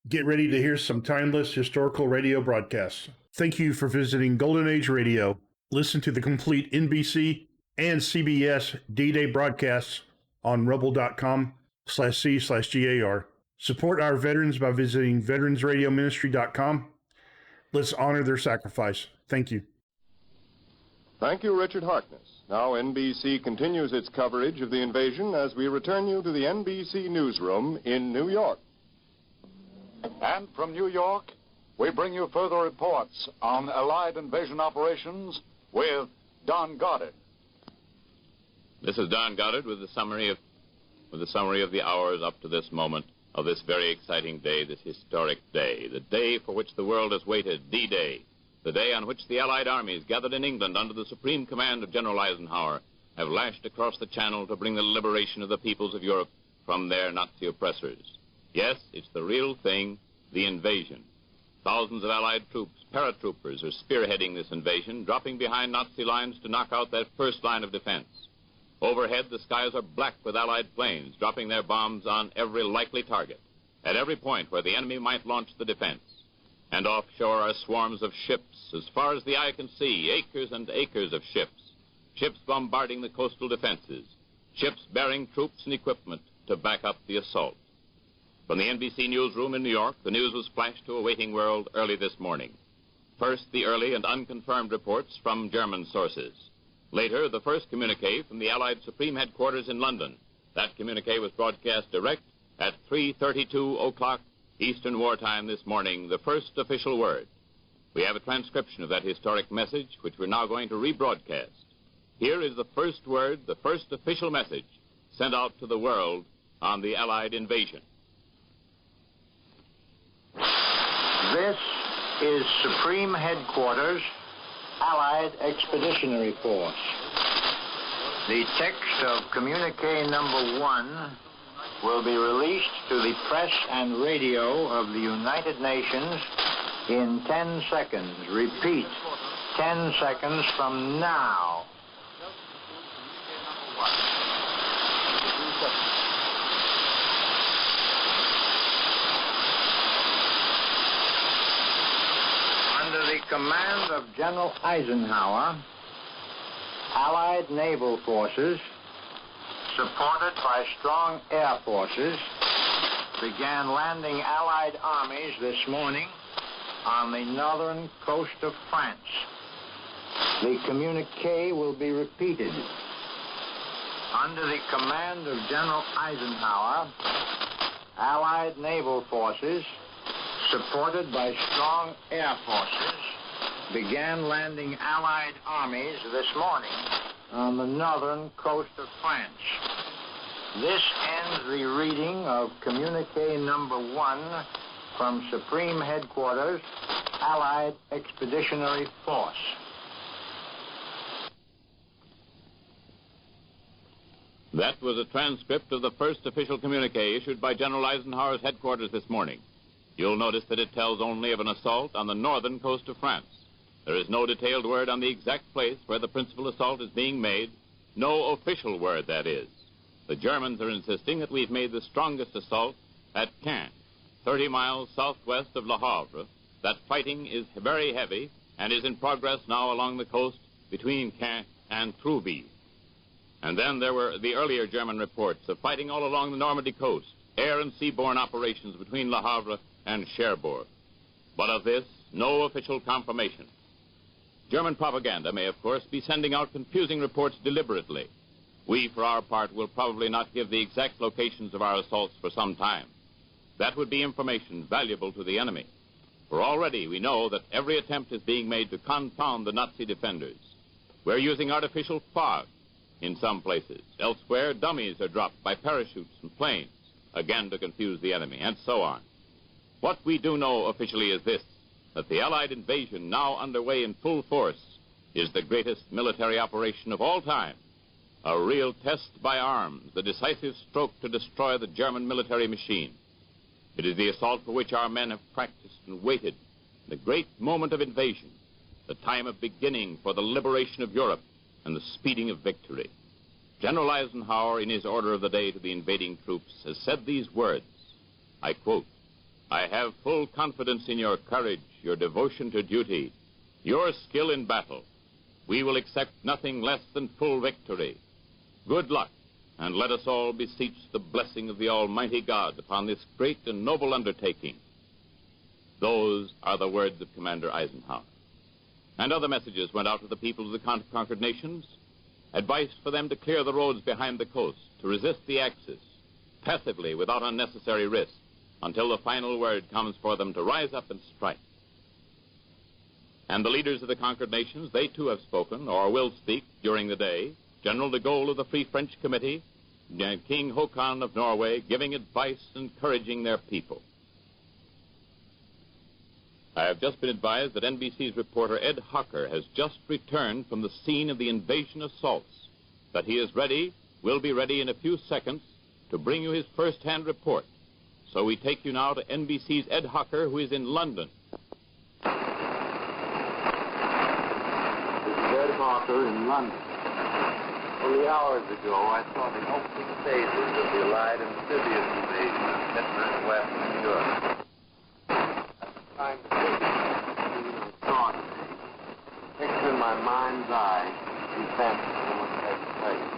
Get ready to hear some timeless historical radio broadcasts. Thank you for visiting Golden Age Radio. Listen to the complete NBC and CBS D-Day broadcasts on rebel.com/C/GAR. Support our veterans by visiting veteransradioministry.com. Let's honor their sacrifice. Thank you. Thank you, Richard Harkness. Now NBC continues its coverage of the invasion as we return you to the NBC newsroom in New York. And from New York, we bring you further reports on Allied invasion operations with Don Goddard. This is Don Goddard with the summary of the hours up to this moment of this very exciting day, this historic day, the day for which the world has waited, D-Day, the day on which the Allied armies gathered in England under the supreme command of General Eisenhower have lashed across the Channel to bring the liberation of the peoples of Europe from their Nazi oppressors. Yes, it's the real thing, the invasion. Thousands of Allied troops, paratroopers, are spearheading this invasion, dropping behind Nazi lines to knock out that first line of defense. Overhead, the skies are black with Allied planes, dropping their bombs on every likely target, at every point where the enemy might launch the defense. And offshore are swarms of ships, as far as the eye can see, acres and acres of ships. Ships bombarding the coastal defenses, ships bearing troops and equipment to back up the assault. From the NBC newsroom in New York, the news was flashed to a waiting world early this morning. First, the early and unconfirmed reports from German sources. Later, the first communique from the Allied Supreme Headquarters in London. That communique was broadcast direct at 3:32 o'clock Eastern Wartime this morning, the first official word. We have a transcription of that historic message, which we're now going to rebroadcast. Here is the first word, the first official message sent out to the world on the Allied invasion. This is Supreme Headquarters, Allied Expeditionary Force. The text of communique number 1 will be released to the press and radio of the United Nations in 10 seconds. Repeat, 10 seconds from now. Under the command of General Eisenhower, Allied naval forces, supported by strong air forces, began landing Allied armies this morning on the northern coast of France. The communique will be repeated. Under the command of General Eisenhower, Allied naval forces, supported by strong air forces, began landing Allied armies this morning on the northern coast of France. This ends the reading of communique number 1 from Supreme Headquarters, Allied Expeditionary Force. That was a transcript of the first official communique issued by General Eisenhower's headquarters this morning. You'll notice that it tells only of an assault on the northern coast of France. There is no detailed word on the exact place where the principal assault is being made. No official word, that is. The Germans are insisting that we've made the strongest assault at Caen, 30 miles southwest of Le Havre. That fighting is very heavy and is in progress now along the coast between Caen and Trouville. And then there were the earlier German reports of fighting all along the Normandy coast, air and seaborne operations between Le Havre and Cherbourg. But of this, no official confirmation. German propaganda may, of course, be sending out confusing reports deliberately. We, for our part, will probably not give the exact locations of our assaults for some time. That would be information valuable to the enemy. For already we know that every attempt is being made to confound the Nazi defenders. We're using artificial fog in some places. Elsewhere, dummies are dropped by parachutes and planes, again to confuse the enemy, and so on. What we do know officially is this, that the Allied invasion now underway in full force is the greatest military operation of all time. A real test by arms, the decisive stroke to destroy the German military machine. It is the assault for which our men have practiced and waited, the great moment of invasion, the time of beginning for the liberation of Europe and the speeding of victory. General Eisenhower, in his order of the day to the invading troops, has said these words, I quote, I have full confidence in your courage, your devotion to duty, your skill in battle. We will accept nothing less than full victory. Good luck, and let us all beseech the blessing of the Almighty God upon this great and noble undertaking. Those are the words of Commander Eisenhower. And other messages went out to the people of the conquered nations, advice for them to clear the roads behind the coast, to resist the Axis, passively without unnecessary risk, until the final word comes for them to rise up and strike. And the leaders of the conquered nations, they too have spoken, or will speak during the day. General de Gaulle of the Free French Committee, King Håkon of Norway, giving advice, encouraging their people. I have just been advised that NBC's reporter Ed Hocker has just returned from the scene of the invasion assaults, that he is ready, will be ready in a few seconds, to bring you his first-hand report. So we take you now to NBC's Ed Hocker, who is in London. This is Ed Hocker in London. Only hours ago, I saw the opening phases of the Allied amphibious invasion of Hitler in Western Europe. At the time the scene I saw today, picture in my mind's eye the events of what had place.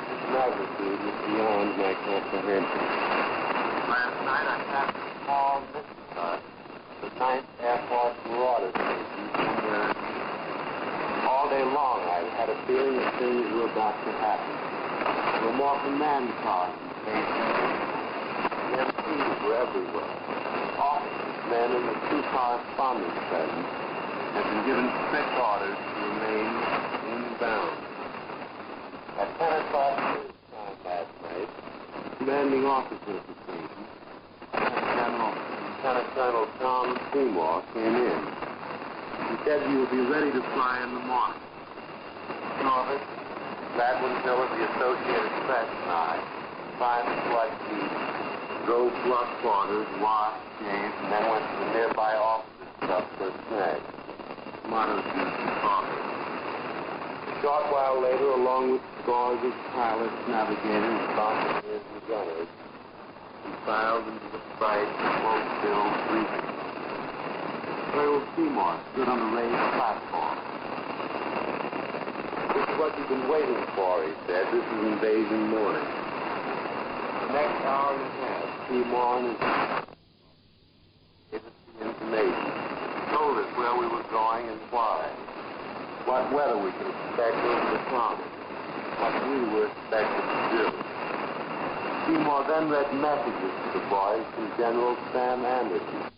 Its magnitude is beyond my comprehension. Last night I passed a small mission cart, the 9th Air Force Marauder Station, somewhere. All day long I had a feeling that things were about to happen. There were more command cars and stations. The MPs were everywhere. Officers, men, and the 2 correspondents present had been given strict orders to remain inbound. At 10 o'clock time last night, commanding officer of the station, Lieutenant Colonel Tom Seymour, came in. He said he would be ready to fly in the morning. Norvis, Gladwin Hill of the Associated Press and I, 5 flight seats, drove to our quarters, washed, shaved, and then went to the nearby officers' club for a snack. Tomatoes, juice, and coffee. A short while later, along with scores of pilots, navigators, officers, and gunners, we filed into the bright, smoke-filled briefing room. Colonel Seymour stood on the raised platform. This is what you've been waiting for, he said. This is invasion morning. The next hour and a half, Seymour and his gave us the information. Told us where we were going and why. What weather we could expect over the common. What we were expected to do. Seymour then read messages to the boys from General Sam Anderson.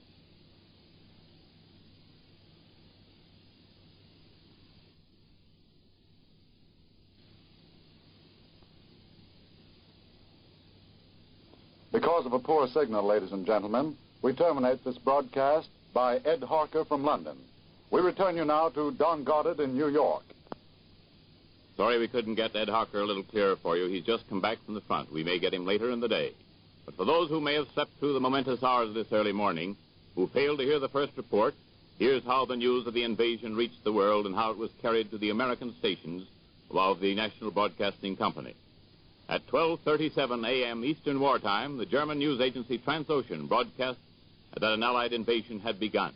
Because of a poor signal, ladies and gentlemen, we terminate this broadcast by Ed Hocker from London. We return you now to Don Goddard in New York. Sorry we couldn't get Ed Hocker a little clearer for you. He's just come back from the front. We may get him later in the day. But for those who may have slept through the momentous hours of this early morning, who failed to hear the first report, here's how the news of the invasion reached the world and how it was carried to the American stations of the National Broadcasting Company. At 12:37 a.m. Eastern Wartime, the German news agency Transocean broadcast that an Allied invasion had begun.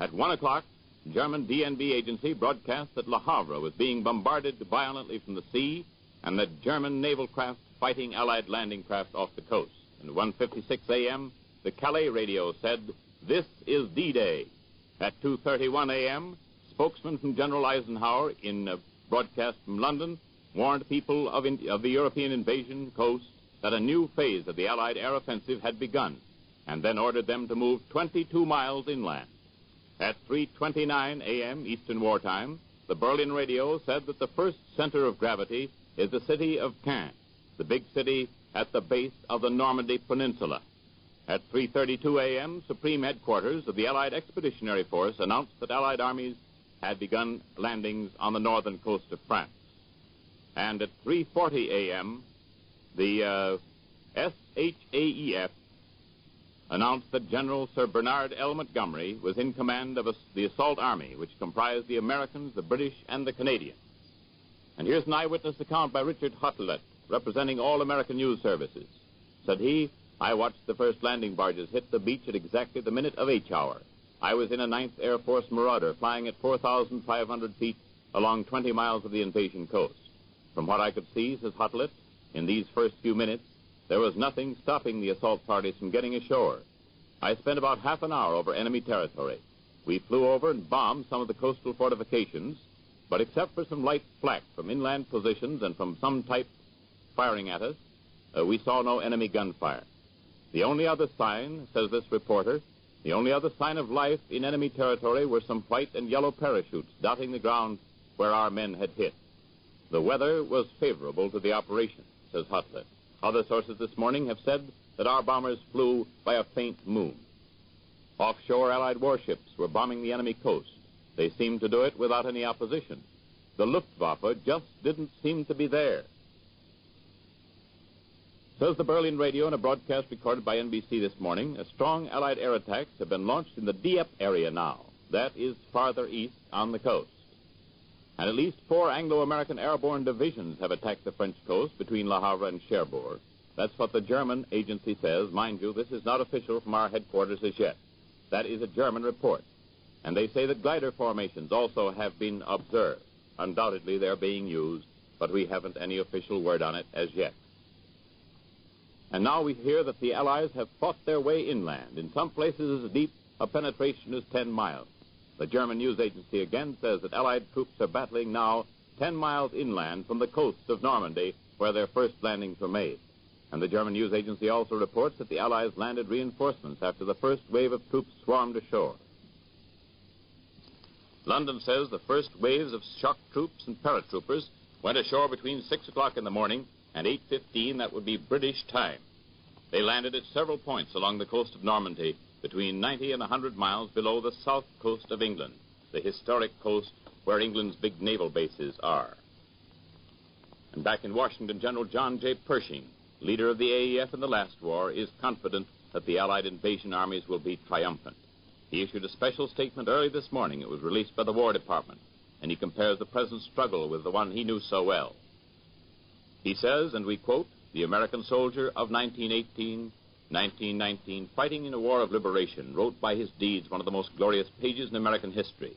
At 1 o'clock, German DNB agency broadcast that Le Havre was being bombarded violently from the sea and that German naval craft fighting Allied landing craft off the coast. And at 1:56 a.m., the Calais radio said, "This is D-Day." At 2:31 a.m., spokesman from General Eisenhower in a broadcast from London warned people of the European invasion coast that a new phase of the Allied air offensive had begun, and then ordered them to move 22 miles inland. At 3:29 a.m. Eastern Wartime, the Berlin radio said that the first center of gravity is the city of Caen, the big city at the base of the Normandy Peninsula. At 3:32 a.m., Supreme Headquarters of the Allied Expeditionary Force announced that Allied armies had begun landings on the northern coast of France. And at 3:40 a.m., the SHAEF announced that General Sir Bernard L. Montgomery was in command of the assault army, which comprised the Americans, the British, and the Canadians. And here's an eyewitness account by Richard Huttelet, representing all American news services. Said he, I watched the first landing barges hit the beach at exactly the minute of H hour. I was in a 9th Air Force Marauder flying at 4,500 feet along 20 miles of the invasion coast. From what I could see, says Hotlet, in these first few minutes, there was nothing stopping the assault parties from getting ashore. I spent about half an hour over enemy territory. We flew over and bombed some of the coastal fortifications, but except for some light flak from inland positions and from some type firing at us, we saw no enemy gunfire. The only other sign, says this reporter, the only other sign of life in enemy territory were some white and yellow parachutes dotting the ground where our men had hit. The weather was favorable to the operation, says Hotlet. Other sources this morning have said that our bombers flew by a faint moon. Offshore Allied warships were bombing the enemy coast. They seemed to do it without any opposition. The Luftwaffe just didn't seem to be there. Says the Berlin radio in a broadcast recorded by NBC this morning, a strong Allied air attacks have been launched in the Dieppe area now. That is farther east on the coast. And at least 4 Anglo-American airborne divisions have attacked the French coast between Le Havre and Cherbourg. That's what the German agency says. Mind you, this is not official from our headquarters as yet. That is a German report. And they say that glider formations also have been observed. Undoubtedly, they're being used, but we haven't any official word on it as yet. And now we hear that the Allies have fought their way inland. In some places as deep a penetration as 10 miles. The German news agency again says that Allied troops are battling now 10 miles inland from the coast of Normandy, where their first landings were made. And the German news agency also reports that the Allies landed reinforcements after the first wave of troops swarmed ashore. London says the first waves of shock troops and paratroopers went ashore between 6 o'clock in the morning and 8:15, that would be British time. They landed at several points along the coast of Normandy, between 90 and 100 miles below the south coast of England, the historic coast where England's big naval bases are. And back in Washington, General John J. Pershing, leader of the AEF in the last war, is confident that the Allied invasion armies will be triumphant. He issued a special statement early this morning. It was released by the War Department, and he compares the present struggle with the one he knew so well. He says, and we quote, "The American soldier of 1918, 1919, fighting in a war of liberation, wrote by his deeds one of the most glorious pages in American history.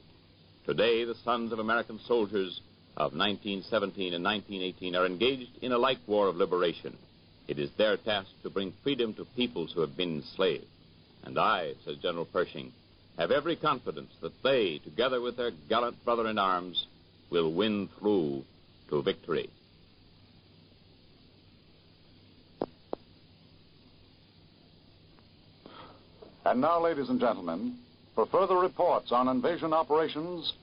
Today, the sons of American soldiers of 1917 and 1918 are engaged in a like war of liberation. It is their task to bring freedom to peoples who have been enslaved. And I," says General Pershing, "have every confidence that they, together with their gallant brother-in-arms, will win through to victory." And now, ladies and gentlemen, for further reports on invasion operations,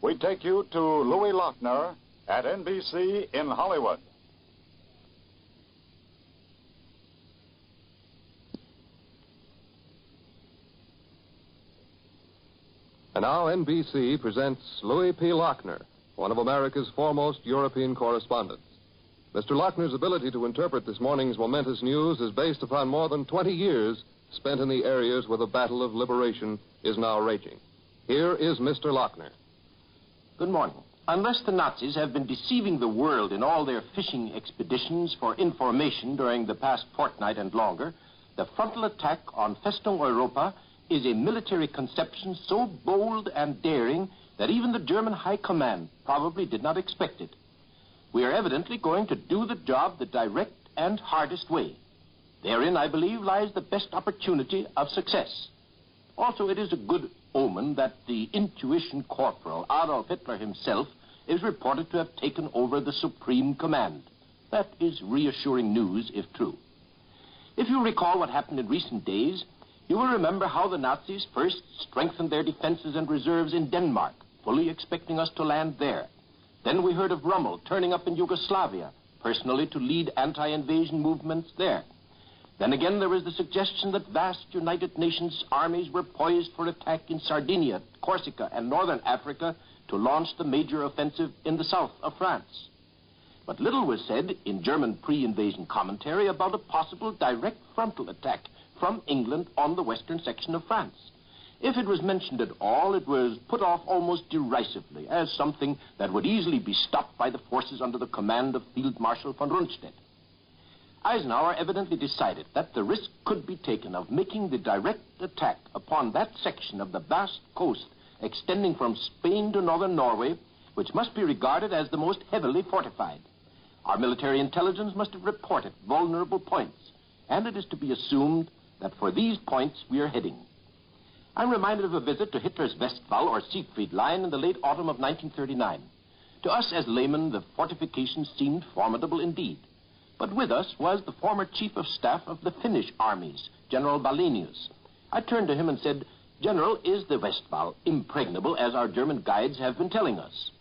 we take you to Louis Lochner at NBC in Hollywood. And now NBC presents Louis P. Lochner, one of America's foremost European correspondents. Mr. Lochner's ability to interpret this morning's momentous news is based upon more than 20 years spent in the areas where the battle of liberation is now raging. Here is Mr. Lochner. Good morning. Unless the Nazis have been deceiving the world in all their fishing expeditions for information during the past fortnight and longer, the frontal attack on Festung Europa is a military conception so bold and daring that even the German High Command probably did not expect it. We are evidently going to do the job the direct and hardest way. Therein, I believe, lies the best opportunity of success. Also, it is a good omen that the intuition corporal, Adolf Hitler himself, is reported to have taken over the supreme command. That is reassuring news, if true. If you recall what happened in recent days, you will remember how the Nazis first strengthened their defenses and reserves in Denmark, fully expecting us to land there. Then we heard of Rommel turning up in Yugoslavia, personally to lead anti-invasion movements there. Then again, there was the suggestion that vast United Nations armies were poised for attack in Sardinia, Corsica, and northern Africa to launch the major offensive in the south of France. But little was said in German pre-invasion commentary about a possible direct frontal attack from England on the western section of France. If it was mentioned at all, it was put off almost derisively as something that would easily be stopped by the forces under the command of Field Marshal von Rundstedt. Eisenhower evidently decided that the risk could be taken of making the direct attack upon that section of the vast coast extending from Spain to northern Norway, which must be regarded as the most heavily fortified. Our military intelligence must have reported vulnerable points, and it is to be assumed that for these points we are heading. I'm reminded of a visit to Hitler's Westwall or Siegfried Line in the late autumn of 1939. To us as laymen, the fortifications seemed formidable indeed. But with us was the former chief of staff of the Finnish armies, General Wallenius. I turned to him and said, "General, is the Westwall impregnable as our German guides have been telling us?"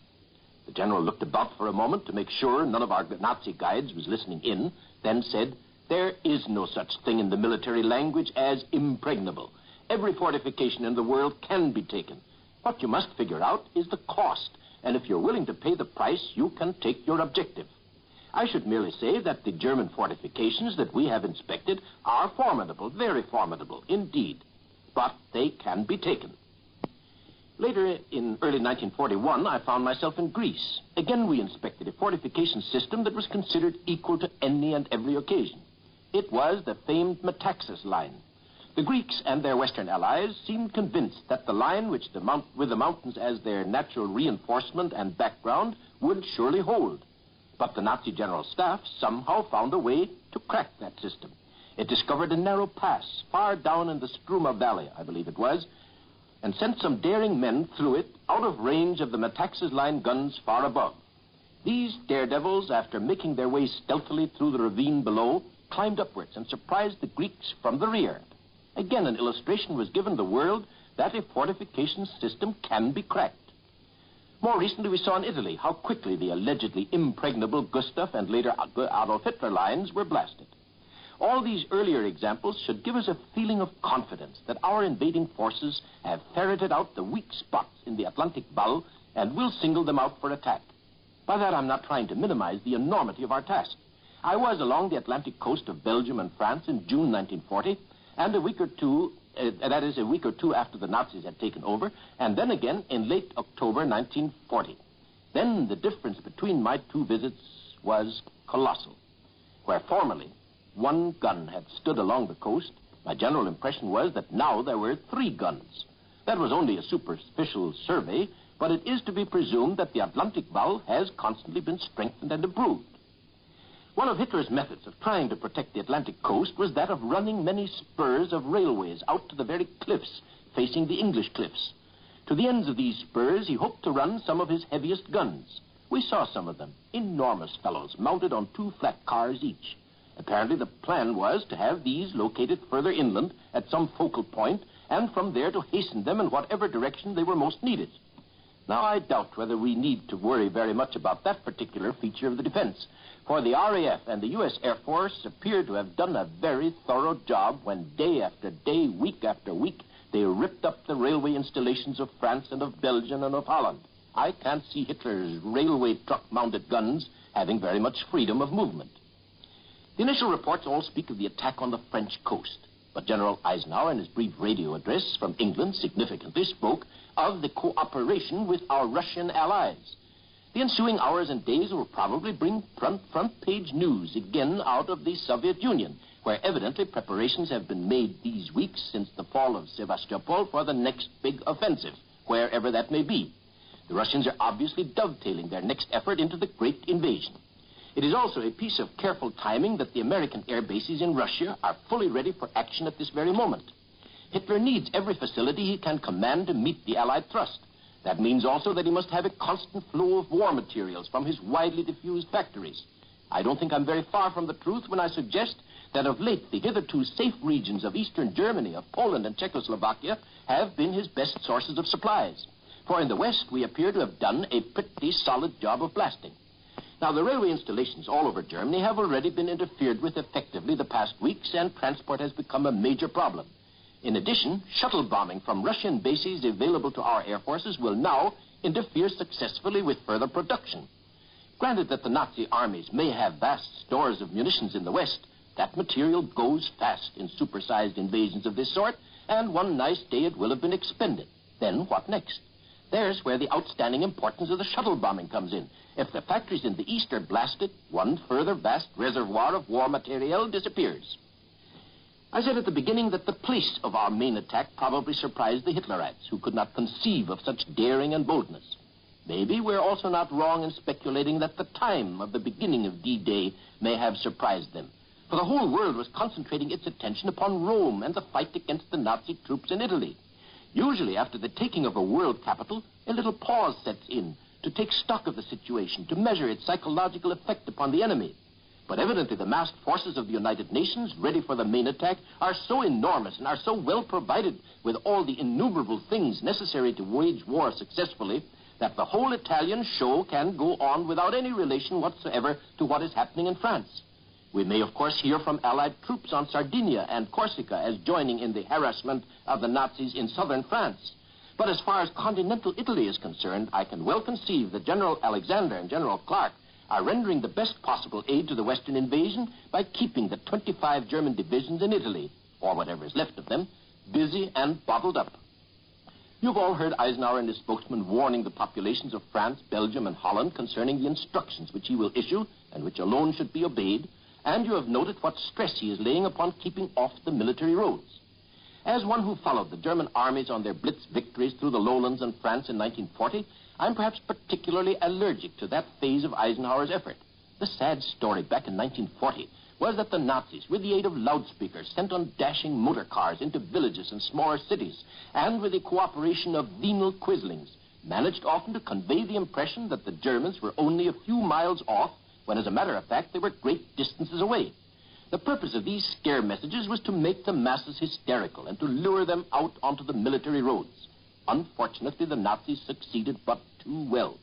The general looked about for a moment to make sure none of our Nazi guides was listening in, then said, "There is no such thing in the military language as impregnable. Every fortification in the world can be taken. What you must figure out is the cost, and if you're willing to pay the price, you can take your objective. I should merely say that the German fortifications that we have inspected are formidable, very formidable indeed, but they can be taken." Later, in early 1941, I found myself in Greece. Again, we inspected a fortification system that was considered equal to any and every occasion. It was the famed Metaxas line. The Greeks and their Western allies seemed convinced that the line, with the mountains as their natural reinforcement and background, would surely hold. But the Nazi General Staff somehow found a way to crack that system. It discovered a narrow pass far down in the Struma Valley, I believe it was, and sent some daring men through it out of range of the Metaxas line guns far above. These daredevils, after making their way stealthily through the ravine below, climbed upwards and surprised the Greeks from the rear. Again, an illustration was given the world that a fortification system can be cracked. More recently, we saw in Italy how quickly the allegedly impregnable Gustav and later Adolf Hitler lines were blasted. All these earlier examples should give us a feeling of confidence that our invading forces have ferreted out the weak spots in the Atlantic Wall and will single them out for attack. By that, I'm not trying to minimize the enormity of our task. I was along the Atlantic coast of Belgium and France in June 1940, and a week or two after the Nazis had taken over, and then again in late October 1940. Then the difference between my two visits was colossal. Where formerly one gun had stood along the coast, my general impression was that now there were 3 guns. That was only a superficial survey, but it is to be presumed that the Atlantic Wall has constantly been strengthened and improved. One of Hitler's methods of trying to protect the Atlantic coast was that of running many spurs of railways out to the very cliffs facing the English cliffs. To the ends of these spurs, he hoped to run some of his heaviest guns. We saw some of them, enormous fellows, mounted on 2 flat cars each. Apparently, the plan was to have these located further inland at some focal point, and from there to hasten them in whatever direction they were most needed. Now, I doubt whether we need to worry very much about that particular feature of the defense, for the RAF and the U.S. Air Force appear to have done a very thorough job when day after day, week after week, they ripped up the railway installations of France and of Belgium and of Holland. I can't see Hitler's railway truck-mounted guns having very much freedom of movement. The initial reports all speak of the attack on the French coast, but General Eisenhower, in his brief radio address from England, significantly spoke of the cooperation with our Russian allies. The ensuing hours and days will probably bring front-page news again out of the Soviet Union, where evidently preparations have been made these weeks since the fall of Sevastopol for the next big offensive, wherever that may be. The Russians are obviously dovetailing their next effort into the great invasion. It is also a piece of careful timing that the American air bases in Russia are fully ready for action at this very moment. Hitler needs every facility he can command to meet the Allied thrust. That means also that he must have a constant flow of war materials from his widely diffused factories. I don't think I'm very far from the truth when I suggest that of late the hitherto safe regions of eastern Germany, of Poland and Czechoslovakia have been his best sources of supplies. For in the West, we appear to have done a pretty solid job of blasting. Now, the railway installations all over Germany have already been interfered with effectively the past weeks, and transport has become a major problem. In addition, shuttle bombing from Russian bases available to our air forces will now interfere successfully with further production. Granted that the Nazi armies may have vast stores of munitions in the West, that material goes fast in supersized invasions of this sort, and one nice day it will have been expended. Then what next? There's where the outstanding importance of the shuttle bombing comes in. If the factories in the east are blasted, one further vast reservoir of war materiel disappears. I said at the beginning that the place of our main attack probably surprised the Hitlerites, who could not conceive of such daring and boldness. Maybe we're also not wrong in speculating that the time of the beginning of D-Day may have surprised them. For the whole world was concentrating its attention upon Rome and the fight against the Nazi troops in Italy. Usually, after the taking of a world capital, a little pause sets in to take stock of the situation, to measure its psychological effect upon the enemy. But evidently the massed forces of the United Nations, ready for the main attack, are so enormous and are so well provided with all the innumerable things necessary to wage war successfully that the whole Italian show can go on without any relation whatsoever to what is happening in France. We may, of course, hear from Allied troops on Sardinia and Corsica as joining in the harassment of the Nazis in southern France. But as far as continental Italy is concerned, I can well conceive that General Alexander and General Clark are rendering the best possible aid to the Western invasion by keeping the 25 German divisions in Italy, or whatever is left of them, busy and bottled up. You've all heard Eisenhower and his spokesman warning the populations of France, Belgium, and Holland concerning the instructions which he will issue and which alone should be obeyed, and you have noted what stress he is laying upon keeping off the military roads. As one who followed the German armies on their blitz victories through the lowlands and France in 1940, I'm perhaps particularly allergic to that phase of Eisenhower's effort. The sad story back in 1940 was that the Nazis, with the aid of loudspeakers, sent on dashing motor cars into villages and smaller cities, and with the cooperation of venal quislings, managed often to convey the impression that the Germans were only a few miles off, when as a matter of fact they were great distances away. The purpose of these scare messages was to make the masses hysterical and to lure them out onto the military roads. Unfortunately, the Nazis succeeded but too well.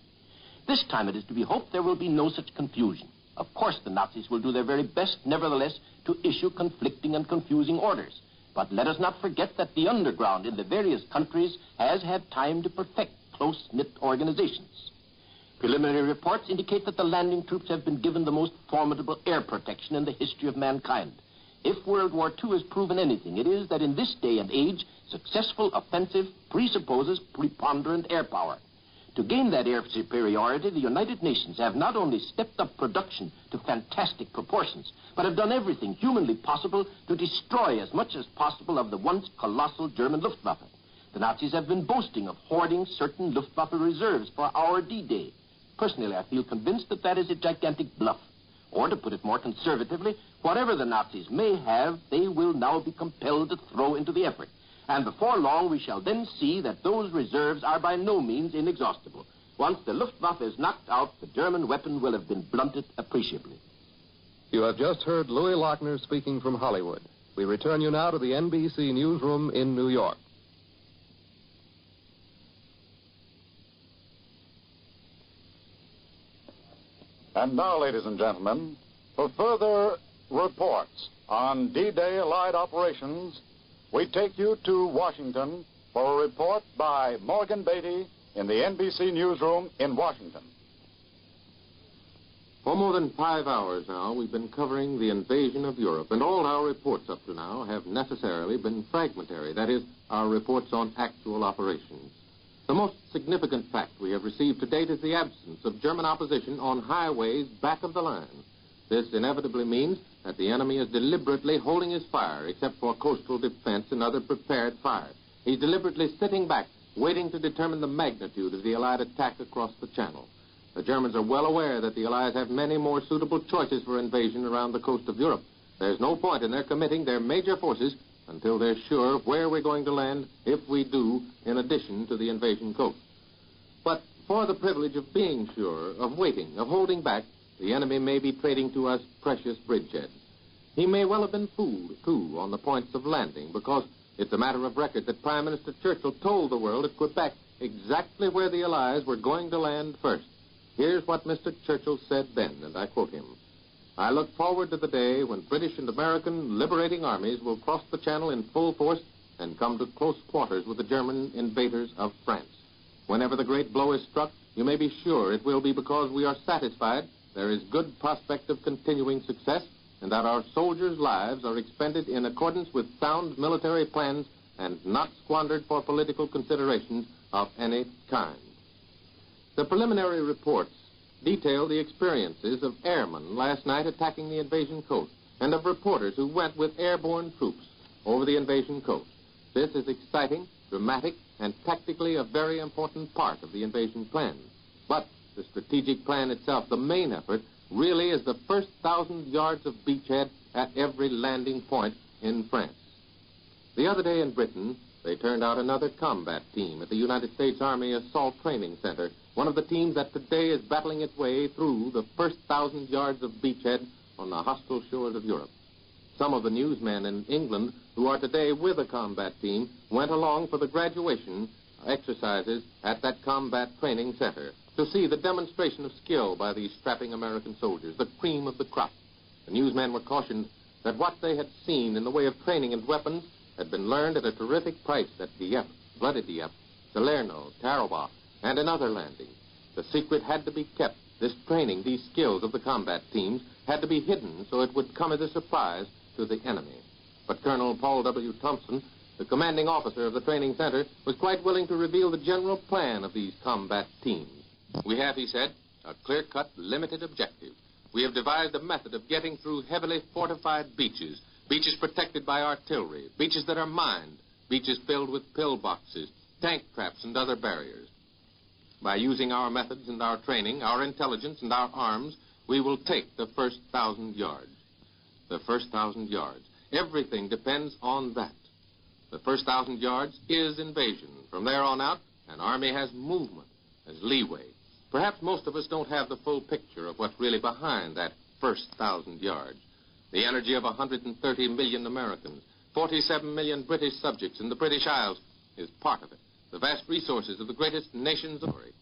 This time it is to be hoped there will be no such confusion. Of course, the Nazis will do their very best, nevertheless, to issue conflicting and confusing orders. But let us not forget that the underground in the various countries has had time to perfect close-knit organizations. Preliminary reports indicate that the landing troops have been given the most formidable air protection in the history of mankind. If World War II has proven anything, it is that in this day and age, successful offensive presupposes preponderant air power. To gain that air superiority, the United Nations have not only stepped up production to fantastic proportions, but have done everything humanly possible to destroy as much as possible of the once colossal German Luftwaffe. The Nazis have been boasting of hoarding certain Luftwaffe reserves for our D-Day. Personally, I feel convinced that that is a gigantic bluff. Or, to put it more conservatively, whatever the Nazis may have, they will now be compelled to throw into the effort. And before long, we shall then see that those reserves are by no means inexhaustible. Once the Luftwaffe is knocked out, the German weapon will have been blunted appreciably. You have just heard Louis Lochner speaking from Hollywood. We return you now to the NBC newsroom in New York. And now, ladies and gentlemen, for further reports on D-Day Allied operations, we take you to Washington for a report by Morgan Beatty in the NBC newsroom in Washington. For more than 5 hours now, we've been covering the invasion of Europe, and all our reports up to now have necessarily been fragmentary. That is, our reports on actual operations. The most significant fact we have received to date is the absence of German opposition on highways back of the line. This inevitably means that the enemy is deliberately holding his fire, except for coastal defense and other prepared fire. He's deliberately sitting back, waiting to determine the magnitude of the Allied attack across the Channel. The Germans are well aware that the Allies have many more suitable choices for invasion around the coast of Europe. There's no point in their committing their major forces until they're sure of where we're going to land, if we do, in addition to the invasion coast. But for the privilege of being sure, of waiting, of holding back, the enemy may be trading to us precious bridgeheads. He may well have been fooled, too, on the points of landing, because it's a matter of record that Prime Minister Churchill told the world at Quebec exactly where the Allies were going to land first. Here's what Mr. Churchill said then, and I quote him. "I look forward to the day when British and American liberating armies will cross the Channel in full force and come to close quarters with the German invaders of France. Whenever the great blow is struck, you may be sure it will be because we are satisfied there is good prospect of continuing success and that our soldiers' lives are expended in accordance with sound military plans and not squandered for political considerations of any kind. The preliminary reports detail the experiences of airmen last night attacking the invasion coast and of reporters who went with airborne troops over the invasion coast. This is exciting, dramatic, and tactically a very important part of the invasion plan. But the strategic plan itself, the main effort, really is the first 1,000 yards of beachhead at every landing point in France. The other day in Britain, they turned out another combat team at the United States Army Assault Training Center, one of the teams that today is battling its way through the first 1,000 yards of beachhead on the hostile shores of Europe. Some of the newsmen in England who are today with a combat team went along for the graduation exercises at that combat training center to see the demonstration of skill by these strapping American soldiers, the cream of the crop. The newsmen were cautioned that what they had seen in the way of training and weapons had been learned at a terrific price at Dieppe, bloody Dieppe, Salerno, Tarabah, and in other landings. The secret had to be kept. This training, these skills of the combat teams, had to be hidden so it would come as a surprise to the enemy. But Colonel Paul W. Thompson, the commanding officer of the training center, was quite willing to reveal the general plan of these combat teams. We have, he said, a clear-cut, limited objective. We have devised a method of getting through heavily fortified beaches, beaches protected by artillery, beaches that are mined, beaches filled with pillboxes, tank traps, and other barriers. By using our methods and our training, our intelligence and our arms, we will take the first 1,000 yards. The first 1,000 yards. Everything depends on that. The first 1,000 yards is invasion. From there on out, an army has movement, has leeway. Perhaps most of us don't have the full picture of what's really behind that first 1,000 yards. The energy of 130 million Americans, 47 million British subjects in the British Isles is part of it. The vast resources of the greatest nations of history.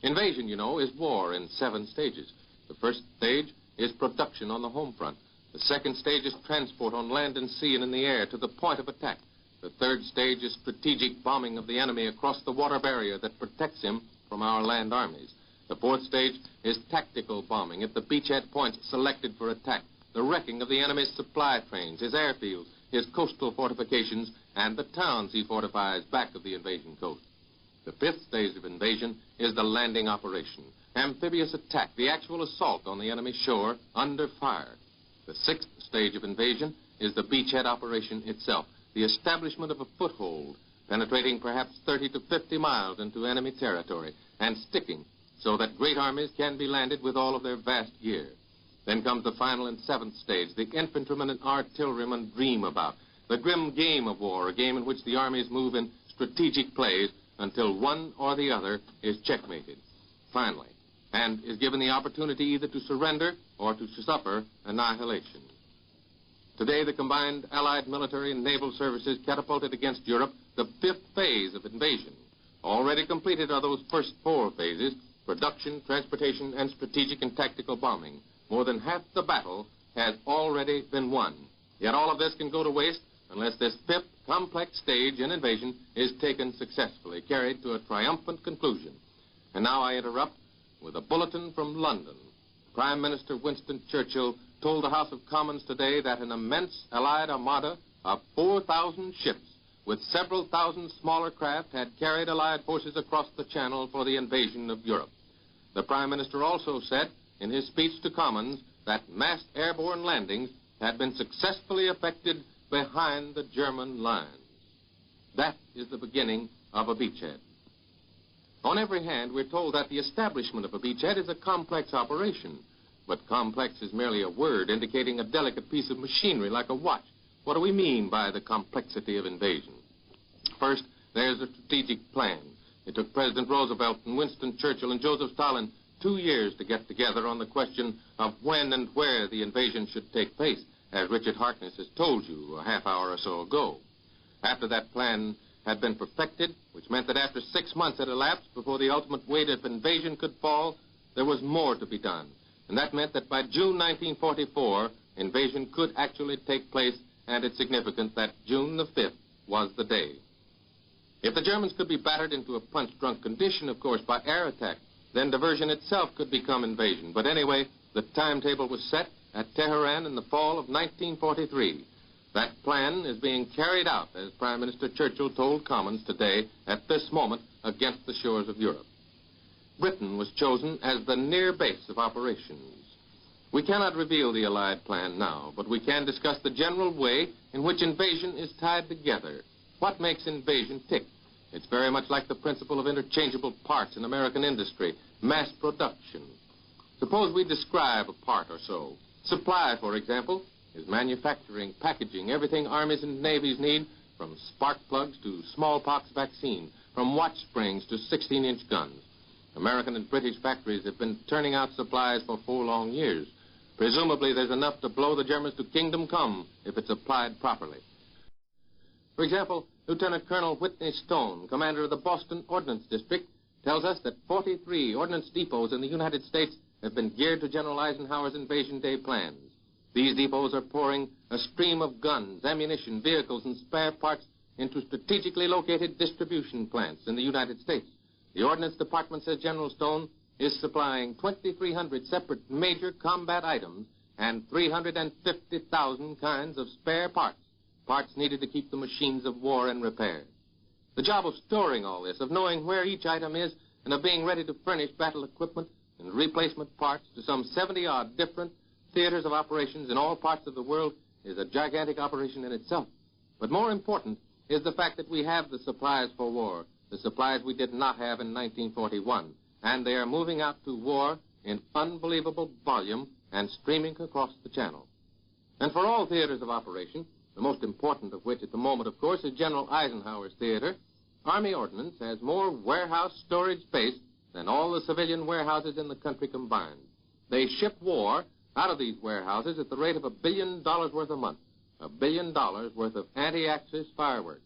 Invasion, you know, is war in 7 stages. The first stage is production on the home front. The second stage is transport on land and sea and in the air to the point of attack. The third stage is strategic bombing of the enemy across the water barrier that protects him from our land armies. The fourth stage is tactical bombing at the beachhead points selected for attack, the wrecking of the enemy's supply trains, his airfields, his coastal fortifications, and the towns he fortifies back of the invasion coast. The fifth stage of invasion is the landing operation, amphibious attack, the actual assault on the enemy shore under fire. The sixth stage of invasion is the beachhead operation itself, the establishment of a foothold, penetrating perhaps 30 to 50 miles into enemy territory and sticking so that great armies can be landed with all of their vast gear. Then comes the final and seventh stage, the infantrymen and artillerymen dream about, the grim game of war, a game in which the armies move in strategic plays until one or the other is checkmated, finally, and is given the opportunity either to surrender or to suffer annihilation. Today, the combined Allied military and naval services catapulted against Europe the fifth phase of invasion. Already completed are those first 4 phases, production, transportation, and strategic and tactical bombing. More than half the battle has already been won. Yet all of this can go to waste unless this fifth complex stage in invasion is taken successfully, carried to a triumphant conclusion. And now I interrupt with a bulletin from London. Prime Minister Winston Churchill told the House of Commons today that an immense Allied armada of 4,000 ships with several thousand smaller craft had carried Allied forces across the Channel for the invasion of Europe. The Prime Minister also said in his speech to Commons that massed airborne landings had been successfully effected behind the German lines. That is the beginning of a beachhead. On every hand, we're told that the establishment of a beachhead is a complex operation. But complex is merely a word indicating a delicate piece of machinery like a watch. What do we mean by the complexity of invasion? First, there's a strategic plan. It took President Roosevelt and Winston Churchill and Joseph Stalin 2 years to get together on the question of when and where the invasion should take place, as Richard Harkness has told you a half hour or so ago. After that plan had been perfected, which meant that after 6 months had elapsed before the ultimate weight of invasion could fall, there was more to be done. And that meant that by June 1944, invasion could actually take place, and it's significant that June the 5th was the day. If the Germans could be battered into a punch-drunk condition, of course, by air attack, then diversion itself could become invasion. But anyway, the timetable was set at Tehran in the fall of 1943. That plan is being carried out, as Prime Minister Churchill told Commons today, at this moment, against the shores of Europe. Britain was chosen as the near base of operations. We cannot reveal the Allied plan now, but we can discuss the general way in which invasion is tied together. What makes invasion tick? It's very much like the principle of interchangeable parts in American industry, mass production. Suppose we describe a part or so. Supply, for example, is manufacturing, packaging, everything armies and navies need, from spark plugs to smallpox vaccine, from watch springs to 16-inch guns. American and British factories have been turning out supplies for 4 long years. Presumably, there's enough to blow the Germans to kingdom come if it's applied properly. For example, Lieutenant Colonel Whitney Stone, commander of the Boston Ordnance District, tells us that 43 ordnance depots in the United States have been geared to General Eisenhower's Invasion Day plans. These depots are pouring a stream of guns, ammunition, vehicles, and spare parts into strategically located distribution plants in the United States. The Ordnance Department, says General Stone, is supplying 2,300 separate major combat items and 350,000 kinds of spare parts, parts needed to keep the machines of war in repair. The job of storing all this, of knowing where each item is, and of being ready to furnish battle equipment and replacement parts to some 70-odd different theaters of operations in all parts of the world is a gigantic operation in itself. But more important is the fact that we have the supplies for war, the supplies we did not have in 1941, and they are moving out to war in unbelievable volume and streaming across the channel. And for all theaters of operation, the most important of which at the moment, of course, is General Eisenhower's theater, Army Ordnance has more warehouse storage space than all the civilian warehouses in the country combined. They ship war out of these warehouses at the rate of $1 billion worth a month, $1 billion worth of anti-Axis fireworks.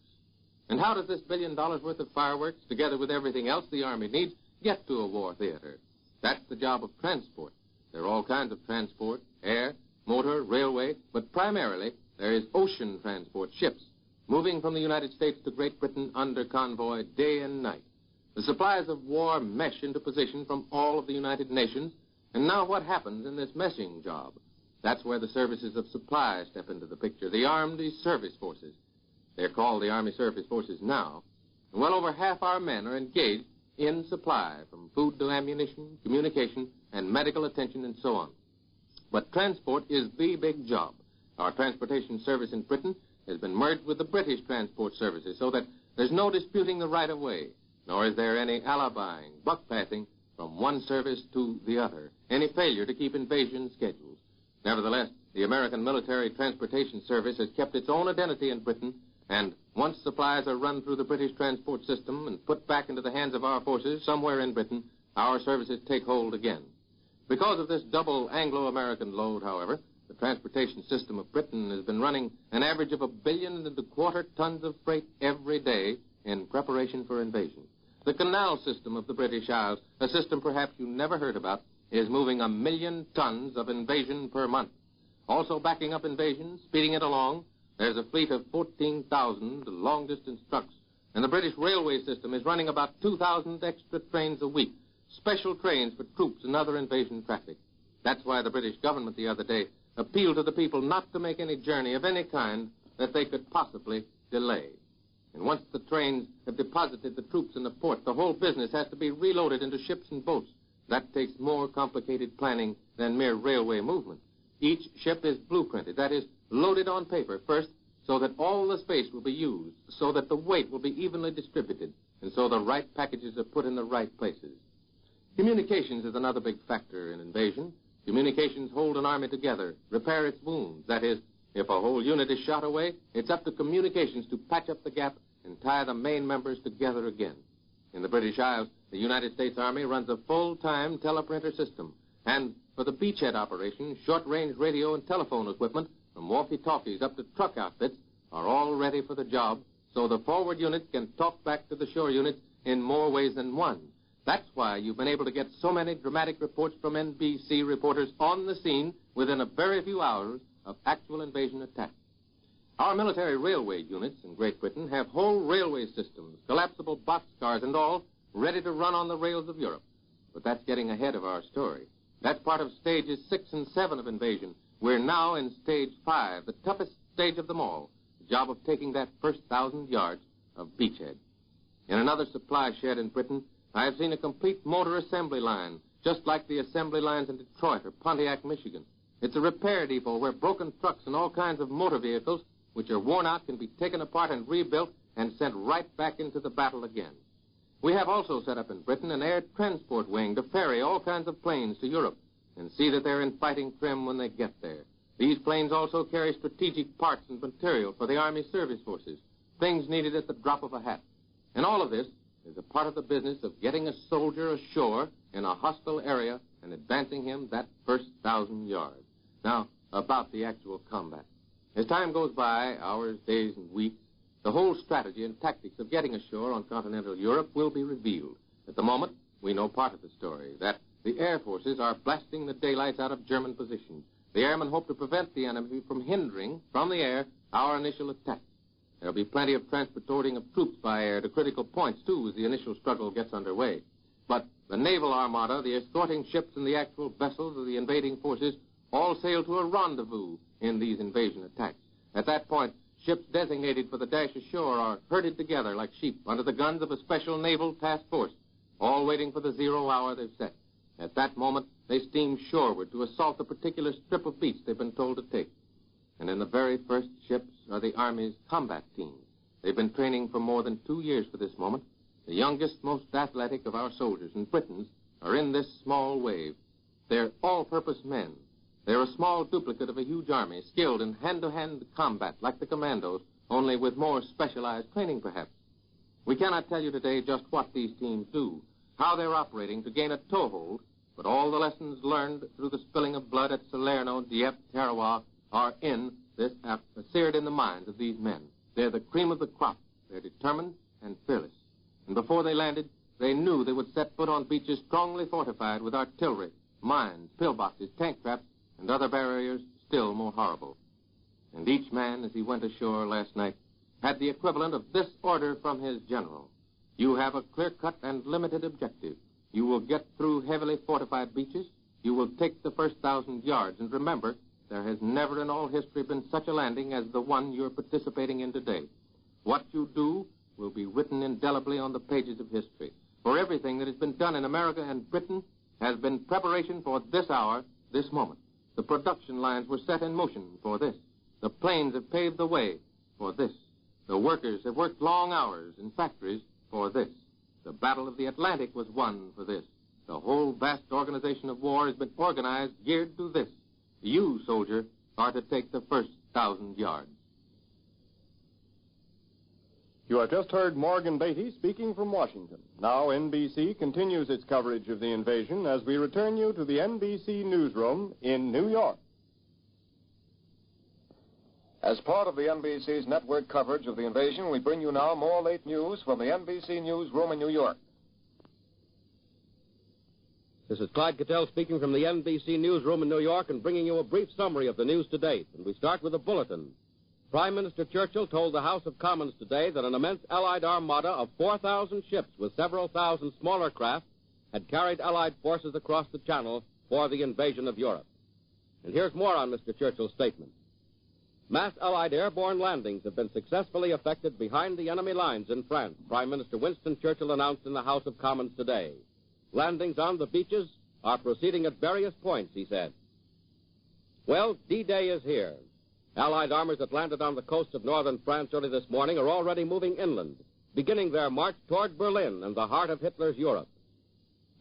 And how does this $1 billion worth of fireworks, together with everything else the Army needs, get to a war theater? That's the job of transport. There are all kinds of transport, air, motor, railway, but primarily there is ocean transport, ships, moving from the United States to Great Britain under convoy day and night. The supplies of war mesh into position from all of the United Nations, and now what happens in this meshing job? That's where the services of supply step into the picture, the Armed Service Forces. They're called the Army Service Forces now, and well over half our men are engaged in supply, from food to ammunition, communication, and medical attention, and so on. But transport is the big job. Our transportation service in Britain has been merged with the British transport services so that there's no disputing the right-of-way, nor is there any alibiing, buck-passing from one service to the other, any failure to keep invasion schedules. Nevertheless, the American Military Transportation Service has kept its own identity in Britain, and once supplies are run through the British transport system and put back into the hands of our forces somewhere in Britain, our services take hold again. Because of this double Anglo-American load, however, the transportation system of Britain has been running an average of 1.25 billion tons of freight every day in preparation for invasion. The canal system of the British Isles, a system perhaps you never heard about, is moving 1 million tons of invasion per month. Also backing up invasion, speeding it along, there's a fleet of 14,000 long-distance trucks, and the British railway system is running about 2,000 extra trains a week, special trains for troops and other invasion traffic. That's why the British government the other day appealed to the people not to make any journey of any kind that they could possibly delay. And once the trains have deposited the troops in the port, the whole business has to be reloaded into ships and boats. That takes more complicated planning than mere railway movement. Each ship is blueprinted, that is, loaded on paper first, so that all the space will be used, so that the weight will be evenly distributed, and so the right packages are put in the right places. Communications is another big factor in invasion. Communications hold an army together, repair its wounds. That is, if a whole unit is shot away, it's up to communications to patch up the gap and tie the main members together again. In the British Isles, the United States Army runs a full-time teleprinter system. And for the beachhead operation, short-range radio and telephone equipment, from walkie-talkies up to truck outfits, are all ready for the job, so the forward units can talk back to the shore units in more ways than one. That's why you've been able to get so many dramatic reports from NBC reporters on the scene within a very few hours of actual invasion attack. Our military railway units in Great Britain have whole railway systems, collapsible boxcars and all, ready to run on the rails of Europe. But that's getting ahead of our story. That's part of stages 6 and 7 of invasion. We're now in stage 5, the toughest stage of them all, the job of taking that first 1,000 yards of beachhead. In another supply shed in Britain, I have seen a complete motor assembly line, just like the assembly lines in Detroit or Pontiac, Michigan. It's a repair depot where broken trucks and all kinds of motor vehicles, which are worn out, can be taken apart and rebuilt and sent right back into the battle again. We have also set up in Britain an air transport wing to ferry all kinds of planes to Europe and see that they're in fighting trim when they get there. These planes also carry strategic parts and material for the Army service forces, things needed at the drop of a hat. And all of this is a part of the business of getting a soldier ashore in a hostile area and advancing him that first 1,000 yards. Now, about the actual combat. As time goes by, hours, days, and weeks, the whole strategy and tactics of getting ashore on continental Europe will be revealed. At the moment, we know part of the story, that the air forces are blasting the daylights out of German positions. The airmen hope to prevent the enemy from hindering, from the air, our initial attack. There'll be plenty of transporting of troops by air to critical points, too, as the initial struggle gets underway. But the naval armada, the escorting ships, and the actual vessels of the invading forces all sail to a rendezvous in these invasion attacks. At that point, ships designated for the dash ashore are herded together like sheep under the guns of a special naval task force, all waiting for the 0 hour they've set. At that moment, they steam shoreward to assault the particular strip of beach they've been told to take. And in the very first ships are the Army's combat teams. They've been training for more than 2 years for this moment. The youngest, most athletic of our soldiers and Britons are in this small wave. They're all-purpose men. They're a small duplicate of a huge army, skilled in hand-to-hand combat, like the commandos, only with more specialized training, perhaps. We cannot tell you today just what these teams do, how they're operating to gain a toehold, but all the lessons learned through the spilling of blood at Salerno, Dieppe, Tarawa are in this, seared in the minds of these men. They're the cream of the crop. They're determined and fearless. And before they landed, they knew they would set foot on beaches strongly fortified with artillery, mines, pillboxes, tank traps, and other barriers still more horrible. And each man, as he went ashore last night, had the equivalent of this order from his general. You have a clear-cut and limited objective. You will get through heavily fortified beaches. You will take the first 1,000 yards. And remember, there has never in all history been such a landing as the one you're participating in today. What you do will be written indelibly on the pages of history. For everything that has been done in America and Britain has been preparation for this hour, this moment. The production lines were set in motion for this. The planes have paved the way for this. The workers have worked long hours in factories for this. The Battle of the Atlantic was won for this. The whole vast organization of war has been organized, geared to this. You, soldier, are to take the first 1,000 yards. You have just heard Morgan Beatty speaking from Washington. Now NBC continues its coverage of the invasion as we return you to the NBC newsroom in New York. As part of the NBC's network coverage of the invasion, we bring you now more late news from the NBC newsroom in New York. This is Clyde Cattell speaking from the NBC newsroom in New York and bringing you a brief summary of the news to date. And we start with a bulletin. Prime Minister Churchill told the House of Commons today that an immense Allied armada of 4,000 ships with several thousand smaller craft had carried Allied forces across the Channel for the invasion of Europe. And here's more on Mr. Churchill's statement. Mass Allied airborne landings have been successfully effected behind the enemy lines in France, Prime Minister Winston Churchill announced in the House of Commons today. Landings on the beaches are proceeding at various points, he said. Well, D-Day is here. Allied armors that landed on the coast of northern France early this morning are already moving inland, beginning their march toward Berlin and the heart of Hitler's Europe.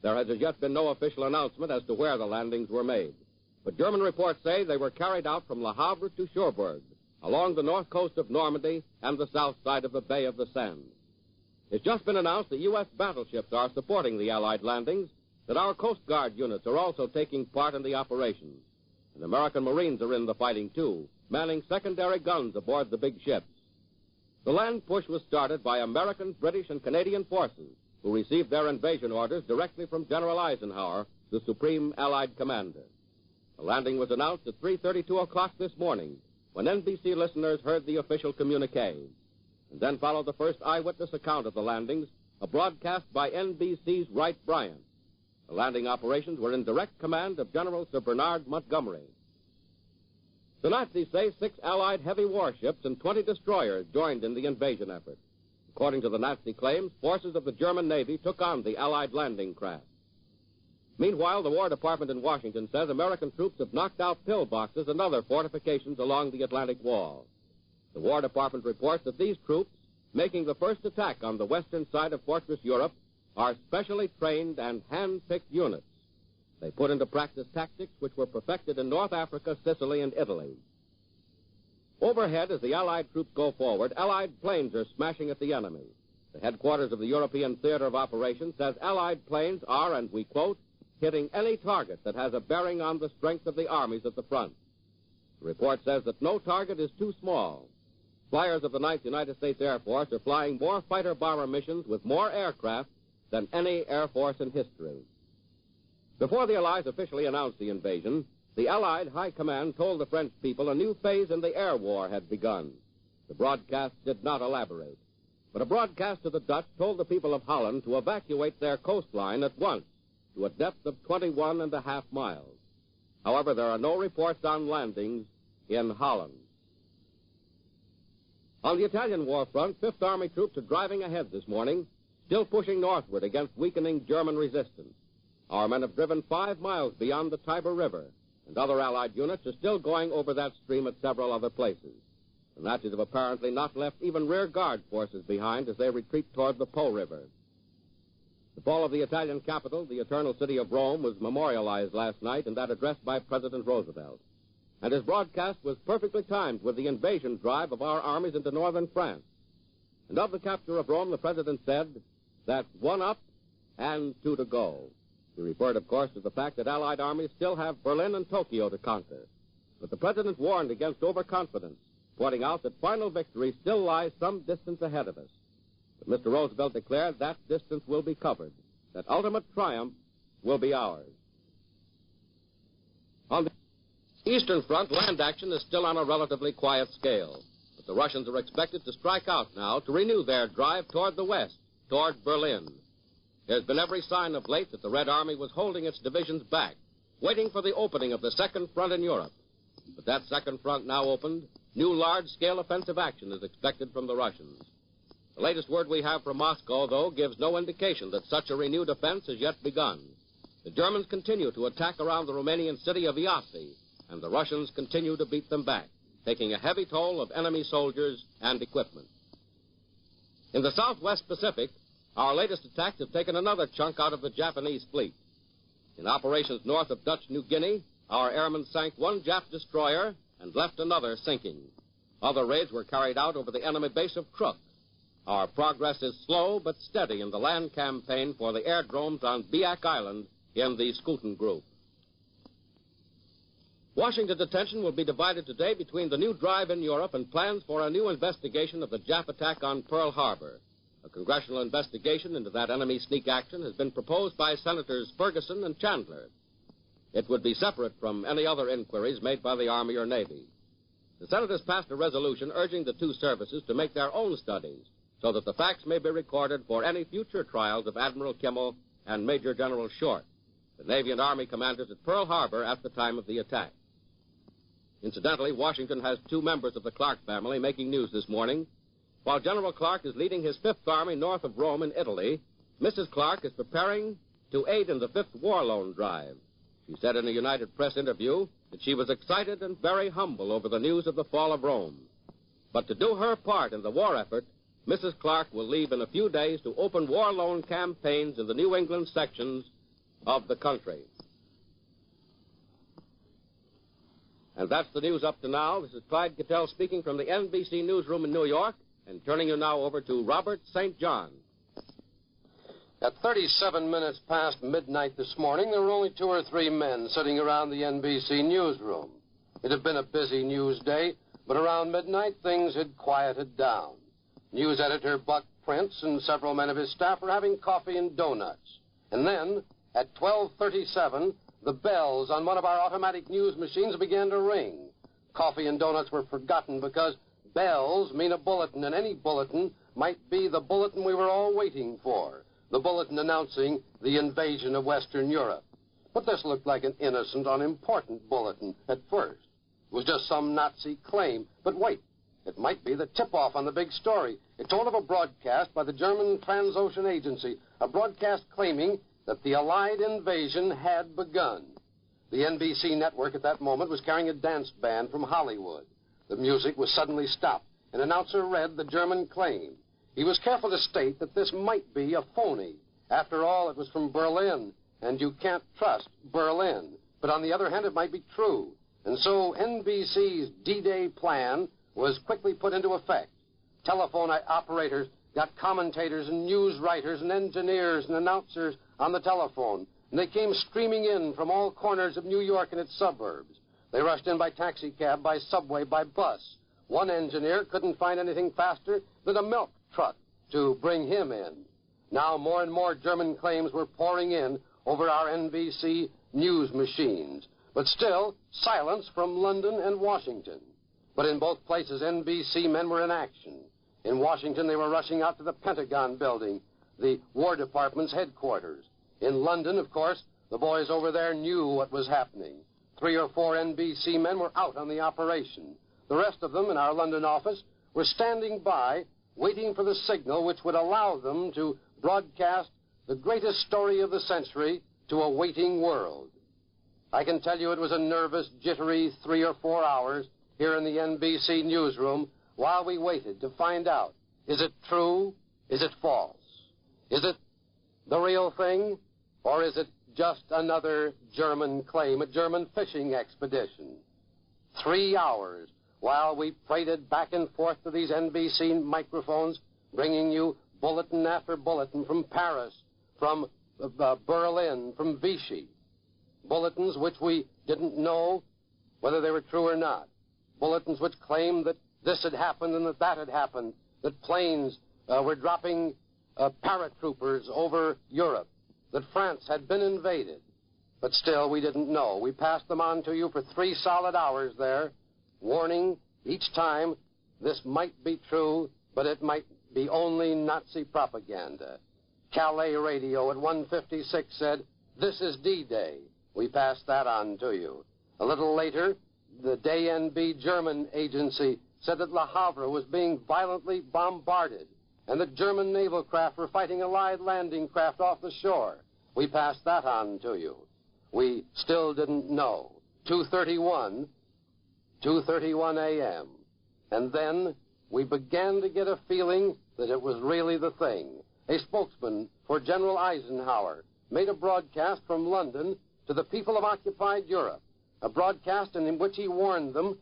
There has as yet been no official announcement as to where the landings were made, but German reports say they were carried out from Le Havre to Cherbourg, along the north coast of Normandy and the south side of the Bay of the Seine. It's just been announced that U.S. battleships are supporting the Allied landings, that our Coast Guard units are also taking part in the operations. And American Marines are in the fighting, too, manning secondary guns aboard the big ships. The land push was started by American, British, and Canadian forces, who received their invasion orders directly from General Eisenhower, the Supreme Allied Commander. The landing was announced at 3:32 o'clock this morning, when NBC listeners heard the official communique. And then followed the first eyewitness account of the landings, a broadcast by NBC's Wright Bryant. The landing operations were in direct command of General Sir Bernard Montgomery. The Nazis say 6 Allied heavy warships and 20 destroyers joined in the invasion effort. According to the Nazi claims, forces of the German Navy took on the Allied landing craft. Meanwhile, the War Department in Washington says American troops have knocked out pillboxes and other fortifications along the Atlantic Wall. The War Department reports that these troops, making the first attack on the western side of Fortress Europe, are specially trained and hand-picked units. They put into practice tactics which were perfected in North Africa, Sicily, and Italy. Overhead, as the Allied troops go forward, Allied planes are smashing at the enemy. The headquarters of the European Theater of Operations says Allied planes are, and we quote, hitting any target that has a bearing on the strength of the armies at the front. The report says that no target is too small. Flyers of the 9th United States Air Force are flying more fighter-bomber missions with more aircraft than any Air Force in history. Before the Allies officially announced the invasion, the Allied High Command told the French people a new phase in the air war had begun. The broadcast did not elaborate, but a broadcast to the Dutch told the people of Holland to evacuate their coastline at once to a depth of 21.5 miles. However, there are no reports on landings in Holland. On the Italian war front, Fifth Army troops are driving ahead this morning, still pushing northward against weakening German resistance. Our men have driven 5 miles beyond the Tiber River, and other Allied units are still going over that stream at several other places. The Nazis have apparently not left even rear guard forces behind as they retreat toward the Po River. The fall of the Italian capital, the eternal city of Rome, was memorialized last night in that address by President Roosevelt. And his broadcast was perfectly timed with the invasion drive of our armies into northern France. And of the capture of Rome, the President said, "That's 1 up and 2 to go." He referred, of course, to the fact that Allied armies still have Berlin and Tokyo to conquer. But the President warned against overconfidence, pointing out that final victory still lies some distance ahead of us. But Mr. Roosevelt declared that distance will be covered, that ultimate triumph will be ours. On the Eastern Front, land action is still on a relatively quiet scale. But the Russians are expected to strike out now to renew their drive toward the west, toward Berlin. There's been every sign of late that the Red Army was holding its divisions back, waiting for the opening of the second front in Europe. But that second front now opened, new large-scale offensive action is expected from the Russians. The latest word we have from Moscow, though, gives no indication that such a renewed offense has yet begun. The Germans continue to attack around the Romanian city of Iasi, and the Russians continue to beat them back, taking a heavy toll of enemy soldiers and equipment. In the southwest Pacific, our latest attacks have taken another chunk out of the Japanese fleet. In operations north of Dutch New Guinea, our airmen sank 1 Jap destroyer and left another sinking. Other raids were carried out over the enemy base of Truk. Our progress is slow but steady in the land campaign for the airdromes on Biak Island in the Skooten Group. Washington's attention will be divided today between the new drive in Europe and plans for a new investigation of the Jap attack on Pearl Harbor. A congressional investigation into that enemy sneak action has been proposed by Senators Ferguson and Chandler. It would be separate from any other inquiries made by the Army or Navy. The senators passed a resolution urging the two services to make their own studies so that the facts may be recorded for any future trials of Admiral Kimmel and Major General Short, the Navy and Army commanders at Pearl Harbor at the time of the attack. Incidentally, Washington has 2 members of the Clark family making news this morning. While General Clark is leading his 5th Army north of Rome in Italy, Mrs. Clark is preparing to aid in the 5th War Loan Drive. She said in a United Press interview that she was excited and very humble over the news of the fall of Rome. But to do her part in the war effort, Mrs. Clark will leave in a few days to open war loan campaigns in the New England sections of the country. And that's the news up to now. This is Clyde Cattell speaking from the NBC newsroom in New York, and turning you now over to Robert St. John. At 37 minutes past midnight this morning, there were only 2 or 3 men sitting around the NBC newsroom. It had been a busy news day, but around midnight, things had quieted down. News editor Buck Prince and several men of his staff were having coffee and donuts. And then, at 12:37, the bells on one of our automatic news machines began to ring. Coffee and donuts were forgotten because bells mean a bulletin, and any bulletin might be the bulletin we were all waiting for, the bulletin announcing the invasion of Western Europe. But this looked like an innocent, unimportant bulletin at first. It was just some Nazi claim. But wait, it might be the tip-off on the big story. It told of a broadcast by the German Transocean Agency, a broadcast claiming that the Allied invasion had begun. The NBC network at that moment was carrying a dance band from Hollywood. The music was suddenly stopped. An announcer read the German claim. He was careful to state that this might be a phony. After all, it was from Berlin, and you can't trust Berlin. But on the other hand, it might be true. And so NBC's D-Day plan was quickly put into effect. Telephone operators got commentators and news writers and engineers and announcers on the telephone. And they came streaming in from all corners of New York and its suburbs. They rushed in by taxicab, by subway, by bus. One engineer couldn't find anything faster than a milk truck to bring him in. Now more and more German claims were pouring in over our NBC news machines. But still, silence from London and Washington. But in both places, NBC men were in action. In Washington, they were rushing out to the Pentagon building, the War Department's headquarters. In London, of course, the boys over there knew what was happening. 3 or 4 NBC men were out on the operation. The rest of them in our London office were standing by, waiting for the signal which would allow them to broadcast the greatest story of the century to a waiting world. I can tell you it was a nervous, jittery 3 or 4 hours here in the NBC newsroom while we waited to find out, is it true? Is it false? Is it the real thing? Or is it just another German claim, a German fishing expedition? 3 hours while we prated back and forth to these NBC microphones, bringing you bulletin after bulletin from Paris, from Berlin, from Vichy. Bulletins which we didn't know whether they were true or not. Bulletins which claimed that this had happened and that had happened, that planes were dropping paratroopers over Europe, that France had been invaded. But still, we didn't know. We passed them on to you for 3 solid hours there, warning each time this might be true, but it might be only Nazi propaganda. Calais radio at 1:56 said, "This is D-Day." We passed that on to you. A little later, the DNB German agency said that Le Havre was being violently bombarded and that German naval craft were fighting Allied landing craft off the shore. We passed that on to you. We still didn't know. 2:31 a.m. And then we began to get a feeling that it was really the thing. A spokesman for General Eisenhower made a broadcast from London to the people of occupied Europe, a broadcast in which he warned them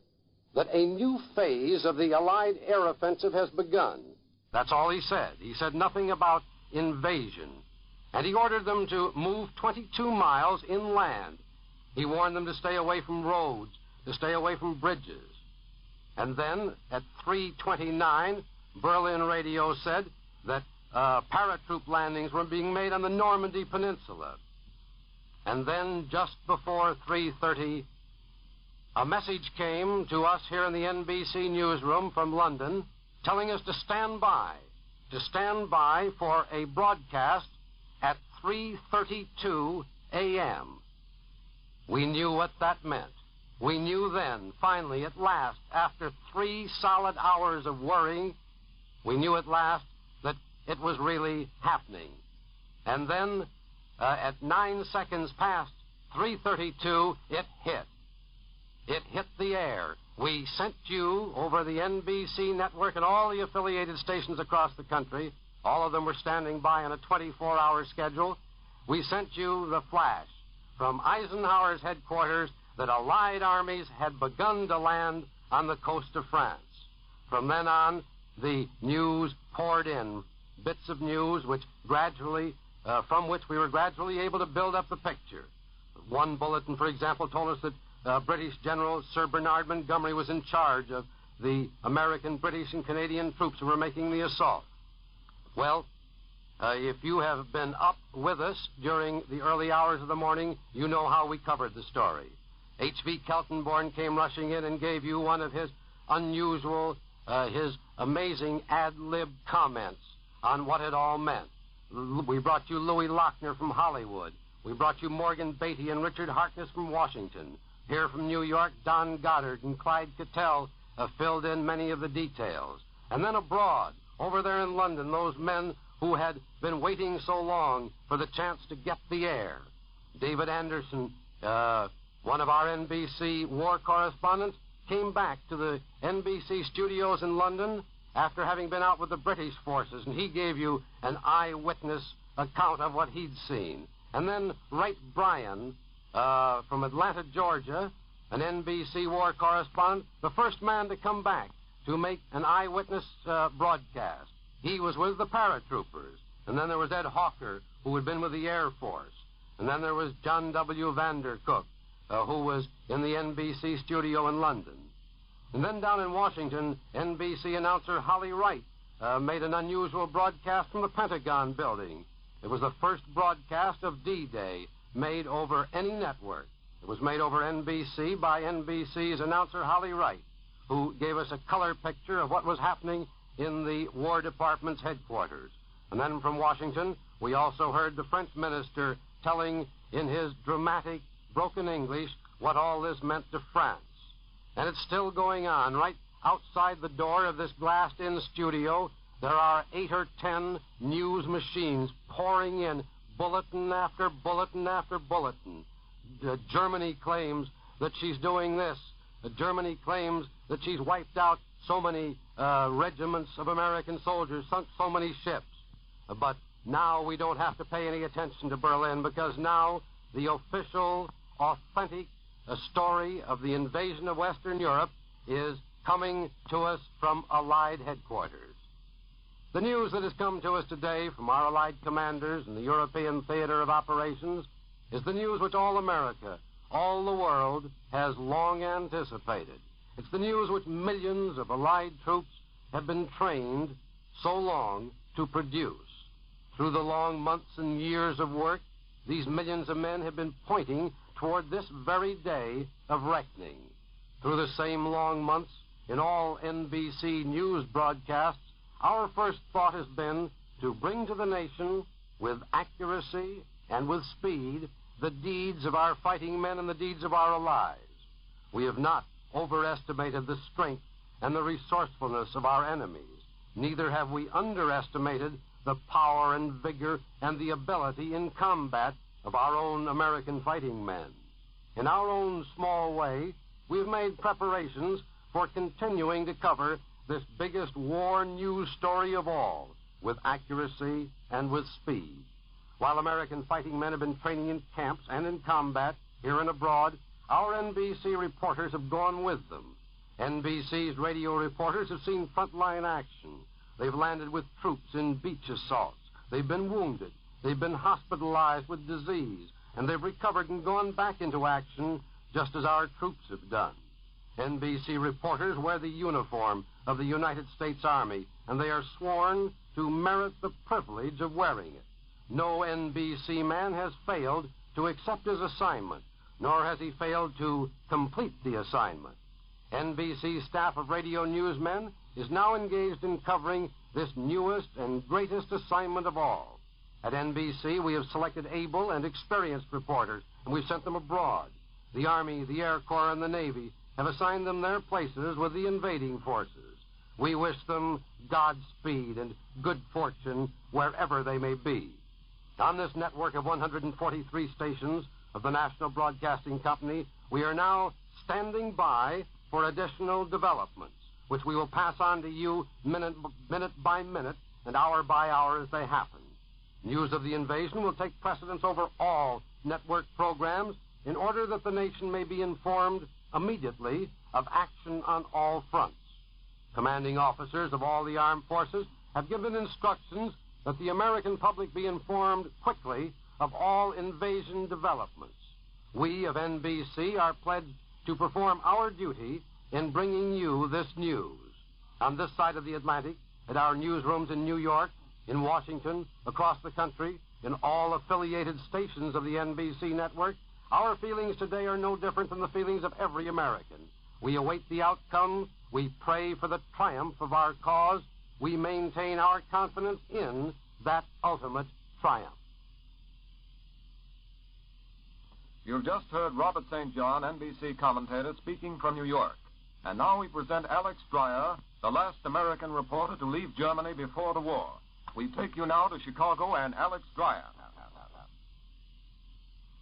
that a new phase of the Allied air offensive has begun. That's all he said. He said nothing about invasion. And he ordered them to move 22 miles inland. He warned them to stay away from roads, to stay away from bridges. And then, at 3:29, Berlin radio said that paratroop landings were being made on the Normandy Peninsula. And then, just before 3:30, a message came to us here in the NBC newsroom from London, telling us to stand by for a broadcast at 3:32 a.m. We knew what that meant. We knew then, finally, at last, after 3 solid hours of worrying, we knew at last that it was really happening. And then, at 9 seconds past 3:32, it hit. It hit the air. We sent you over the NBC network and all the affiliated stations across the country. All of them were standing by on a 24-hour schedule. We sent you the flash from Eisenhower's headquarters that Allied armies had begun to land on the coast of France. From then on, the news poured in, bits of news which gradually, from which we were gradually able to build up the picture. One bulletin, for example, told us that British General Sir Bernard Montgomery was in charge of the American, British, and Canadian troops who were making the assault. Well, if you have been up with us during the early hours of the morning, you know how we covered the story. H.V. Keltenborn came rushing in and gave you one of his unusual, his amazing ad-lib comments on what it all meant. We brought you Louis Lochner from Hollywood. We brought you Morgan Beatty and Richard Harkness from Washington. Here from New York, Don Goddard and Clyde Cattell filled in many of the details. And then abroad, over there in London, those men who had been waiting so long for the chance to get the air. David Anderson, one of our NBC war correspondents, came back to the NBC studios in London after having been out with the British forces, and he gave you an eyewitness account of what he'd seen. And then Wright Bryan from Atlanta, Georgia, an NBC war correspondent, the first man to come back to make an eyewitness broadcast. He was with the paratroopers. And then there was Ed Hawker, who had been with the Air Force. And then there was John W. Vandercook, who was in the NBC studio in London. And then down in Washington, NBC announcer Holly Wright made an unusual broadcast from the Pentagon building. It was the first broadcast of D-Day made over any network. It was made over NBC by NBC's announcer Holly Wright, who gave us a color picture of what was happening in the War Department's headquarters. And then from Washington, we also heard the French minister telling in his dramatic, broken English what all this meant to France. And it's still going on. Right outside the door of this glassed-in studio, there are 8 or 10 news machines pouring in bulletin after bulletin after bulletin. Germany claims that she's doing this. Germany claims that she's wiped out so many regiments of American soldiers, sunk so many ships. But now we don't have to pay any attention to Berlin, because now the official, authentic story of the invasion of Western Europe is coming to us from Allied headquarters. The news that has come to us today from our Allied commanders in the European theater of operations is the news which all America, all the world, has long anticipated. It's the news which millions of Allied troops have been trained so long to produce. Through the long months and years of work, these millions of men have been pointing toward this very day of reckoning. Through the same long months, in all NBC news broadcasts, our first thought has been to bring to the nation, with accuracy and with speed, the deeds of our fighting men and the deeds of our allies. We have not overestimated the strength and the resourcefulness of our enemies. Neither have we underestimated the power and vigor and the ability in combat of our own American fighting men. In our own small way, we've made preparations for continuing to cover this biggest war news story of all, with accuracy and with speed. While American fighting men have been training in camps and in combat, here and abroad, our NBC reporters have gone with them. NBC's radio reporters have seen frontline action. They've landed with troops in beach assaults. They've been wounded. They've been hospitalized with disease. And they've recovered and gone back into action just as our troops have done. NBC reporters wear the uniform of the United States Army, and they are sworn to merit the privilege of wearing it. No NBC man has failed to accept his assignment, nor has he failed to complete the assignment. NBC's staff of radio newsmen is now engaged in covering this newest and greatest assignment of all. At NBC, we have selected able and experienced reporters, and we've sent them abroad. The Army, the Air Corps, and the Navy have assigned them their places with the invading forces. We wish them Godspeed and good fortune wherever they may be. On this network of 143 stations of the National Broadcasting Company, we are now standing by for additional developments, which we will pass on to you minute by minute and hour by hour as they happen. News of the invasion will take precedence over all network programs in order that the nation may be informed immediately of action on all fronts. Commanding officers of all the armed forces have given instructions that the American public be informed quickly of all invasion developments. We of NBC are pledged to perform our duty in bringing you this news. On this side of the Atlantic, at our newsrooms in New York, in Washington, across the country, in all affiliated stations of the NBC network, our feelings today are no different than the feelings of every American. We await the outcome. We pray for the triumph of our cause. We maintain our confidence in that ultimate triumph. You've just heard Robert St. John, NBC commentator, speaking from New York. And now we present Alex Dreyer, the last American reporter to leave Germany before the war. We take you now to Chicago and Alex Dreyer.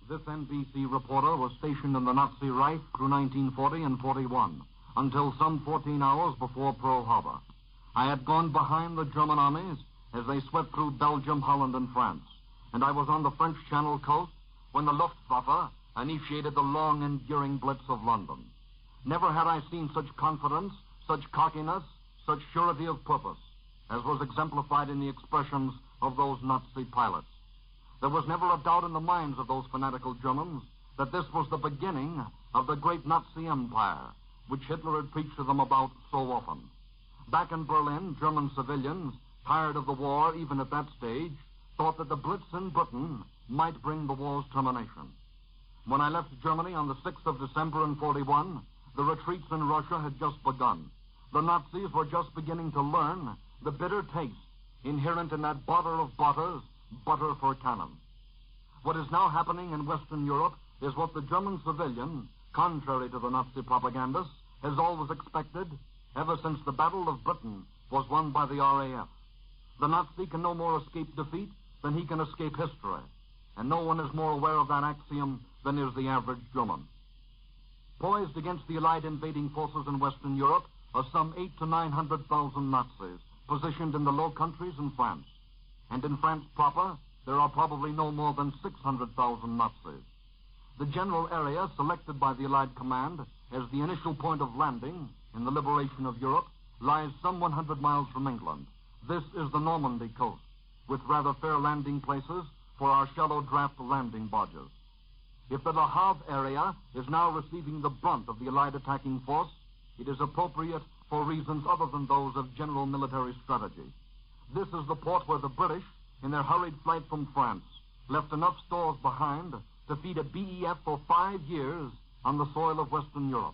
This NBC reporter was stationed in the Nazi Reich through 1940 and 41, until some 14 hours before Pearl Harbor. I had gone behind the German armies as they swept through Belgium, Holland, and France, and I was on the French Channel coast when the Luftwaffe initiated the long, enduring blitz of London. Never had I seen such confidence, such cockiness, such surety of purpose, as was exemplified in the expressions of those Nazi pilots. There was never a doubt in the minds of those fanatical Germans that this was the beginning of the great Nazi empire, which Hitler had preached to them about so often. Back in Berlin, German civilians, tired of the war even at that stage, thought that the Blitz in Britain might bring the war's termination. When I left Germany on the 6th of December in 41, the retreats in Russia had just begun. The Nazis were just beginning to learn the bitter taste inherent in that butter of butters, butter for cannon. What is now happening in Western Europe is what the German civilian, contrary to the Nazi propagandists, has always expected ever since the Battle of Britain was won by the RAF. The Nazi can no more escape defeat than he can escape history, and no one is more aware of that axiom than is the average German. Poised against the Allied invading forces in Western Europe are some 800,000 to 900,000 Nazis positioned in the Low Countries in France. And in France proper, there are probably no more than 600,000 Nazis. The general area selected by the Allied command as the initial point of landing in the liberation of Europe lies some 100 miles from England. This is the Normandy coast, with rather fair landing places for our shallow draft landing barges. If the Le Havre area is now receiving the brunt of the Allied attacking force, it is appropriate for reasons other than those of general military strategy. This is the port where the British, in their hurried flight from France, left enough stores behind to feed a BEF for 5 years on the soil of Western Europe.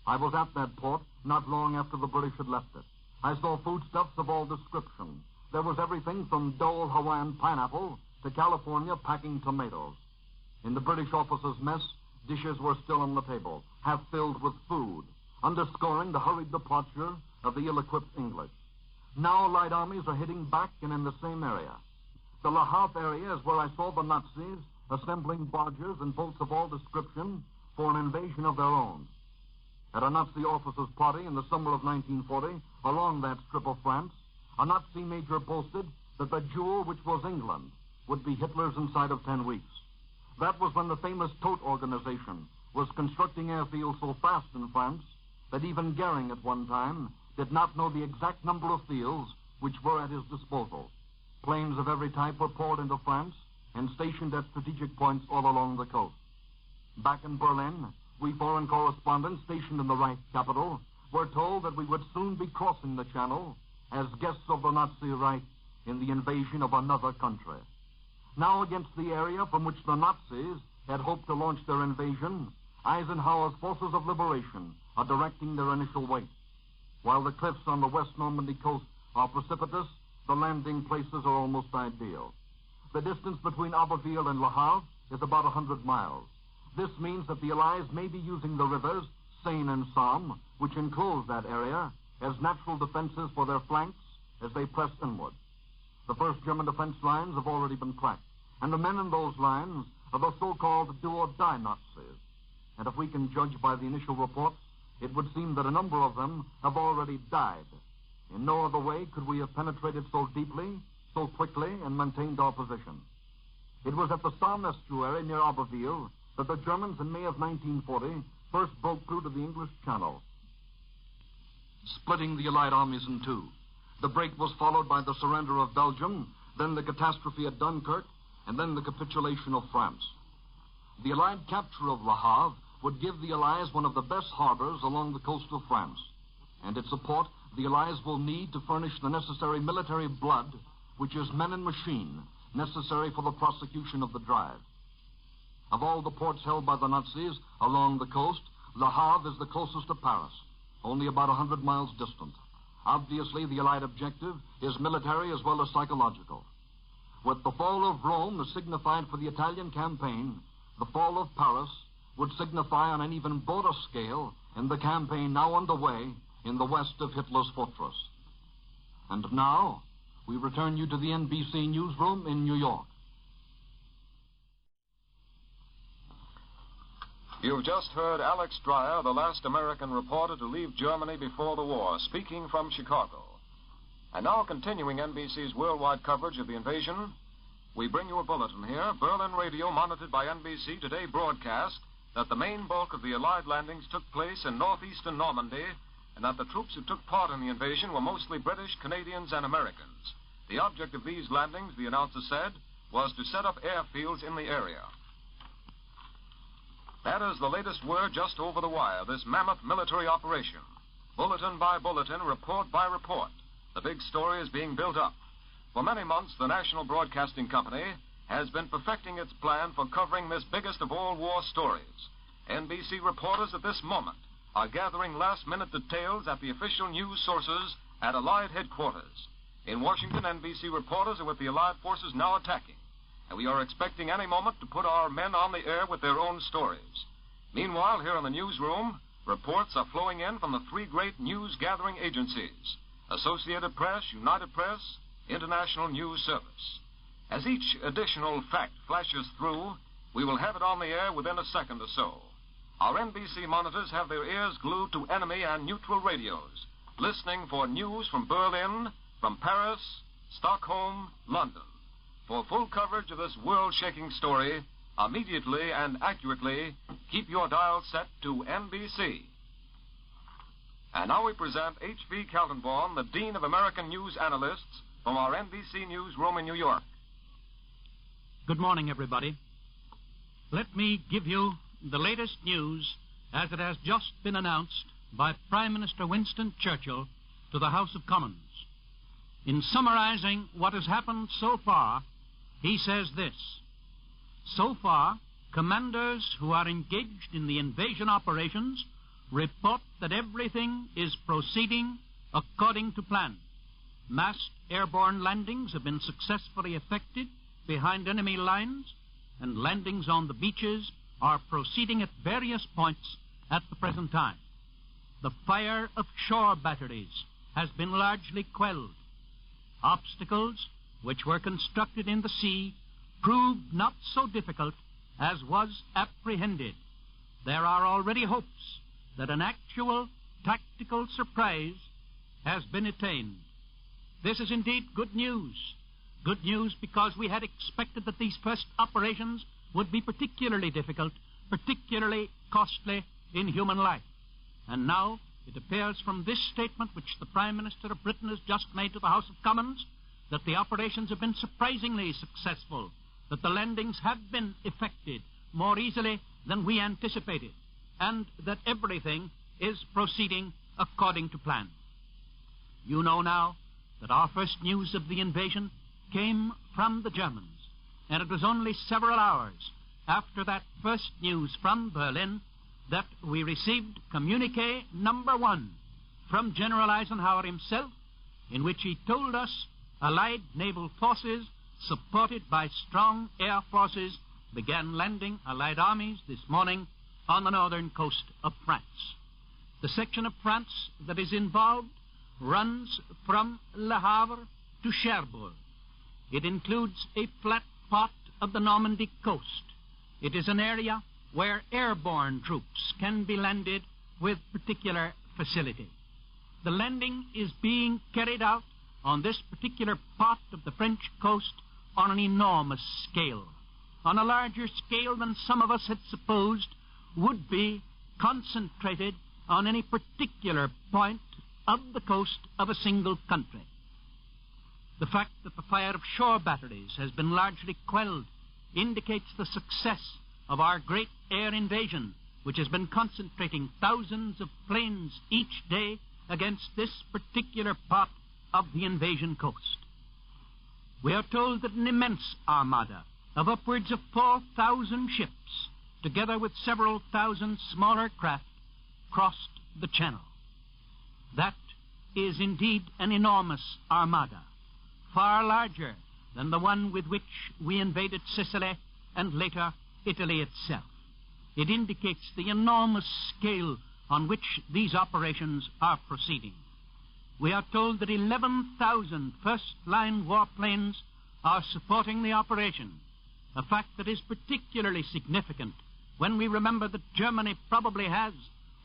I was at that port not long after the British had left it. I saw foodstuffs of all description. There was everything from Dole Hawaiian pineapple to California packing tomatoes. In the British officers' mess, dishes were still on the table, half filled with food, underscoring the hurried departure of the ill-equipped English. Now Allied armies are hitting back and in the same area. The Le Havre area is where I saw the Nazis assembling barges and boats of all description for an invasion of their own. At a Nazi officers' party in the summer of 1940, along that strip of France, a Nazi major boasted that the jewel which was England would be Hitler's inside of 10 weeks. That was when the famous Todt organization was constructing airfields so fast in France that even Goering at one time did not know the exact number of fields which were at his disposal. Planes of every type were poured into France and stationed at strategic points all along the coast. Back in Berlin, we foreign correspondents stationed in the Reich capital were told that we would soon be crossing the Channel as guests of the Nazi Reich in the invasion of another country. Now against the area from which the Nazis had hoped to launch their invasion, Eisenhower's forces of liberation are directing their initial weight. While the cliffs on the West Normandy coast are precipitous, the landing places are almost ideal. The distance between Abbeville and Le Havre is about 100 miles. This means that the Allies may be using the rivers, Seine and Somme, which enclose that area, as natural defenses for their flanks as they press inward. The first German defense lines have already been cracked, and the men in those lines are the so-called do-or-die Nazis. And if we can judge by the initial reports, it would seem that a number of them have already died. In no other way could we have penetrated so deeply, so quickly, and maintained our position. It was at the Somme estuary near Abbeville that the Germans in May of 1940 first broke through to the English Channel, splitting the Allied armies in two. The break was followed by the surrender of Belgium, then the catastrophe at Dunkirk, and then the capitulation of France. The Allied capture of Le Havre would give the Allies one of the best harbors along the coast of France, and its support the Allies will need to furnish the necessary military blood, which is men and machine, necessary for the prosecution of the drive. Of all the ports held by the Nazis along the coast, Le Havre is the closest to Paris, only about 100 miles distant. Obviously, the Allied objective is military as well as psychological. With the fall of Rome as signified for the Italian campaign, the fall of Paris would signify on an even broader scale in the campaign now underway in the west of Hitler's fortress. And now, we return you to the NBC newsroom in New York. You've just heard Alex Dreyer, the last American reporter to leave Germany before the war, speaking from Chicago. And now, continuing NBC's worldwide coverage of the invasion, we bring you a bulletin here. Berlin radio, monitored by NBC, today broadcast that the main bulk of the Allied landings took place in northeastern Normandy, and that the troops who took part in the invasion were mostly British, Canadians, and Americans. The object of these landings, the announcer said, was to set up airfields in the area. That is the latest word just over the wire, this mammoth military operation. Bulletin by bulletin, report by report, the big story is being built up. For many months, the National Broadcasting Company has been perfecting its plan for covering this biggest of all war stories. NBC reporters at this moment are gathering last-minute details at the official news sources at Allied headquarters. In Washington, NBC reporters are with the Allied forces now attacking, and we are expecting any moment to put our men on the air with their own stories. Meanwhile, here in the newsroom, reports are flowing in from the three great news-gathering agencies: Associated Press, United Press, International News Service. As each additional fact flashes through, we will have it on the air within a second or so. Our NBC monitors have their ears glued to enemy and neutral radios, listening for news from Berlin, from Paris, Stockholm, London. For full coverage of this world-shaking story, immediately and accurately, keep your dial set to NBC. And now we present H.V. Kaltenborn, the Dean of American News Analysts, from our NBC newsroom in New York. Good morning, everybody. Let me give you the latest news as it has just been announced by Prime Minister Winston Churchill to the House of Commons. In summarizing what has happened so far, he says this: so far, commanders who are engaged in the invasion operations report that everything is proceeding according to plan. Massed airborne landings have been successfully effected behind enemy lines, and landings on the beaches are proceeding at various points at the present time. The fire of shore batteries has been largely quelled. Obstacles which were constructed in the sea proved not so difficult as was apprehended. There are already hopes that an actual tactical surprise has been attained. This is indeed good news. Good news because we had expected that these first operations would be particularly difficult, particularly costly in human life. And now it appears from this statement which the Prime Minister of Britain has just made to the House of Commons that the operations have been surprisingly successful, that the landings have been effected more easily than we anticipated, and that everything is proceeding according to plan. You know now that our first news of the invasion came from the Germans, and it was only several hours after that first news from Berlin that we received communiqué number 1 from General Eisenhower himself, in which he told us Allied naval forces, supported by strong air forces, began landing Allied armies this morning on the northern coast of France. The section of France that is involved runs from Le Havre to Cherbourg. It includes a flat part of the Normandy coast. It is an area where airborne troops can be landed with particular facility. The landing is being carried out on this particular part of the French coast on an enormous scale, on a larger scale than some of us had supposed would be concentrated on any particular point of the coast of a single country. The fact that the fire of shore batteries has been largely quelled indicates the success of our great air invasion, which has been concentrating thousands of planes each day against this particular part of the invasion coast. We are told that an immense armada of upwards of 4,000 ships, together with several thousand smaller craft, crossed the channel. That is indeed an enormous armada, far larger than the one with which we invaded Sicily and later Italy itself. It indicates the enormous scale on which these operations are proceeding. We are told that 11,000 first-line warplanes are supporting the operation, a fact that is particularly significant when we remember that Germany probably has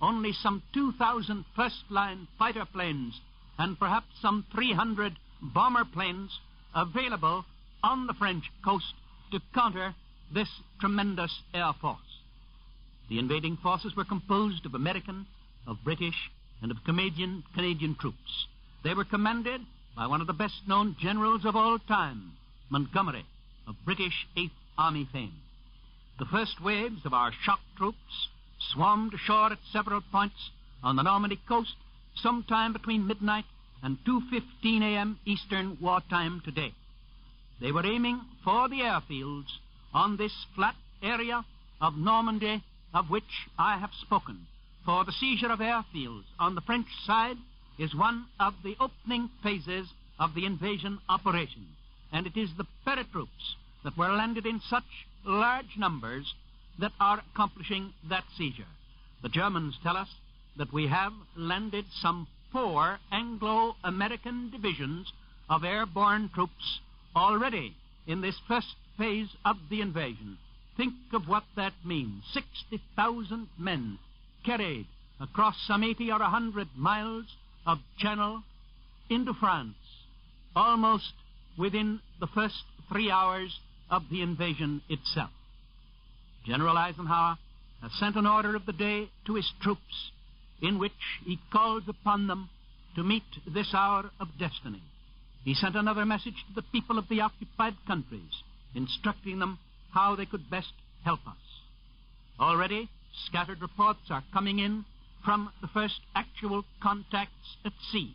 only some 2,000 first-line fighter planes and perhaps some 300 bomber planes available on the French coast to counter this tremendous air force. The invading forces were composed of American, of British, and of Canadian troops. They were commanded by one of the best-known generals of all time, Montgomery, of British 8th Army fame. The first waves of our shock troops swarmed ashore at several points on the Normandy coast sometime between midnight and 2:15 a.m. Eastern Wartime today. They were aiming for the airfields on this flat area of Normandy of which I have spoken. For the seizure of airfields on the French side is one of the opening phases of the invasion operation, and it is the paratroops that were landed in such large numbers that are accomplishing that seizure. The Germans tell us that we have landed some 4 Anglo-American divisions of airborne troops already in this first phase of the invasion. Think of what that means. 60,000 men carried across some 80 or 100 miles of channel into France, almost within the first 3 hours of the invasion itself. General Eisenhower has sent an order of the day to his troops in which he calls upon them to meet this hour of destiny. He sent another message to the people of the occupied countries, instructing them how they could best help us. Already, scattered reports are coming in from the first actual contacts at sea.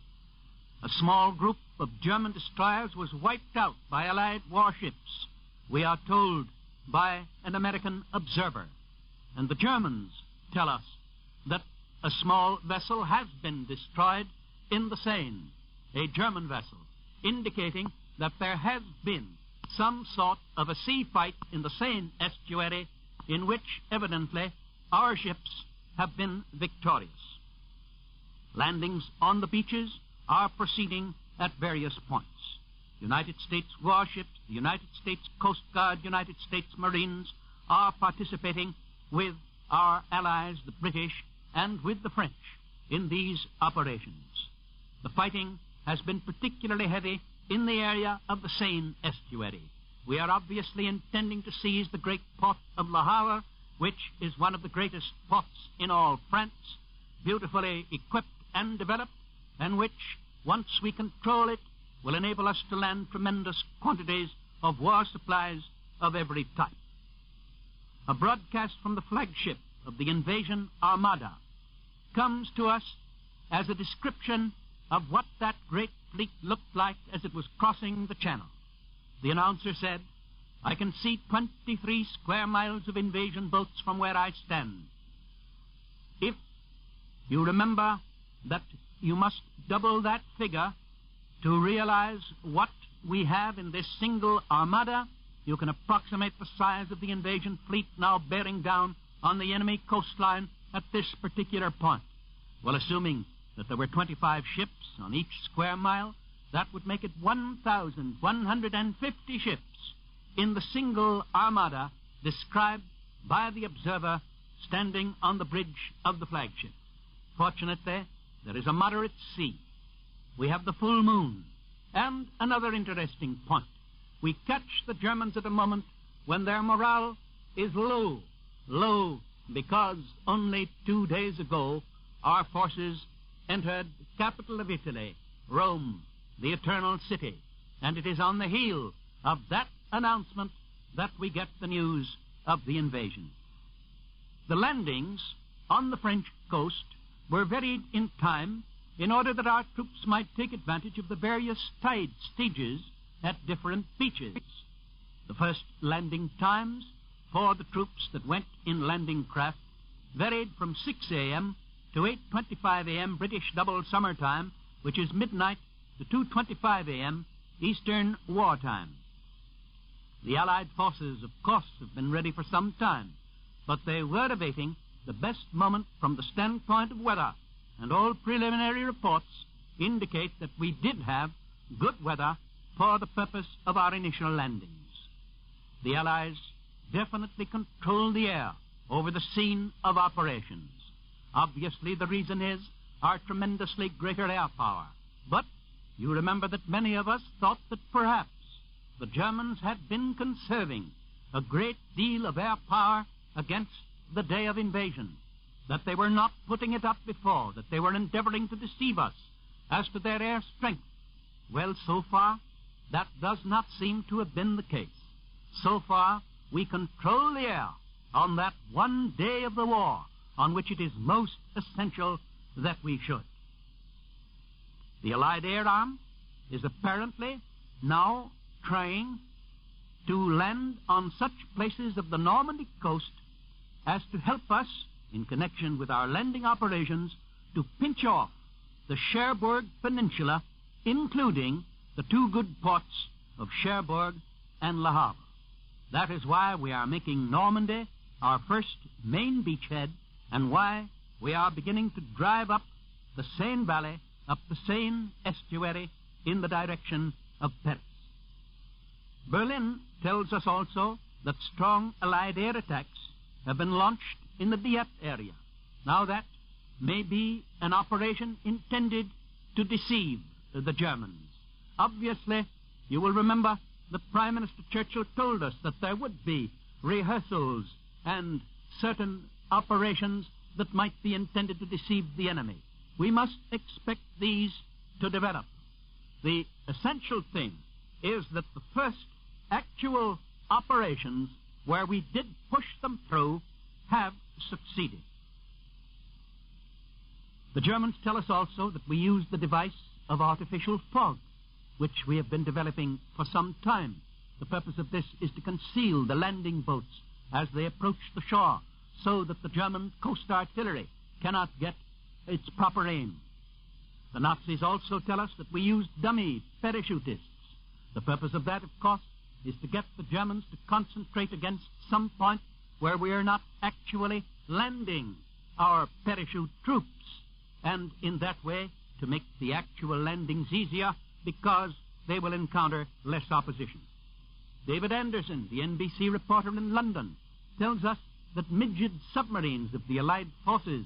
A small group of German destroyers was wiped out by Allied warships, we are told by an American observer. And the Germans tell us that a small vessel has been destroyed in the Seine, a German vessel, indicating that there has been some sort of a sea fight in the Seine estuary in which, evidently, our ships have been victorious. Landings on the beaches are proceeding at various points. United States warships, the United States Coast Guard, United States Marines are participating with our allies, the British, and with the French in these operations. The fighting has been particularly heavy in the area of the Seine estuary. We are obviously intending to seize the great port of Le Havre, which is one of the greatest ports in all France, beautifully equipped and developed, and which, once we control it, will enable us to land tremendous quantities of war supplies of every type. A broadcast from the flagship of the invasion Armada comes to us as a description of what that great fleet looked like as it was crossing the channel. The announcer said, "I can see 23 square miles of invasion boats from where I stand." If you remember that you must double that figure to realize what we have in this single armada, you can approximate the size of the invasion fleet now bearing down on the enemy coastline at this particular point. Well, assuming that there were 25 ships on each square mile, that would make it 1,150 ships in the single armada described by the observer standing on the bridge of the flagship. Fortunately, there is a moderate sea. We have the full moon. And another interesting point. We catch the Germans at a moment when their morale is low. Low because only 2 days ago our forces entered the capital of Italy, Rome, the Eternal City. And it is on the heel of that announcement that we get the news of the invasion. The landings on the French coast were varied in time in order that our troops might take advantage of the various tide stages at different beaches. The first landing times for the troops that went in landing craft varied from 6 a.m. to 8:25 a.m. British double summer time, which is midnight, to 2:25 a.m. Eastern wartime. The Allied forces, of course, have been ready for some time, but they were awaiting the best moment from the standpoint of weather, and all preliminary reports indicate that we did have good weather for the purpose of our initial landings. The Allies definitely control the air over the scene of operations. Obviously, the reason is our tremendously greater air power. But you remember that many of us thought that perhaps the Germans had been conserving a great deal of air power against the day of invasion, that they were not putting it up before, that they were endeavoring to deceive us as to their air strength. Well, so far, that does not seem to have been the case. So far, we control the air on that one day of the war on which it is most essential that we should. The Allied Air Arm is apparently now trying to land on such places of the Normandy coast as to help us, in connection with our landing operations, to pinch off the Cherbourg Peninsula, including the two good ports of Cherbourg and Le Havre. That is why we are making Normandy our first main beachhead, and why we are beginning to drive up the Seine Valley, up the Seine estuary, in the direction of Paris. Berlin tells us also that strong Allied air attacks have been launched in the Dieppe area. Now that may be an operation intended to deceive the Germans. Obviously, you will remember that Prime Minister Churchill told us that there would be rehearsals and certain operations that might be intended to deceive the enemy. We must expect these to develop. The essential thing is that the first actual operations where we did push them through have succeeded. The Germans tell us also that we use the device of artificial fog, which we have been developing for some time. The purpose of this is to conceal the landing boats as they approach the shore, so that the German coast artillery cannot get its proper aim. The Nazis also tell us that we used dummy parachutists. The purpose of that, of course, is to get the Germans to concentrate against some point where we are not actually landing our parachute troops, and in that way to make the actual landings easier because they will encounter less opposition. David Anderson, the NBC reporter in London, tells us that midget submarines of the Allied forces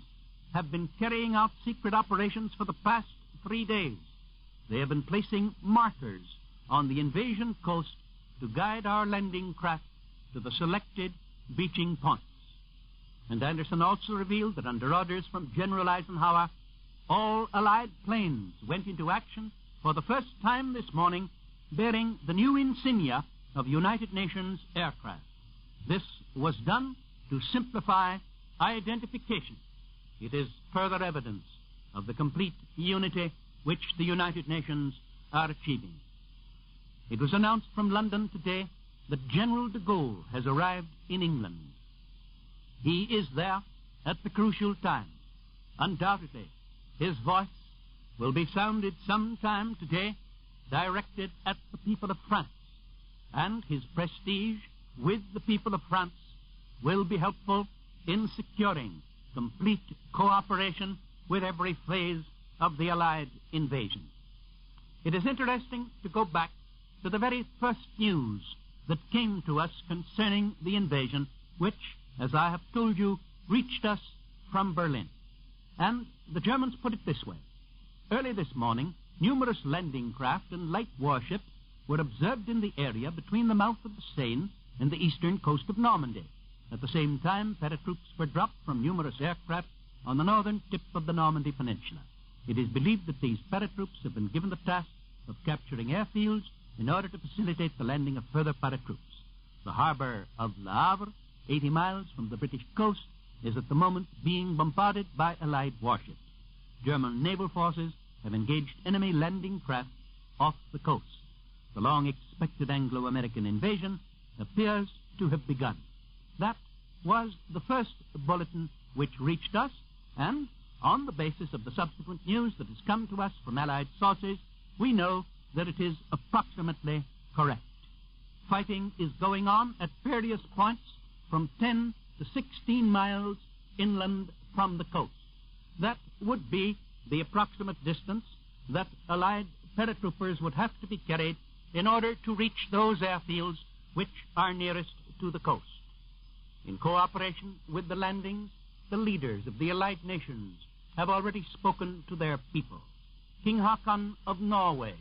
have been carrying out secret operations for the past 3 days. They have been placing markers on the invasion coast to guide our landing craft to the selected beaching points. And Anderson also revealed that under orders from General Eisenhower, all Allied planes went into action for the first time this morning, bearing the new insignia of United Nations aircraft. This was done to simplify identification. It is further evidence of the complete unity which the United Nations are achieving. It was announced from London today that General de Gaulle has arrived in England. He is there at the crucial time. Undoubtedly, his voice will be sounded sometime today, directed at the people of France, and his prestige with the people of France will be helpful in securing complete cooperation with every phase of the Allied invasion. It is interesting to go back to the very first news that came to us concerning the invasion, which, as I have told you, reached us from Berlin. And the Germans put it this way. Early this morning, numerous landing craft and light warships were observed in the area between the mouth of the Seine and the eastern coast of Normandy. At the same time, paratroops were dropped from numerous aircraft on the northern tip of the Normandy Peninsula. It is believed that these paratroops have been given the task of capturing airfields in order to facilitate the landing of further paratroops. The harbor of Le Havre, 80 miles from the British coast, is at the moment being bombarded by Allied warships. German naval forces have engaged enemy landing craft off the coast. The long-expected Anglo-American invasion appears to have begun. That was the first bulletin which reached us, and on the basis of the subsequent news that has come to us from Allied sources, we know that it is approximately correct. fighting is going on at various points from 10 to 16 miles inland from the coast. That would be the approximate distance that Allied paratroopers would have to be carried in order to reach those airfields which are nearest to the coast. In cooperation with the landings, the leaders of the Allied nations have already spoken to their people. King Haakon of Norway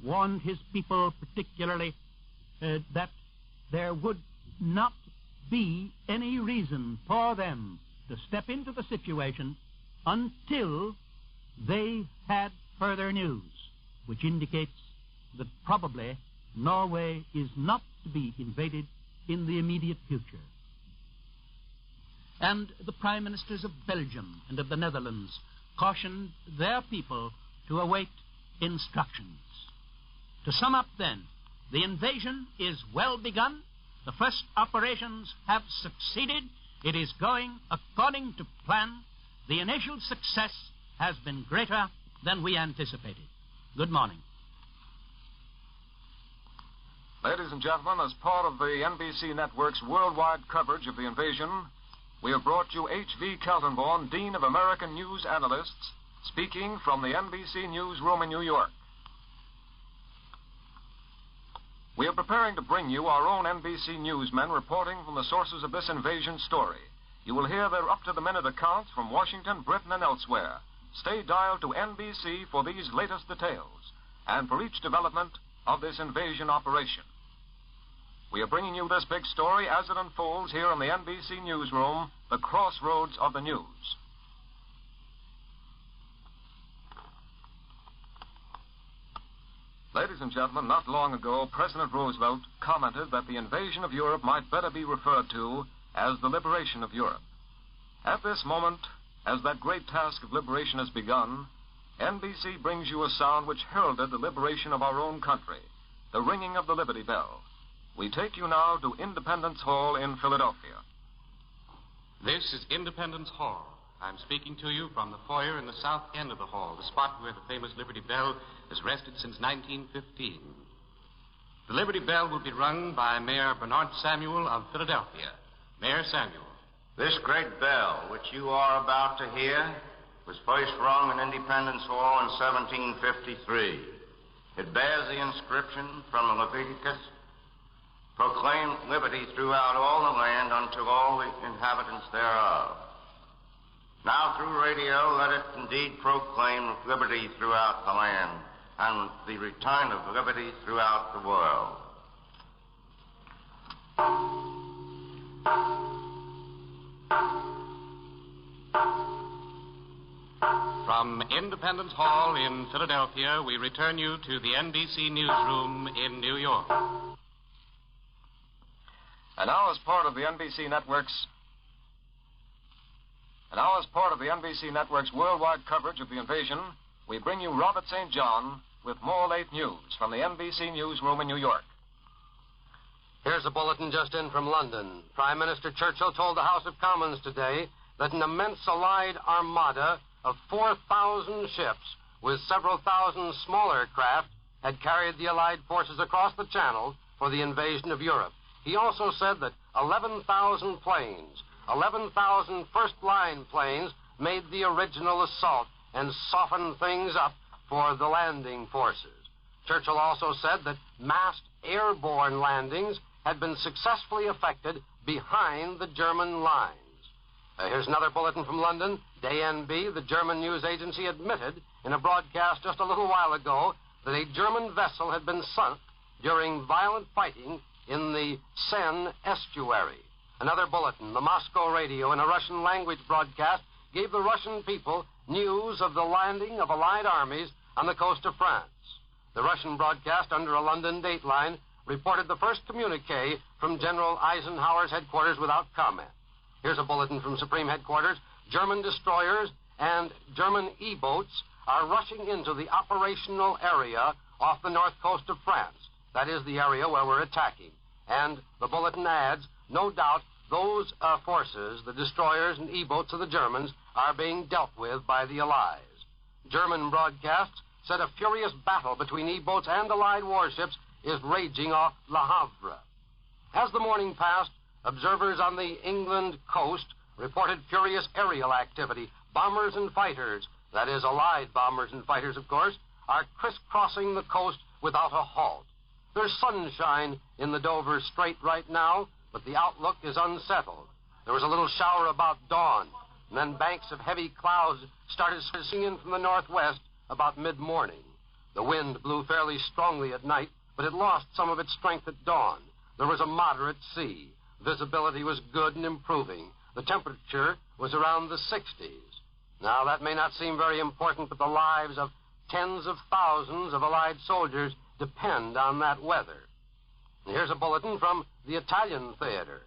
warned his people particularly that there would not be any reason for them to step into the situation until they had further news, which indicates that probably Norway is not to be invaded in the immediate future. And the prime ministers of Belgium and of the Netherlands cautioned their people to await instructions. To sum up then, the invasion is well begun. The first operations have succeeded. It is going according to plan. The initial success has been greater than we anticipated. Good morning. Ladies and gentlemen, as part of the NBC Network's worldwide coverage of the invasion, we have brought you H.V. Keltenborn, Dean of American News Analysts, speaking from the NBC newsroom in New York. We are preparing to bring you our own NBC newsmen reporting from the sources of this invasion story. You will hear their up-to-the-minute accounts from Washington, Britain, and elsewhere. Stay dialed to NBC for these latest details and for each development of this invasion operation. We are bringing you this big story as it unfolds here in the NBC newsroom, the crossroads of the news. Ladies and gentlemen, not long ago, President Roosevelt commented that the invasion of Europe might better be referred to as the liberation of Europe. At this moment, as that great task of liberation has begun, NBC brings you a sound which heralded the liberation of our own country, the ringing of the Liberty Bell. We take you now to Independence Hall in Philadelphia. This is Independence Hall. I'm speaking to you from the foyer in the south end of the hall, the spot where the famous Liberty Bell has rested since 1915. The Liberty Bell will be rung by Mayor Bernard Samuel of Philadelphia. Mayor Samuel. This great bell, which you are about to hear, was first rung in Independence Hall in 1753. It bears the inscription from Leviticus, "Proclaim liberty throughout all the land unto all the inhabitants thereof." Now, through radio, let it indeed proclaim liberty throughout the land and the return of liberty throughout the world. From Independence Hall in Philadelphia, we return you to the NBC newsroom in New York. And now, as part of the NBC Network's worldwide coverage of the invasion, we bring you Robert St. John with more late news from the NBC newsroom in New York. Here's a bulletin just in from London. Prime Minister Churchill told the House of Commons today that an immense Allied armada of 4,000 ships with several thousand smaller craft had carried the Allied forces across the Channel for the invasion of Europe. He also said that 11,000 planes, 11,000 first-line planes, made the original assault and softened things up for the landing forces. Churchill also said that massed airborne landings had been successfully effected behind the German lines. Here's another bulletin from London. DNB, the German news agency, admitted in a broadcast just a little while ago that a German vessel had been sunk during violent fighting in the Seine estuary. Another bulletin, the Moscow radio, in a Russian language broadcast, gave the Russian people news of the landing of Allied armies on the coast of France. The Russian broadcast, under a London dateline, reported the first communique from General Eisenhower's headquarters without comment. Here's a bulletin from Supreme Headquarters. German destroyers and German E-boats are rushing into the operational area off the north coast of France. That is the area where we're attacking. And the bulletin adds, no doubt those forces, the destroyers and E-boats of the Germans, are being dealt with by the Allies. German broadcasts said a furious battle between E-boats and Allied warships is raging off Le Havre. As the morning passed, observers on the England coast reported furious aerial activity. Bombers and fighters, that is, Allied bombers and fighters, of course, are crisscrossing the coast without a halt. There's sunshine in the Dover Strait right now, but the outlook is unsettled. There was a little shower about dawn, and then banks of heavy clouds started surging in from the northwest about mid-morning. The wind blew fairly strongly at night, but it lost some of its strength at dawn. There was a moderate sea. Visibility was good and improving. The temperature was around the 60s. Now, that may not seem very important, but the lives of tens of thousands of Allied soldiers depend on that weather. And here's a bulletin from the Italian theater.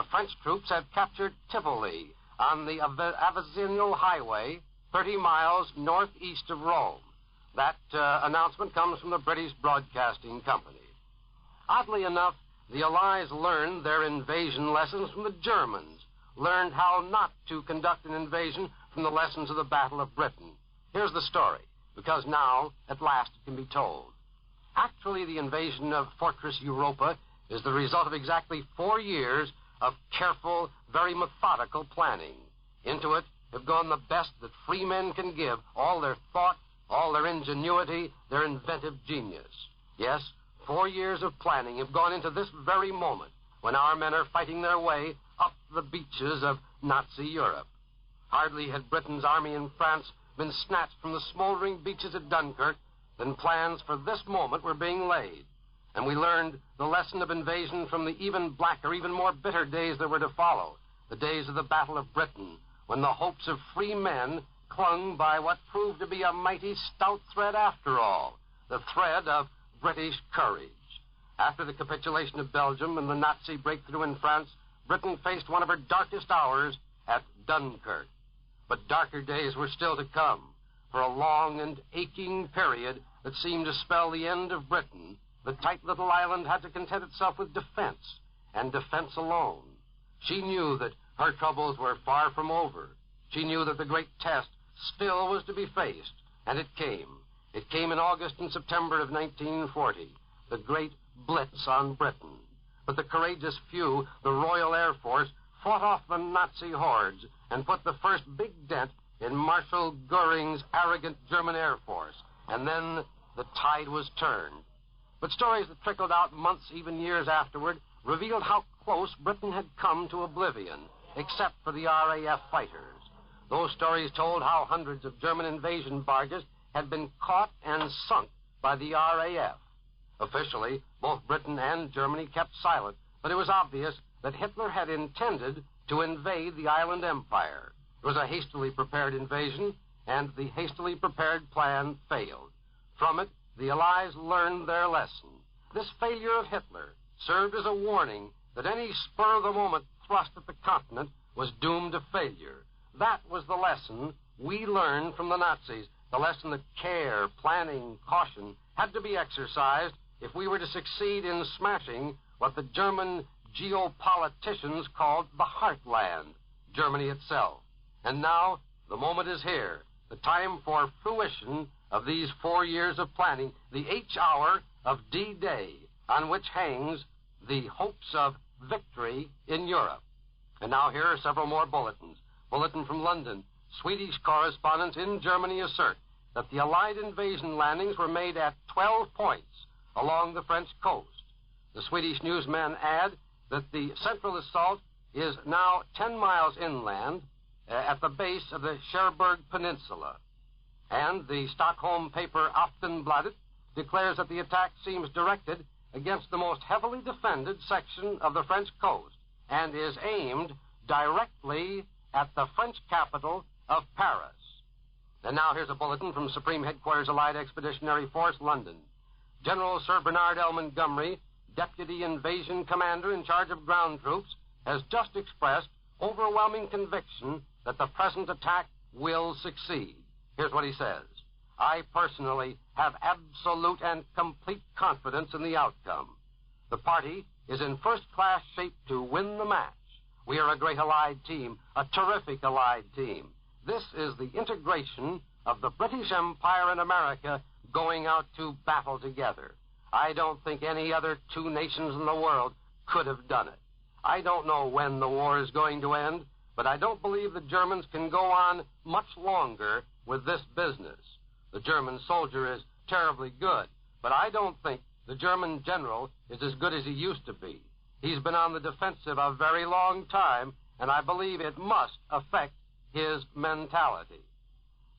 French troops have captured Tivoli on the Avicenna Highway, 30 miles northeast of Rome. That announcement comes from the British Broadcasting Company. Oddly enough, the Allies learned their invasion lessons from the Germans, learned how not to conduct an invasion from the lessons of the Battle of Britain. Here's the story, because now, at last, it can be told. Actually, the invasion of Fortress Europa is the result of exactly 4 years of careful, very methodical planning. Into it have gone the best that free men can give, all their thought, all their ingenuity, their inventive genius. Yes, 4 years of planning have gone into this very moment when our men are fighting their way up the beaches of Nazi Europe. Hardly had Britain's army in France been snatched from the smoldering beaches at Dunkirk than plans for this moment were being laid. And we learned the lesson of invasion from the even blacker, even more bitter days that were to follow, the days of the Battle of Britain, when the hopes of free men clung by what proved to be a mighty stout thread after all, the thread of British courage. After the capitulation of Belgium and the Nazi breakthrough in France, Britain faced one of her darkest hours at Dunkirk. But darker days were still to come. For a long and aching period that seemed to spell the end of Britain, the tight little island had to content itself with defense, and defense alone. She knew that her troubles were far from over. She knew that the great test still was to be faced, and it came. It came in August and September of 1940, the great blitz on Britain. But the courageous few, the Royal Air Force, fought off the Nazi hordes and put the first big dent in Marshal Goering's arrogant German Air Force. And then the tide was turned. But stories that trickled out months, even years afterward, revealed how close Britain had come to oblivion, except for the RAF fighters. Those stories told how hundreds of German invasion barges had been caught and sunk by the RAF. Officially, both Britain and Germany kept silent, but it was obvious that Hitler had intended to invade the island empire. It was a hastily prepared invasion, and the hastily prepared plan failed. From it, the Allies learned their lesson. This failure of Hitler served as a warning that any spur-of-the-moment thrust at the continent was doomed to failure. That was the lesson we learned from the Nazis, the lesson that care, planning, caution had to be exercised if we were to succeed in smashing what the German geopoliticians called the heartland, Germany itself. And now, the moment is here, the time for fruition of these 4 years of planning, the H hour of D-Day, on which hangs the hopes of victory in Europe. And now here are several more bulletins. Bulletin from London. Swedish correspondents in Germany assert that the Allied invasion landings were made at 12 points along the French coast. The Swedish newsmen add that the central assault is now 10 miles inland at the base of the Cherbourg Peninsula. And the Stockholm paper Aftonbladet declares that the attack seems directed against the most heavily defended section of the French coast and is aimed directly at the French capital of Paris. And now here's a bulletin from Supreme Headquarters Allied Expeditionary Force, London. General Sir Bernard L. Montgomery, Deputy Invasion Commander in charge of ground troops, has just expressed overwhelming conviction that the present attack will succeed. Here's what he says. I personally have absolute and complete confidence in the outcome. The party is in first-class shape to win the match. We are a great Allied team, a terrific Allied team. This is the integration of the British Empire and America going out to battle together. I don't think any other two nations in the world could have done it. I don't know when the war is going to end, but I don't believe the Germans can go on much longer with this business. The German soldier is terribly good, but I don't think the German general is as good as he used to be. He's been on the defensive a very long time, and I believe it must affect his mentality.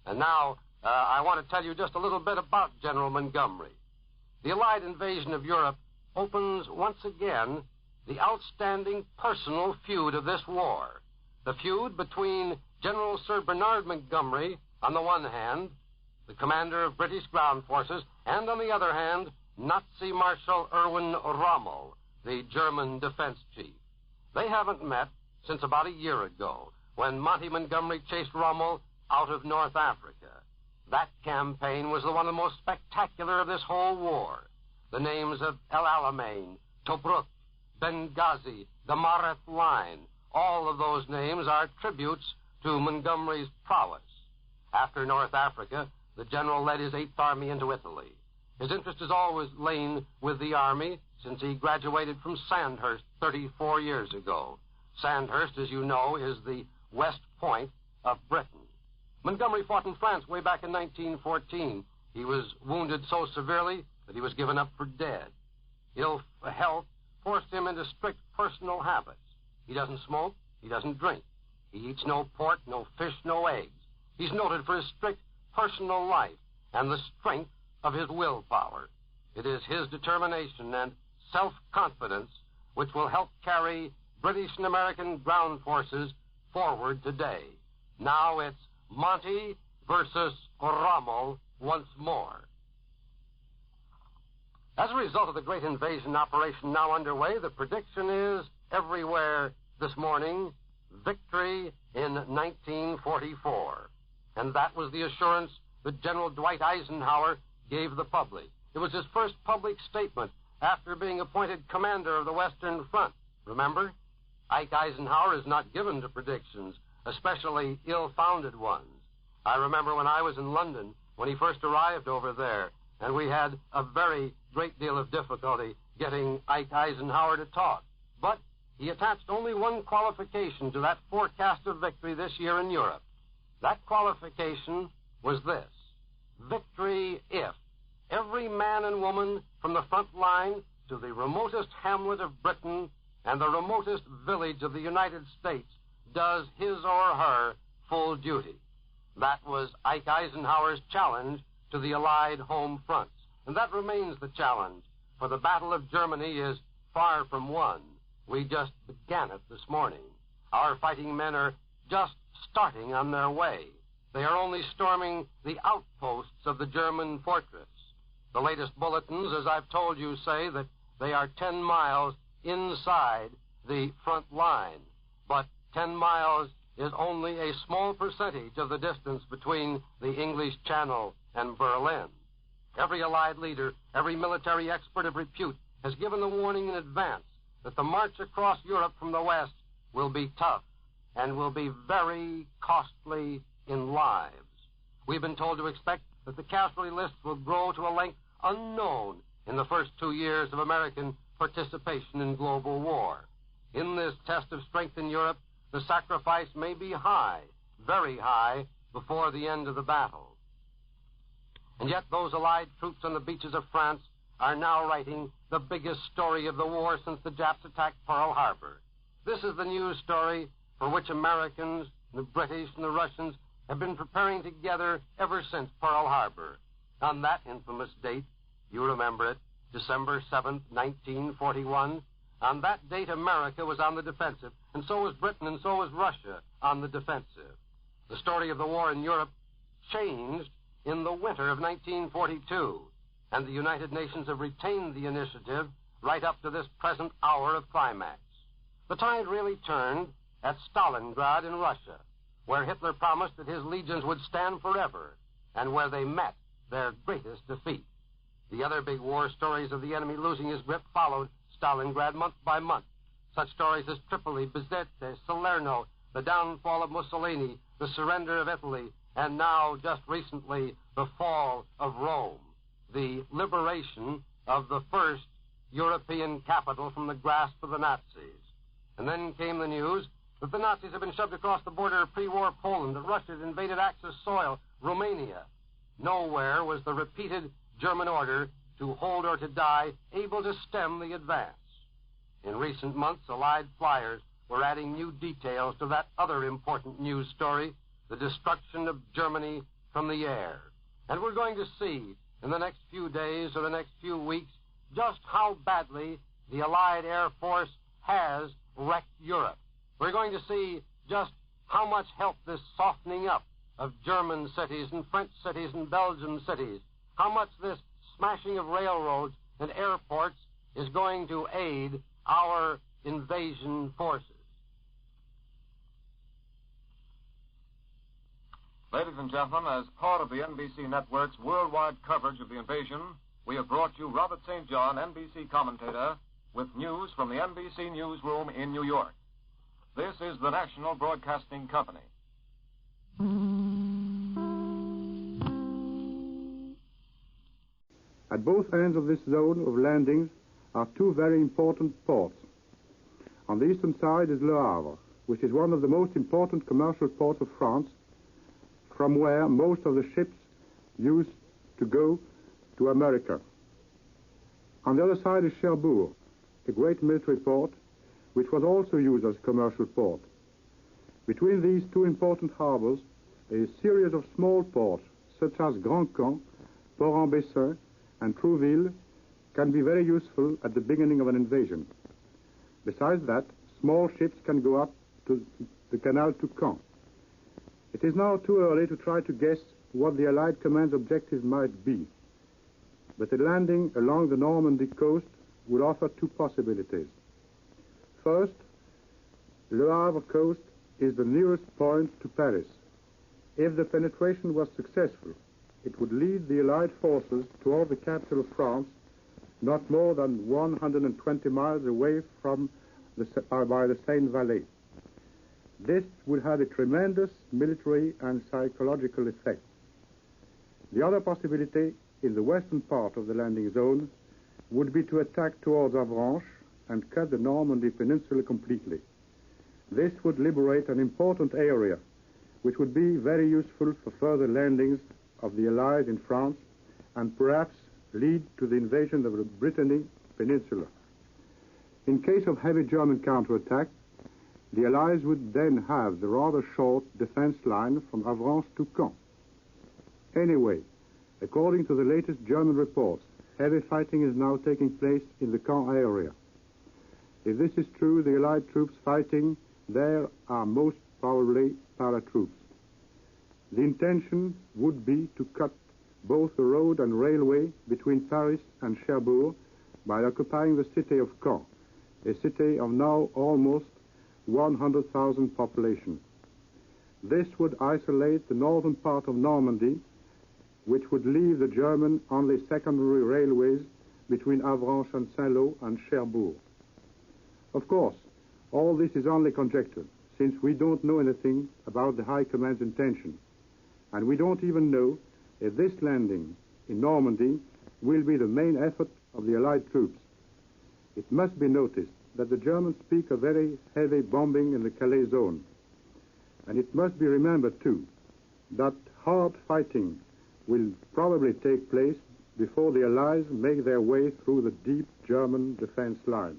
And now, I want to tell you just a little bit about General Montgomery. The Allied invasion of Europe opens once again the outstanding personal feud of this war. The feud between General Sir Bernard Montgomery, on the one hand, the commander of British ground forces, and on the other hand, Nazi Marshal Erwin Rommel, the German defense chief. They haven't met since about a year ago, when Monty Montgomery chased Rommel out of North Africa. That campaign was the one of the most spectacular of this whole war. The names of El Alamein, Tobruk, Benghazi, the Maret Line, all of those names are tributes to Montgomery's prowess. After North Africa, the general led his 8th Army into Italy. His interest has always lain with the Army since he graduated from Sandhurst 34 years ago. Sandhurst, as you know, is the West Point of Britain. Montgomery fought in France way back in 1914. He was wounded so severely that he was given up for dead. Ill health forced him into strict personal habits. He doesn't smoke, he doesn't drink. He eats no pork, no fish, no eggs. He's noted for his strict personal life and the strength of his willpower. It is his determination and self-confidence which will help carry British and American ground forces forward today. Now it's Monty versus Rommel once more. As a result of the great invasion operation now underway, the prediction is everywhere this morning, victory in 1944. And that was the assurance that General Dwight Eisenhower gave the public. It was his first public statement after being appointed commander of the Western Front. Remember? Ike Eisenhower is not given to predictions, especially ill-founded ones. I remember when I was in London, when he first arrived over there, and we had a very great deal of difficulty getting Ike Eisenhower to talk. But he attached only one qualification to that forecast of victory this year in Europe. That qualification was this: victory if every man and woman from the front line to the remotest hamlet of Britain and the remotest village of the United States does his or her full duty. That was Ike Eisenhower's challenge to the Allied home fronts. And that remains the challenge, for the Battle of Germany is far from won. We just began it this morning. Our fighting men are just starting on their way. They are only storming the outposts of the German fortress. The latest bulletins, as I've told you, say that they are 10 miles inside the front line. But 10 miles is only a small percentage of the distance between the English Channel and Berlin. Every Allied leader, every military expert of repute has given the warning in advance that the march across Europe from the west will be tough and will be very costly in lives. We've been told to expect that the casualty list will grow to a length unknown in the first 2 years of American participation in global war. In this test of strength in Europe, the sacrifice may be high, very high, before the end of the battle. And yet those Allied troops on the beaches of France are now writing the biggest story of the war since the Japs attacked Pearl Harbor. This is the news story for which Americans, the British, and the Russians have been preparing together ever since Pearl Harbor. On that infamous date, you remember it, December 7th, 1941, on that date America was on the defensive, and so was Britain, and so was Russia on the defensive. The story of the war in Europe changed in the winter of 1942, and the United Nations have retained the initiative right up to this present hour of climax. The tide really turned at Stalingrad in Russia, where Hitler promised that his legions would stand forever, and where they met their greatest defeat. The other big war stories of the enemy losing his grip followed Stalingrad month by month. Such stories as Tripoli, Bizerte, Salerno, the downfall of Mussolini, the surrender of Italy, and now, just recently, the fall of Rome, the liberation of the first European capital from the grasp of the Nazis. And then came the news that the Nazis had been shoved across the border of pre-war Poland, that Russia had invaded Axis soil, Romania. Nowhere was the repeated German order to hold or to die able to stem the advance. In recent months, Allied flyers were adding new details to that other important news story, the destruction of Germany from the air. And we're going to see in the next few days or the next few weeks just how badly the Allied Air Force has wrecked Europe. We're going to see just how much help this softening up of German cities and French cities and Belgian cities, how much this smashing of railroads and airports is going to aid our invasion forces. Ladies and gentlemen, as part of the NBC network's worldwide coverage of the invasion, we have brought you Robert St. John, NBC commentator, with news from the NBC newsroom in New York. This is the National Broadcasting Company. At both ends of this zone of landings are two very important ports. On the eastern side is Le Havre, which is one of the most important commercial ports of France, from where most of the ships used to go to America. On the other side is Cherbourg, a great military port, which was also used as a commercial port. Between these two important harbors, a series of small ports, such as Grand Camp, Port-en-Bessin, and Trouville, can be very useful at the beginning of an invasion. Besides that, small ships can go up to the canal to Caen. It is now too early to try to guess what the Allied command's objectives might be, but a landing along the Normandy coast will offer two possibilities. First, Le Havre coast is the nearest point to Paris. If the penetration was successful, it would lead the Allied forces toward the capital of France, not more than 120 miles away from by the Seine Valley. This would have a tremendous military and psychological effect. The other possibility, in the western part of the landing zone, would be to attack towards Avranches and cut the Normandy Peninsula completely. This would liberate an important area, which would be very useful for further landings of the Allies in France and perhaps lead to the invasion of the Brittany Peninsula. In case of heavy German counterattack, the Allies would then have the rather short defense line from Avranches to Caen. Anyway, according to the latest German reports, heavy fighting is now taking place in the Caen area. If this is true, the Allied troops fighting there are most probably paratroops. The intention would be to cut both the road and railway between Paris and Cherbourg by occupying the city of Caen, a city of now almost 100,000 population. This would isolate the northern part of Normandy, which would leave the German only secondary railways between Avranches and Saint-Lô and Cherbourg. Of course, all this is only conjecture, since we don't know anything about the High Command's intention, and we don't even know if this landing in Normandy will be the main effort of the Allied troops. It must be noticed that the Germans speak of very heavy bombing in the Calais zone. And it must be remembered, too, that hard fighting will probably take place before the Allies make their way through the deep German defense line.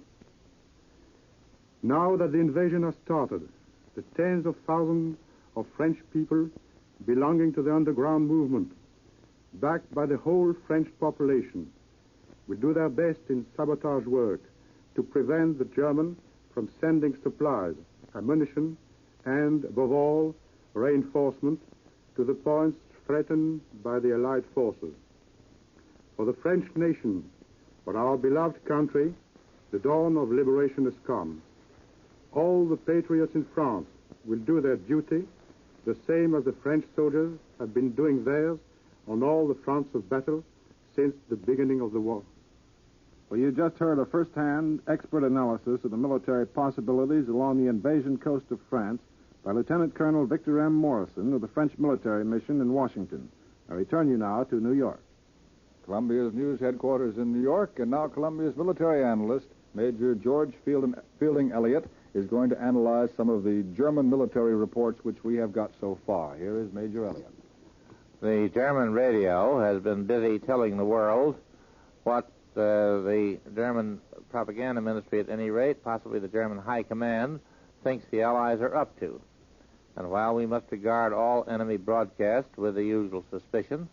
Now that the invasion has started, the tens of thousands of French people belonging to the underground movement, backed by the whole French population, will do their best in sabotage work to prevent the German from sending supplies, ammunition, and, above all, reinforcement to the points threatened by the Allied forces. For the French nation, for our beloved country, the dawn of liberation has come. All the patriots in France will do their duty, the same as the French soldiers have been doing theirs on all the fronts of battle since the beginning of the war. Well, you just heard a first-hand expert analysis of the military possibilities along the invasion coast of France by Lieutenant Colonel Victor M. Morrison of the French military mission in Washington. I return you now to New York. Columbia's news headquarters in New York, and now Columbia's military analyst, Major George Fielding Elliott, is going to analyze some of the German military reports which we have got so far. Here is Major Elliott. The German radio has been busy telling the world what the German propaganda ministry, at any rate, possibly the German high command, thinks the Allies are up to. And while we must regard all enemy broadcasts with the usual suspicion,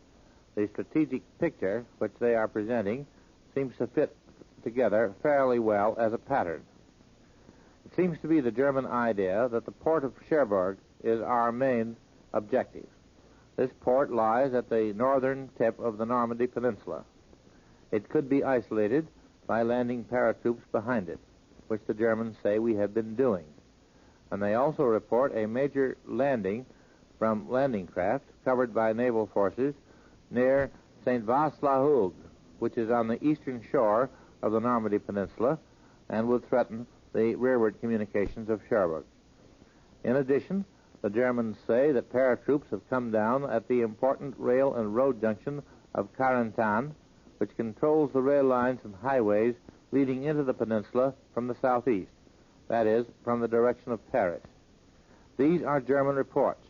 the strategic picture which they are presenting seems to fit together fairly well as a pattern. It seems to be the German idea that the port of Cherbourg is our main objective. This port lies at the northern tip of the Normandy Peninsula. It could be isolated by landing paratroops behind it, which the Germans say we have been doing. And they also report a major landing from landing craft covered by naval forces near St. Vaast-la-Hougue, which is on the eastern shore of the Normandy Peninsula and would threaten the rearward communications of Cherbourg. In addition, the Germans say that paratroops have come down at the important rail and road junction of Carentan, which controls the rail lines and highways leading into the peninsula from the southeast, that is, from the direction of Paris. These are German reports,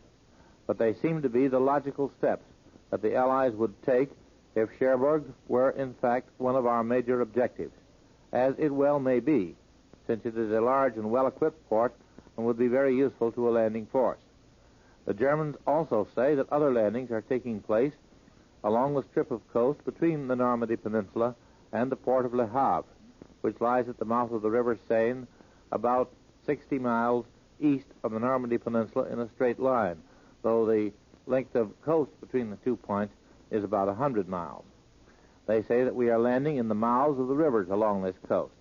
but they seem to be the logical steps that the Allies would take if Cherbourg were, in fact, one of our major objectives, as it well may be, since it is a large and well-equipped port and would be very useful to a landing force. The Germans also say that other landings are taking place along the strip of coast between the Normandy Peninsula and the port of Le Havre, which lies at the mouth of the River Seine about 60 miles east of the Normandy Peninsula in a straight line, though the length of coast between the 2 points is about 100 miles. They say that we are landing in the mouths of the rivers along this coast,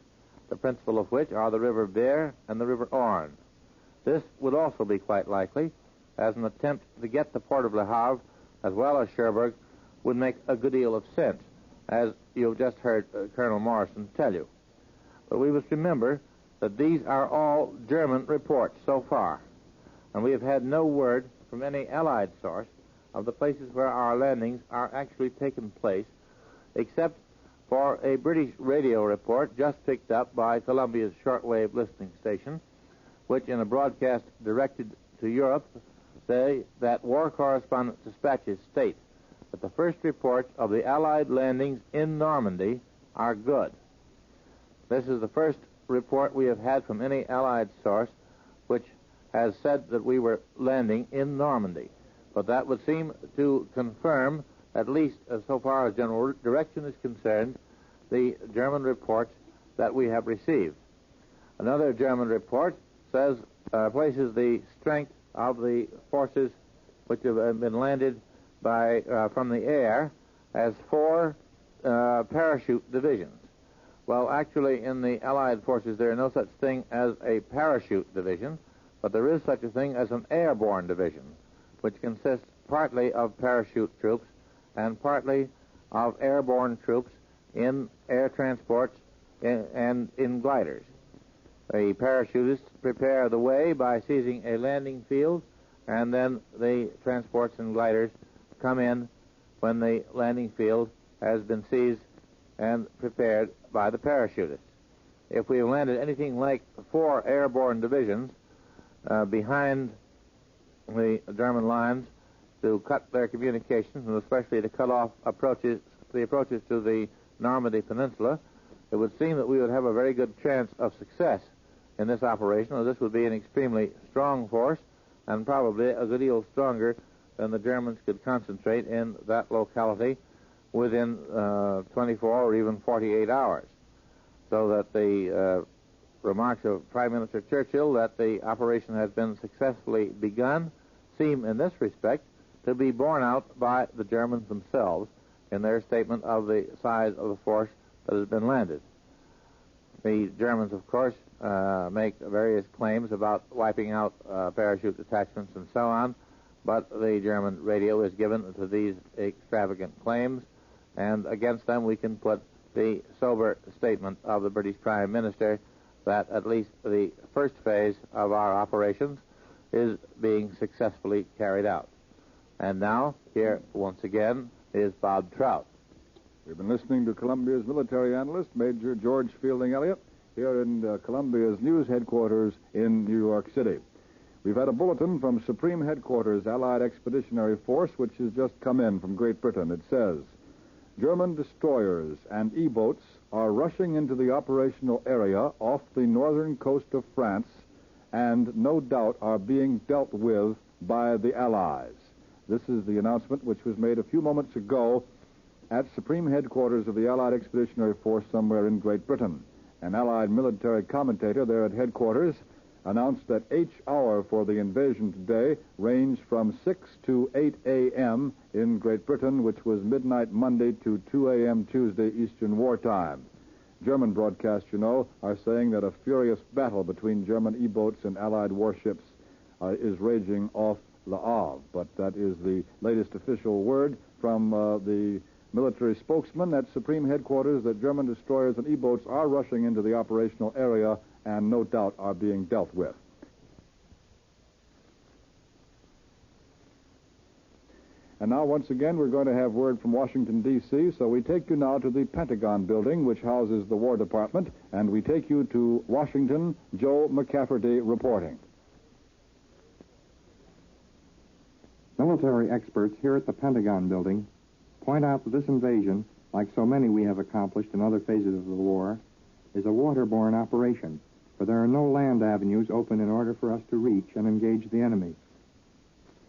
the principal of which are the River Ver and the River Orne. This would also be quite likely, as an attempt to get the port of Le Havre as well as Cherbourg would make a good deal of sense, as you've just heard Colonel Morrison tell you. But we must remember that these are all German reports so far, and we have had no word from any Allied source of the places where our landings are actually taking place, except for a British radio report just picked up by Columbia's shortwave listening station, which in a broadcast directed to Europe say that war correspondent dispatches state that the first reports of the Allied landings in Normandy are good. This is the first report we have had from any Allied source which has said that we were landing in Normandy. But that would seem to confirm, at least so far as general direction is concerned, the German reports that we have received. Another German report says places the strength of the forces which have been landed by from the air as 4 parachute divisions. Well, actually, in the Allied forces, there are no such thing as a parachute division, but there is such a thing as an airborne division, which consists partly of parachute troops and partly of airborne troops in air transports and in gliders. The parachutists prepare the way by seizing a landing field, and then the transports and gliders come in when the landing field has been seized and prepared by the parachutists. If we have landed anything like 4 airborne divisions behind the German lines to cut their communications, and especially to cut off the approaches to the Normandy Peninsula, it would seem that we would have a very good chance of success in this operation, as this would be an extremely strong force and probably a good deal stronger than the Germans could concentrate in that locality within 24 or even 48 hours. So that the remarks of Prime Minister Churchill that the operation has been successfully begun seem in this respect to be borne out by the Germans themselves in their statement of the size of the force that has been landed. The Germans, of course, make various claims about wiping out parachute detachments and so on, but the German radio is given to these extravagant claims, and against them we can put the sober statement of the British Prime Minister that at least the first phase of our operations is being successfully carried out. And now, here once again is Bob Trout. We've been listening to Columbia's military analyst, Major George Fielding Elliott, here in Columbia's news headquarters in New York City. We've had a bulletin from Supreme Headquarters Allied Expeditionary Force, which has just come in from Great Britain. It says, German destroyers and E-boats are rushing into the operational area off the northern coast of France and no doubt are being dealt with by the Allies. This is the announcement which was made a few moments ago at Supreme Headquarters of the Allied Expeditionary Force somewhere in Great Britain. An Allied military commentator there at headquarters announced that each hour for the invasion today ranged from 6 to 8 a.m. in Great Britain, which was midnight Monday to 2 a.m. Tuesday Eastern Wartime. German broadcasts, you know, are saying that a furious battle between German E-boats and Allied warships is raging off Le Havre. But that is the latest official word from the military spokesman at Supreme Headquarters that German destroyers and E-boats are rushing into the operational area and no doubt are being dealt with. And now, once again, we're going to have word from Washington, D.C., so we take you now to the Pentagon building, which houses the War Department, and we take you to Washington, Joe McCafferty reporting. Military experts here at the Pentagon building point out that this invasion, like so many we have accomplished in other phases of the war, is a waterborne operation, for there are no land avenues open in order for us to reach and engage the enemy.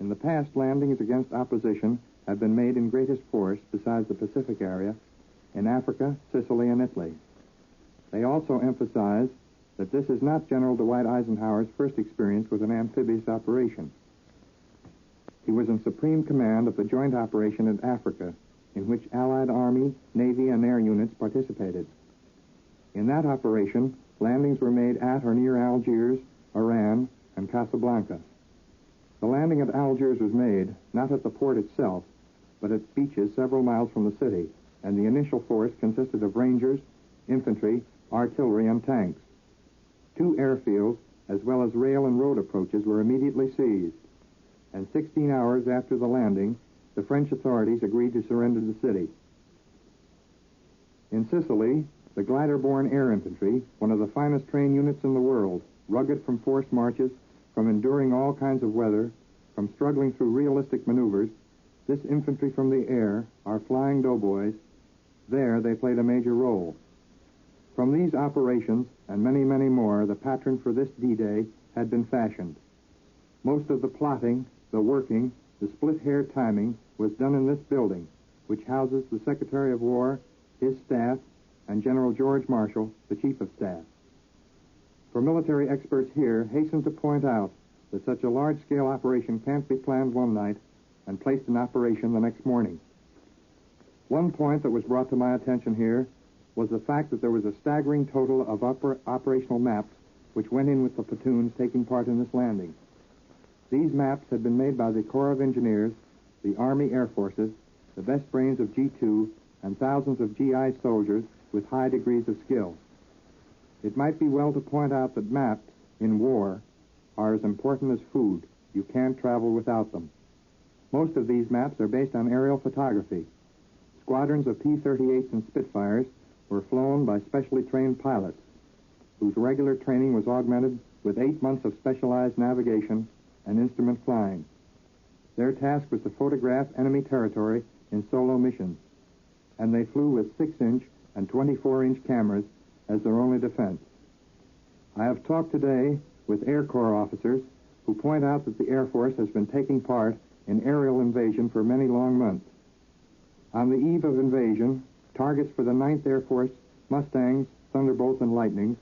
In the past, landings against opposition have been made in greatest force, besides the Pacific area, in Africa, Sicily, and Italy. They also emphasize that this is not General Dwight Eisenhower's first experience with an amphibious operation. He was in supreme command of the joint operation in Africa, in which Allied Army, Navy, and air units participated. In that operation, landings were made at or near Algiers, Oran, and Casablanca. The landing at Algiers was made not at the port itself, but at beaches several miles from the city, and the initial force consisted of Rangers, infantry, artillery, and tanks. 2 airfields, as well as rail and road approaches, were immediately seized, and 16 hours after the landing, the French authorities agreed to surrender the city. In Sicily, the glider-borne air infantry, one of the finest trained units in the world, rugged from forced marches, from enduring all kinds of weather, from struggling through realistic maneuvers, this infantry from the air, our flying doughboys, there they played a major role. From these operations, and many, many more, the pattern for this D-Day had been fashioned. Most of the plotting, the working, the split-hair timing was done in this building, which houses the Secretary of War, his staff, and General George Marshall, the Chief of Staff. For military experts here hasten to point out that such a large-scale operation can't be planned one night and placed in operation the next morning. One point that was brought to my attention here was the fact that there was a staggering total of operational maps which went in with the platoons taking part in this landing. These maps had been made by the Corps of Engineers, the Army Air Forces, the best brains of G2, and thousands of GI soldiers with high degrees of skill. It might be well to point out that maps, in war, are as important as food. You can't travel without them. Most of these maps are based on aerial photography. Squadrons of P-38s and Spitfires were flown by specially trained pilots, whose regular training was augmented with 8 months of specialized navigation and instrument flying. Their task was to photograph enemy territory in solo missions, and they flew with 6-inch and 24-inch cameras as their only defense. I have talked today with Air Corps officers who point out that the Air Force has been taking part in aerial invasion for many long months. On the eve of invasion, targets for the 9th Air Force Mustangs, Thunderbolts, and Lightnings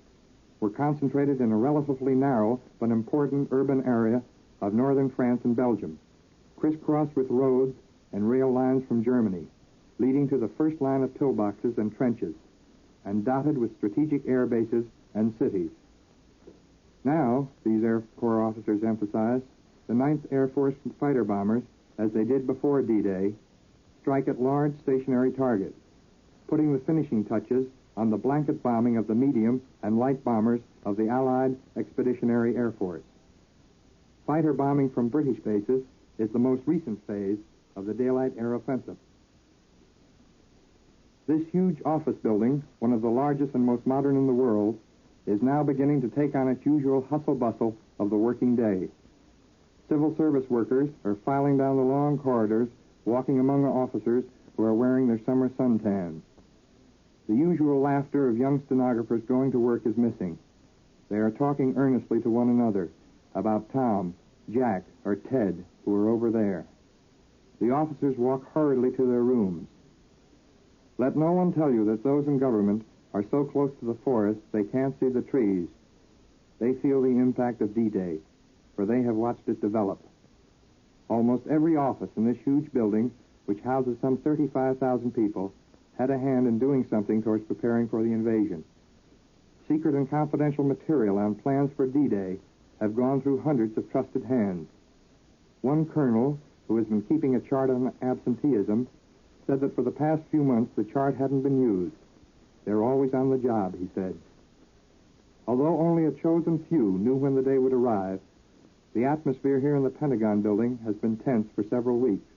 were concentrated in a relatively narrow but important urban area of northern France and Belgium, crisscrossed with roads and rail lines from Germany, leading to the first line of pillboxes and trenches, and dotted with strategic air bases and cities. Now, these Air Corps officers emphasize, the 9th Air Force fighter bombers, as they did before D-Day, strike at large stationary targets, putting the finishing touches on the blanket bombing of the medium and light bombers of the Allied Expeditionary Air Force. Fighter bombing from British bases is the most recent phase of the daylight air offensive. This huge office building, one of the largest and most modern in the world, is now beginning to take on its usual hustle-bustle of the working day. Civil service workers are filing down the long corridors, walking among officers who are wearing their summer suntans. The usual laughter of young stenographers going to work is missing. They are talking earnestly to one another about Tom, Jack, or Ted, who are over there. The officers walk hurriedly to their rooms. Let no one tell you that those in government are so close to the forest they can't see the trees. They feel the impact of D-Day, for they have watched it develop. Almost every office in this huge building, which houses some 35,000 people, had a hand in doing something towards preparing for the invasion. Secret and confidential material on plans for D-Day have gone through hundreds of trusted hands. One colonel, who has been keeping a chart on absenteeism, said that for the past few months the chart hadn't been used. They're always on the job, he said. Although only a chosen few knew when the day would arrive, the atmosphere here in the Pentagon building has been tense for several weeks.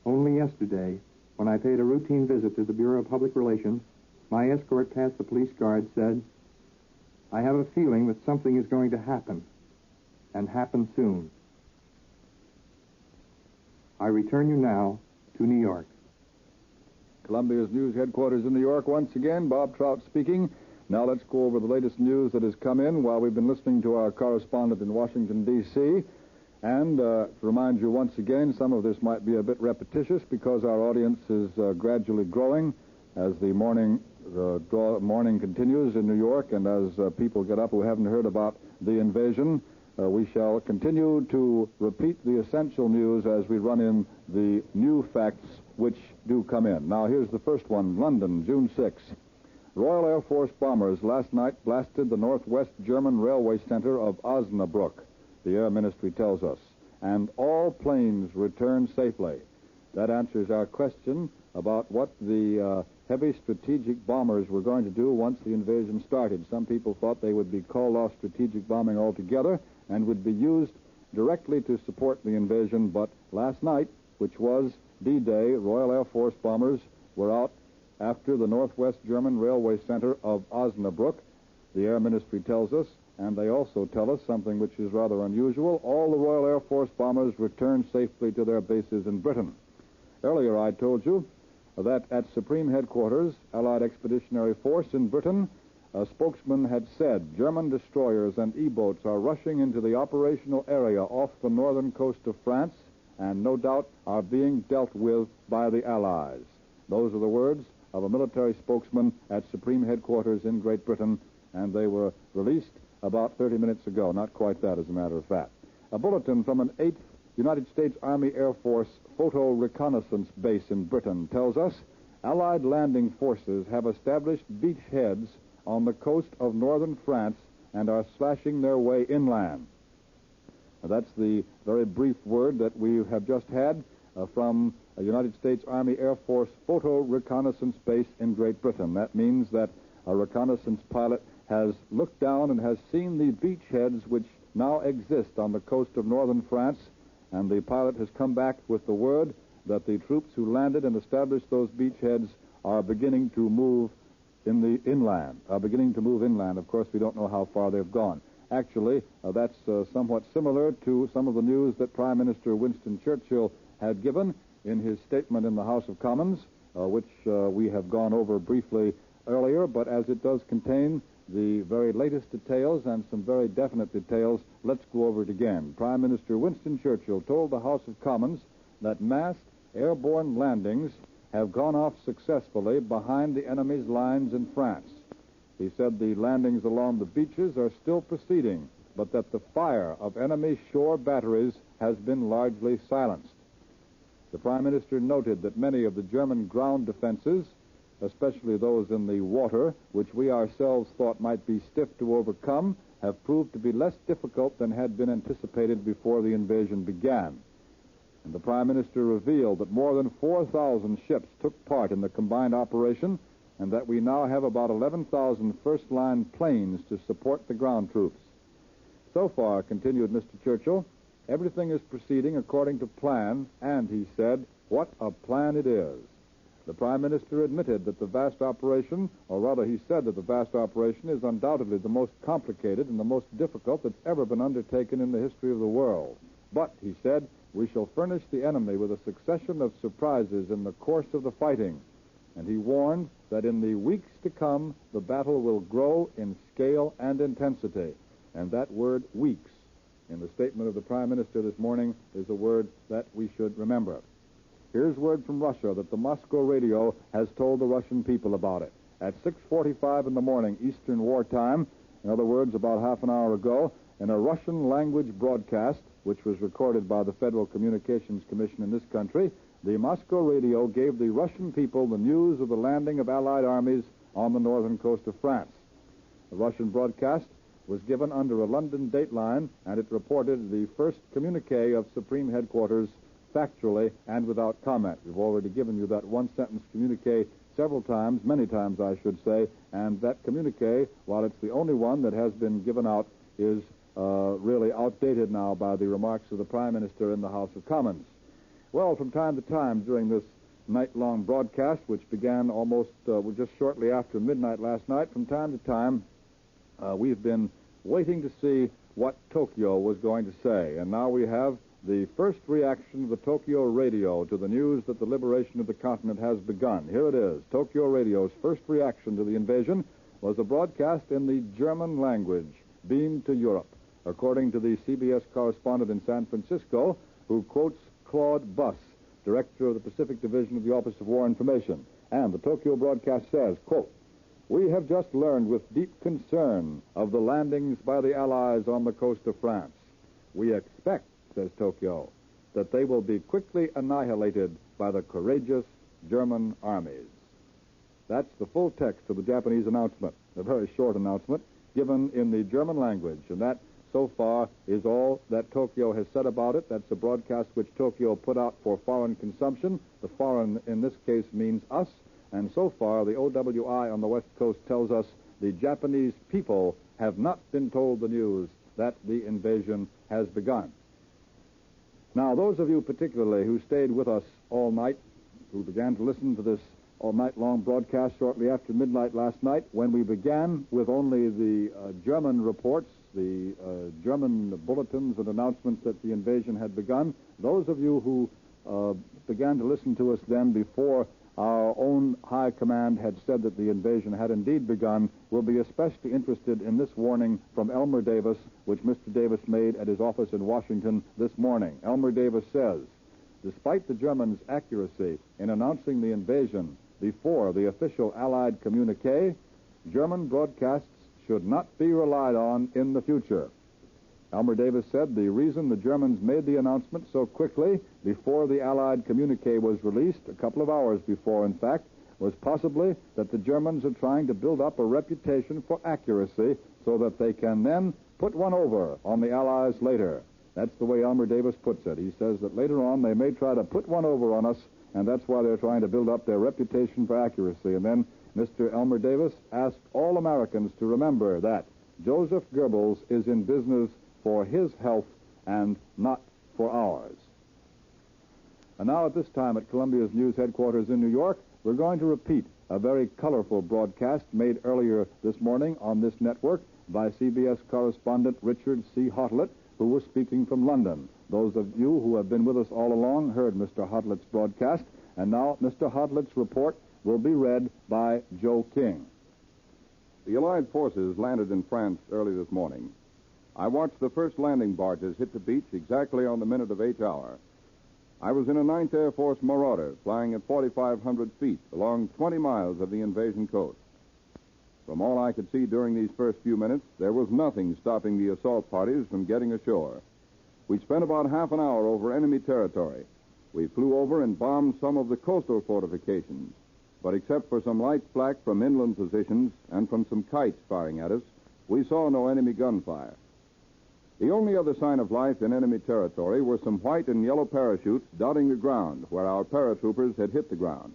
Only yesterday, when I paid a routine visit to the Bureau of Public Relations, my escort past the police guard said, "I have a feeling that something is going to happen, and happen soon." I return you now to New York. Columbia's news headquarters in New York once again. Bob Trout speaking. Now let's go over the latest news that has come in while we've been listening to our correspondent in Washington, D.C. And to remind you once again, some of this might be a bit repetitious because our audience is gradually growing as the morning continues in New York, and as people get up who haven't heard about the invasion. We shall continue to repeat the essential news as we run in the new facts which do come in. Now, here's the first one. London, June 6. Royal Air Force bombers last night blasted the northwest German railway center of Osnabrück, the Air Ministry tells us, and all planes returned safely. That answers our question about what the heavy strategic bombers were going to do once the invasion started. Some people thought they would be called off strategic bombing altogether and would be used directly to support the invasion, but last night, which was D-Day, Royal Air Force bombers were out after the northwest German railway center of Osnabrück, the Air Ministry tells us, and they also tell us something which is rather unusual. All the Royal Air Force bombers returned safely to their bases in Britain. Earlier I told you that at Supreme Headquarters, Allied Expeditionary Force in Britain, a spokesman had said German destroyers and E-boats are rushing into the operational area off the northern coast of France and no doubt are being dealt with by the Allies. Those are the words of a military spokesman at Supreme Headquarters in Great Britain, and they were released about 30 minutes ago. Not quite that, as a matter of fact. A bulletin from an 8th United States Army Air Force photo reconnaissance base in Britain tells us Allied landing forces have established beachheads on the coast of northern France and are slashing their way inland. Now, that's the very brief word that we have just had from a United States Army Air Force photo reconnaissance base in Great Britain. That means that a reconnaissance pilot has looked down and has seen the beachheads which now exist on the coast of northern France, and the pilot has come back with the word that the troops who landed and established those beachheads are beginning to move inland. Of course, we don't know how far they've gone. Actually, that's somewhat similar to some of the news that Prime Minister Winston Churchill had given in his statement in the House of Commons, which we have gone over briefly earlier, but as it does contain the very latest details and some very definite details, let's go over it again. Prime Minister Winston Churchill told the House of Commons that massed airborne landings have gone off successfully behind the enemy's lines in France. He said the landings along the beaches are still proceeding, but that the fire of enemy shore batteries has been largely silenced. The Prime Minister noted that many of the German ground defenses, especially those in the water, which we ourselves thought might be stiff to overcome, have proved to be less difficult than had been anticipated before the invasion began. And the Prime Minister revealed that more than 4,000 ships took part in the combined operation, and that we now have about 11,000 first-line planes to support the ground troops. So far, continued Mr. Churchill, everything is proceeding according to plan, and, he said, what a plan it is. The Prime Minister admitted that the vast operation, or rather he said that the vast operation is undoubtedly the most complicated and the most difficult that's ever been undertaken in the history of the world. But, he said, we shall furnish the enemy with a succession of surprises in the course of the fighting. And he warned that in the weeks to come, the battle will grow in scale and intensity. And that word, weeks, in the statement of the Prime Minister this morning, is a word that we should remember. Here's word from Russia that the Moscow radio has told the Russian people about it. At 6:45 in the morning Eastern War Time, in other words, about half an hour ago, in a Russian language broadcast, which was recorded by the Federal Communications Commission in this country, the Moscow radio gave the Russian people the news of the landing of Allied armies on the northern coast of France. The Russian broadcast was given under a London dateline, and it reported the first communique of Supreme Headquarters factually and without comment. We've already given you that one-sentence communique several times, many times I should say, and that communique, while it's the only one that has been given out, is really outdated now by the remarks of the Prime Minister in the House of Commons. Well, from time to time during this night-long broadcast, which began almost just shortly after midnight last night, from time to time we've been waiting to see what Tokyo was going to say, and now we have the first reaction of the Tokyo radio to the news that the liberation of the continent has begun. Here it is. Tokyo radio's first reaction to the invasion was a broadcast in the German language, beamed to Europe, according to the CBS correspondent in San Francisco, who quotes Claude Buss, director of the Pacific Division of the Office of War Information. And the Tokyo broadcast says, quote, "We have just learned with deep concern of the landings by the Allies on the coast of France. We expect, says Tokyo, that they will be quickly annihilated by the courageous German armies." That's the full text of the Japanese announcement, a very short announcement given in the German language, and that, so far, is all that Tokyo has said about it. That's a broadcast which Tokyo put out for foreign consumption. The foreign, in this case, means us, and so far, the OWI on the West Coast tells us the Japanese people have not been told the news that the invasion has begun. Now, those of you particularly who stayed with us all night, who began to listen to this all-night-long broadcast shortly after midnight last night, when we began with only the German reports, the German bulletins and announcements that the invasion had begun, those of you who began to listen to us then before our own high command had said that the invasion had indeed begun, will be especially interested in this warning from Elmer Davis, which Mr. Davis made at his office in Washington this morning. Elmer Davis says, despite the Germans' accuracy in announcing the invasion before the official Allied communique, German broadcasts should not be relied on in the future. Elmer Davis said the reason the Germans made the announcement so quickly before the Allied communique was released, a couple of hours before, in fact, was possibly that the Germans are trying to build up a reputation for accuracy so that they can then put one over on the Allies later. That's the way Elmer Davis puts it. He says that later on they may try to put one over on us, and that's why they're trying to build up their reputation for accuracy. And then Mr. Elmer Davis asked all Americans to remember that Joseph Goebbels is in business for his health and not for ours. And now at this time at Columbia's news headquarters in New York, we're going to repeat a very colorful broadcast made earlier this morning on this network by CBS correspondent Richard C. Hotlet, who was speaking from London. Those of you who have been with us all along heard Mr. Hotlet's broadcast, and now Mr. Hotlet's report will be read by Joe King. The Allied forces landed in France early this morning. I watched the first landing barges hit the beach exactly on the minute of 8th hour. I was in a 9th Air Force Marauder flying at 4,500 feet along 20 miles of the invasion coast. From all I could see during these first few minutes, there was nothing stopping the assault parties from getting ashore. We spent about half an hour over enemy territory. We flew over and bombed some of the coastal fortifications, but except for some light flak from inland positions and from some kites firing at us, we saw no enemy gunfire. The only other sign of life in enemy territory were some white and yellow parachutes dotting the ground where our paratroopers had hit the ground.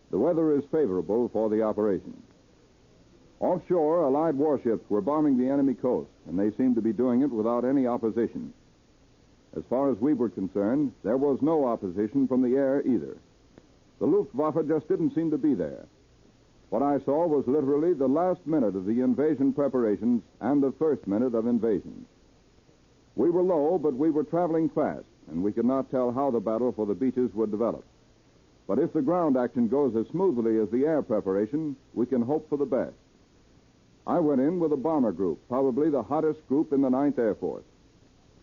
The weather is favorable for the operation. Offshore, Allied warships were bombing the enemy coast, and they seemed to be doing it without any opposition. As far as we were concerned, there was no opposition from the air either. The Luftwaffe just didn't seem to be there. What I saw was literally the last minute of the invasion preparations and the first minute of invasion. We were low, but we were traveling fast, and we could not tell how the battle for the beaches would develop. But if the ground action goes as smoothly as the air preparation, we can hope for the best. I went in with a bomber group, probably the hottest group in the 9th Air Force.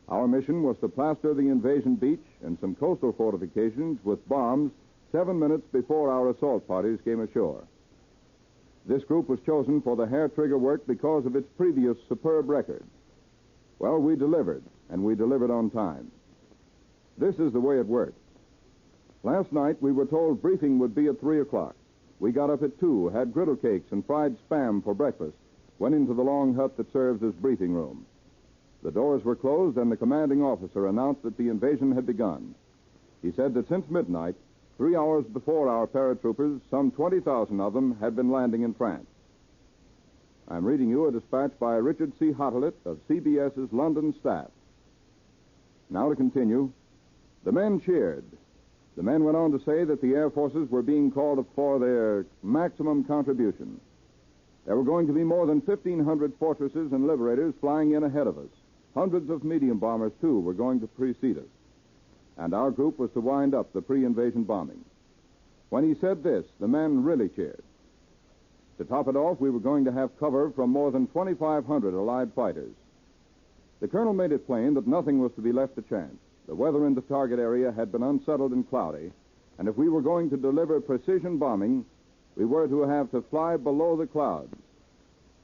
Our mission was to plaster the invasion beach and some coastal fortifications with bombs 7 minutes before our assault parties came ashore. This group was chosen for the hair-trigger work because of its previous superb record. Well, we delivered, and we delivered on time. This is the way it worked. Last night, we were told briefing would be at 3 o'clock. We got up at 2, had griddle cakes and fried spam for breakfast, went into the long hut that serves as briefing room. The doors were closed, and the commanding officer announced that the invasion had begun. He said that since midnight, 3 hours before our paratroopers, some 20,000 of them had been landing in France. I'm reading you a dispatch by Richard C. Hottelet of CBS's London staff. Now to continue. The men cheered. The men went on to say that the air forces were being called for their maximum contribution. There were going to be more than 1,500 fortresses and liberators flying in ahead of us. Hundreds of medium bombers, too, were going to precede us. And our group was to wind up the pre-invasion bombing. When he said this, the men really cheered. To top it off, we were going to have cover from more than 2,500 Allied fighters. The colonel made it plain that nothing was to be left to chance. The weather in the target area had been unsettled and cloudy, and if we were going to deliver precision bombing, we were to have to fly below the clouds,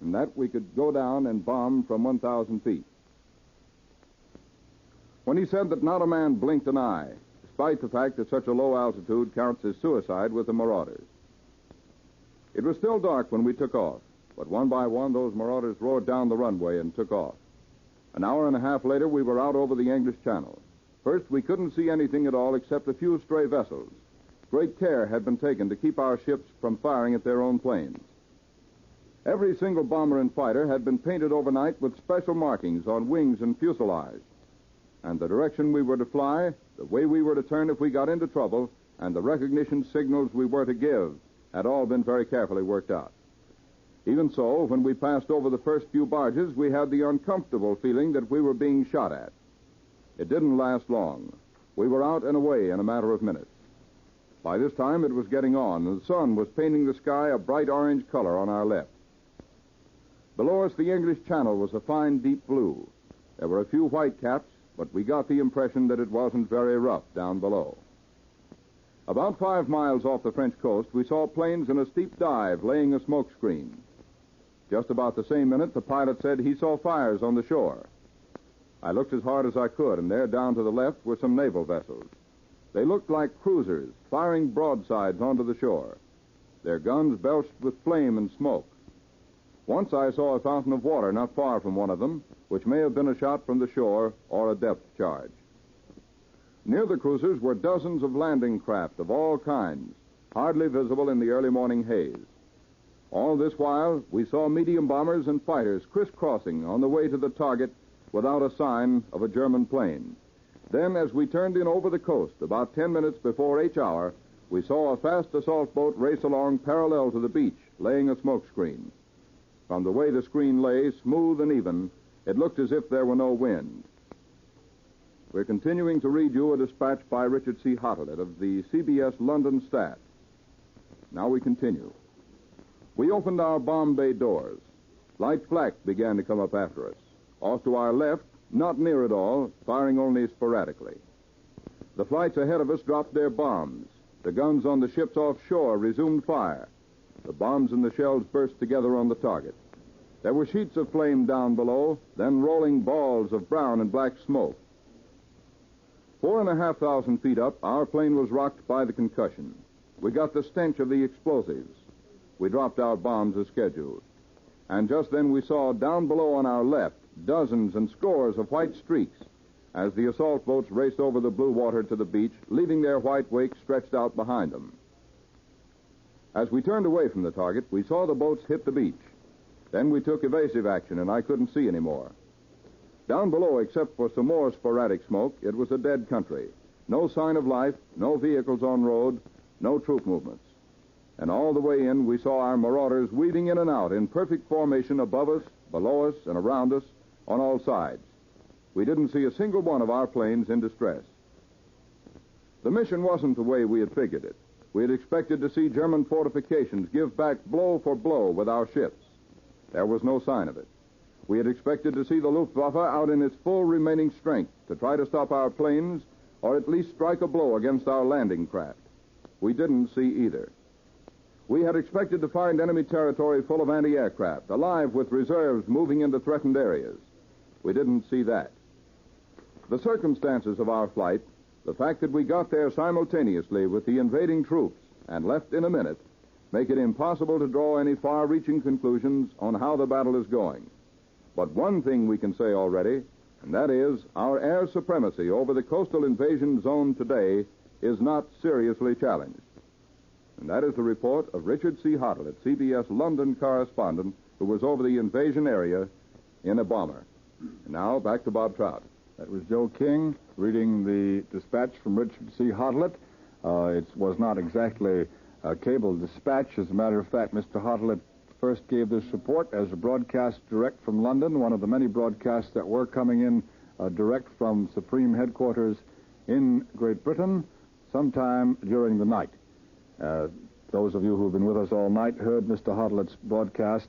and that we could go down and bomb from 1,000 feet. When he said that not a man blinked an eye, despite the fact that such a low altitude counts as suicide with the marauders. It was still dark when we took off, but one by one those marauders roared down the runway and took off. An hour and a half later, we were out over the English Channel. First, we couldn't see anything at all except a few stray vessels. Great care had been taken to keep our ships from firing at their own planes. Every single bomber and fighter had been painted overnight with special markings on wings and fuselage. And the direction we were to fly, the way we were to turn if we got into trouble, and the recognition signals we were to give had all been very carefully worked out. Even so, when we passed over the first few barges, we had the uncomfortable feeling that we were being shot at. It didn't last long. We were out and away in a matter of minutes. By this time, it was getting on, and the sun was painting the sky a bright orange color on our left. Below us, the English Channel was a fine deep blue. There were a few white caps, but we got the impression that it wasn't very rough down below. About 5 miles off the French coast, we saw planes in a steep dive laying a smoke screen. Just about the same minute, the pilot said he saw fires on the shore. I looked as hard as I could, and there down to the left were some naval vessels. They looked like cruisers, firing broadsides onto the shore. Their guns belched with flame and smoke. Once I saw a fountain of water not far from one of them, which may have been a shot from the shore or a depth charge. Near the cruisers were dozens of landing craft of all kinds, hardly visible in the early morning haze. All this while, we saw medium bombers and fighters crisscrossing on the way to the target without a sign of a German plane. Then, as we turned in over the coast, about 10 minutes before H hour, we saw a fast assault boat race along parallel to the beach, laying a smoke screen. From the way the screen lay, smooth and even, it looked as if there were no wind. We're continuing to read you a dispatch by Richard C. Hottelet of the CBS London staff. Now we continue. We opened our bomb bay doors. Light flak began to come up after us. Off to our left, not near at all, firing only sporadically. The flights ahead of us dropped their bombs. The guns on the ships offshore resumed fire. The bombs and the shells burst together on the target. There were sheets of flame down below, then rolling balls of brown and black smoke. 4,500 feet up, our plane was rocked by the concussion. We got the stench of the explosives. We dropped our bombs as scheduled. And just then we saw down below on our left dozens and scores of white streaks as the assault boats raced over the blue water to the beach, leaving their white wakes stretched out behind them. As we turned away from the target, we saw the boats hit the beach. Then we took evasive action, and I couldn't see anymore. Down below, except for some more sporadic smoke, it was a dead country. No sign of life, no vehicles on road, no troop movements. And all the way in, we saw our marauders weaving in and out in perfect formation above us, below us, and around us on all sides. We didn't see a single one of our planes in distress. The mission wasn't the way we had figured it. We had expected to see German fortifications give back blow for blow with our ships. There was no sign of it. We had expected to see the Luftwaffe out in its full remaining strength to try to stop our planes or at least strike a blow against our landing craft. We didn't see either. We had expected to find enemy territory full of anti-aircraft, alive with reserves moving into threatened areas. We didn't see that. The circumstances of our flight, the fact that we got there simultaneously with the invading troops and left in a minute, make it impossible to draw any far-reaching conclusions on how the battle is going. But one thing we can say already, and that is our air supremacy over the coastal invasion zone today is not seriously challenged. And that is the report of Richard C. Hottle, CBS London correspondent, who was over the invasion area in a bomber. And now, back to Bob Trout. That was Joe King reading the dispatch from Richard C. Hotlet. It was not exactly a cable dispatch. As a matter of fact, Mr. Hotlet first gave this report as a broadcast direct from London, one of the many broadcasts that were coming in direct from Supreme Headquarters in Great Britain sometime during the night. Those of you who have been with us all night heard Mr. Hotlet's broadcast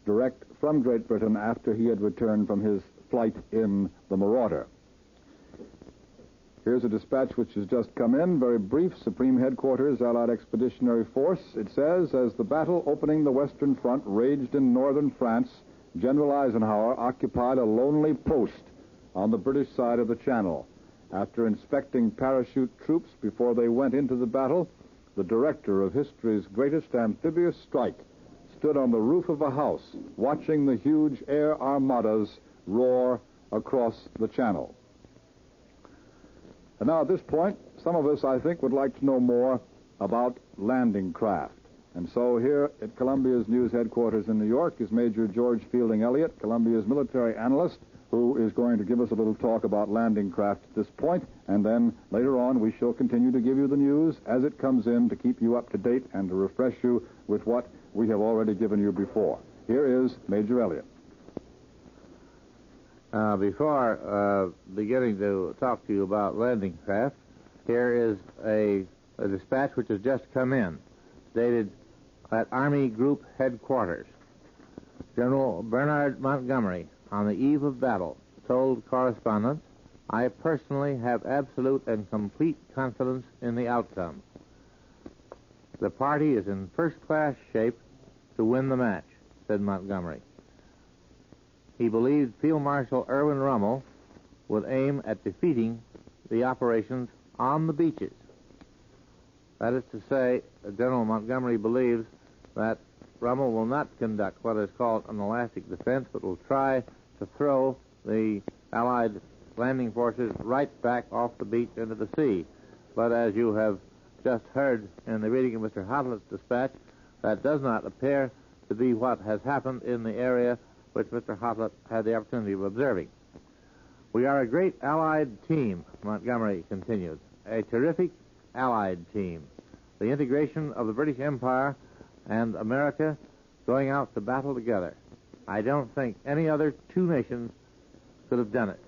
direct from Great Britain after he had returned from his flight in the Marauder. Here's a dispatch which has just come in, very brief. Supreme Headquarters, Allied Expeditionary Force. It says, as the battle opening the Western Front raged in northern France, General Eisenhower occupied a lonely post on the British side of the Channel. After inspecting parachute troops before they went into the battle, the director of history's greatest amphibious strike stood on the roof of a house watching the huge air armadas roar across the Channel. And now at this point, some of us, I think, would like to know more about landing craft. And so here at Columbia's news headquarters in New York is Major George Fielding Elliott, Columbia's military analyst, who is going to give us a little talk about landing craft at this point. And then later on, we shall continue to give you the news as it comes in to keep you up to date and to refresh you with what we have already given you before. Here is Major Elliott. Before beginning to talk to you about landing craft, here is a dispatch which has just come in, dated at Army Group Headquarters. General Bernard Montgomery, on the eve of battle, told correspondents, "I personally have absolute and complete confidence in the outcome. The party is in first-class shape to win the match," said Montgomery. He believed Field Marshal Erwin Rommel would aim at defeating the operations on the beaches. That is to say, General Montgomery believes that Rommel will not conduct what is called an elastic defense, but will try to throw the Allied landing forces right back off the beach into the sea. But as you have just heard in the reading of Mr. Hotlet's dispatch, that does not appear to be what has happened in the area which Mr. Hotlet had the opportunity of observing. "We are a great Allied team," Montgomery continued, "a terrific Allied team. The integration of the British Empire and America going out to battle together. I don't think any other two nations could have done it.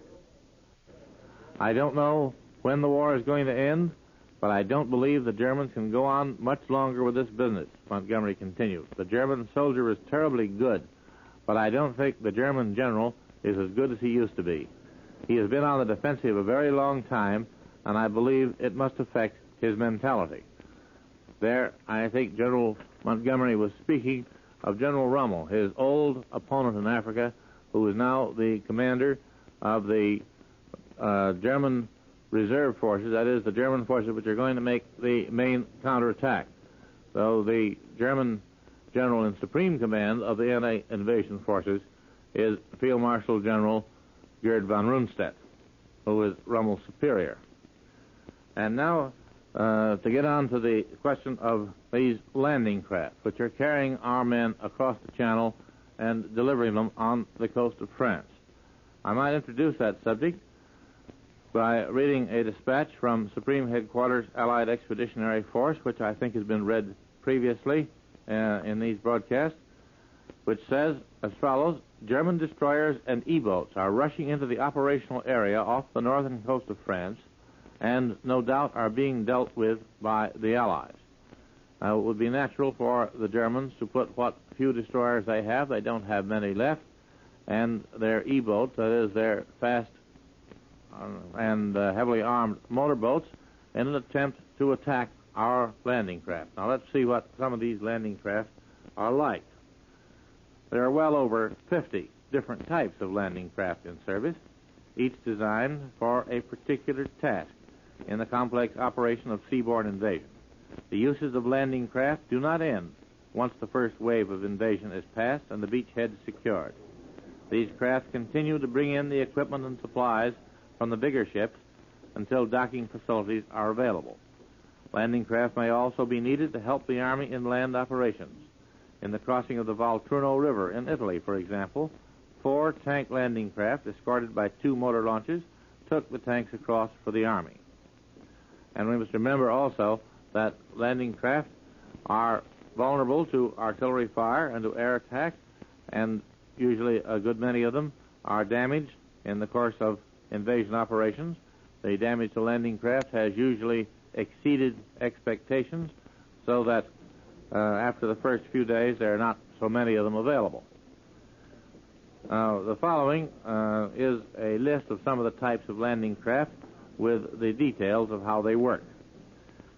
I don't know when the war is going to end, but I don't believe the Germans can go on much longer with this business," Montgomery continued. "The German soldier is terribly good, but I don't think the German general is as good as he used to be. He has been on the defensive a very long time, and I believe it must affect his mentality." There, I think General Montgomery was speaking of General Rommel, his old opponent in Africa, who is now the commander of the German reserve forces, that is, the German forces which are going to make the main counterattack. So the German general in supreme command of the anti-invasion forces is Field Marshal General Gerd von Rundstedt, who is Rommel's superior. And now, to get on to the question of these landing craft, which are carrying our men across the Channel and delivering them on the coast of France. I might introduce that subject. by reading a dispatch from Supreme Headquarters Allied Expeditionary Force, which I think has been read previously in these broadcasts, which says as follows: German destroyers and E-boats are rushing into the operational area off the northern coast of France and no doubt are being dealt with by the Allies. It would be natural for the Germans to put what few destroyers they have, they don't have many left, and their E-boats, that is, their fast and heavily armed motorboats, in an attempt to attack our landing craft. Now let's see what some of these landing craft are like. There are well over 50 different types of landing craft in service, each designed for a particular task in the complex operation of seaborne invasion. The uses of landing craft do not end once the first wave of invasion is past and the beachhead secured. These craft continue to bring in the equipment and supplies from the bigger ships until docking facilities are available. Landing craft may also be needed to help the Army in land operations. In the crossing of the Volturno River in Italy, for example, 4 tank landing craft escorted by 2 motor launches took the tanks across for the Army. And we must remember also that landing craft are vulnerable to artillery fire and to air attack, and usually a good many of them are damaged in the course of invasion operations. The damage to landing craft has usually exceeded expectations, so that after the first few days there are not so many of them available. The following is a list of some of the types of landing craft with the details of how they work.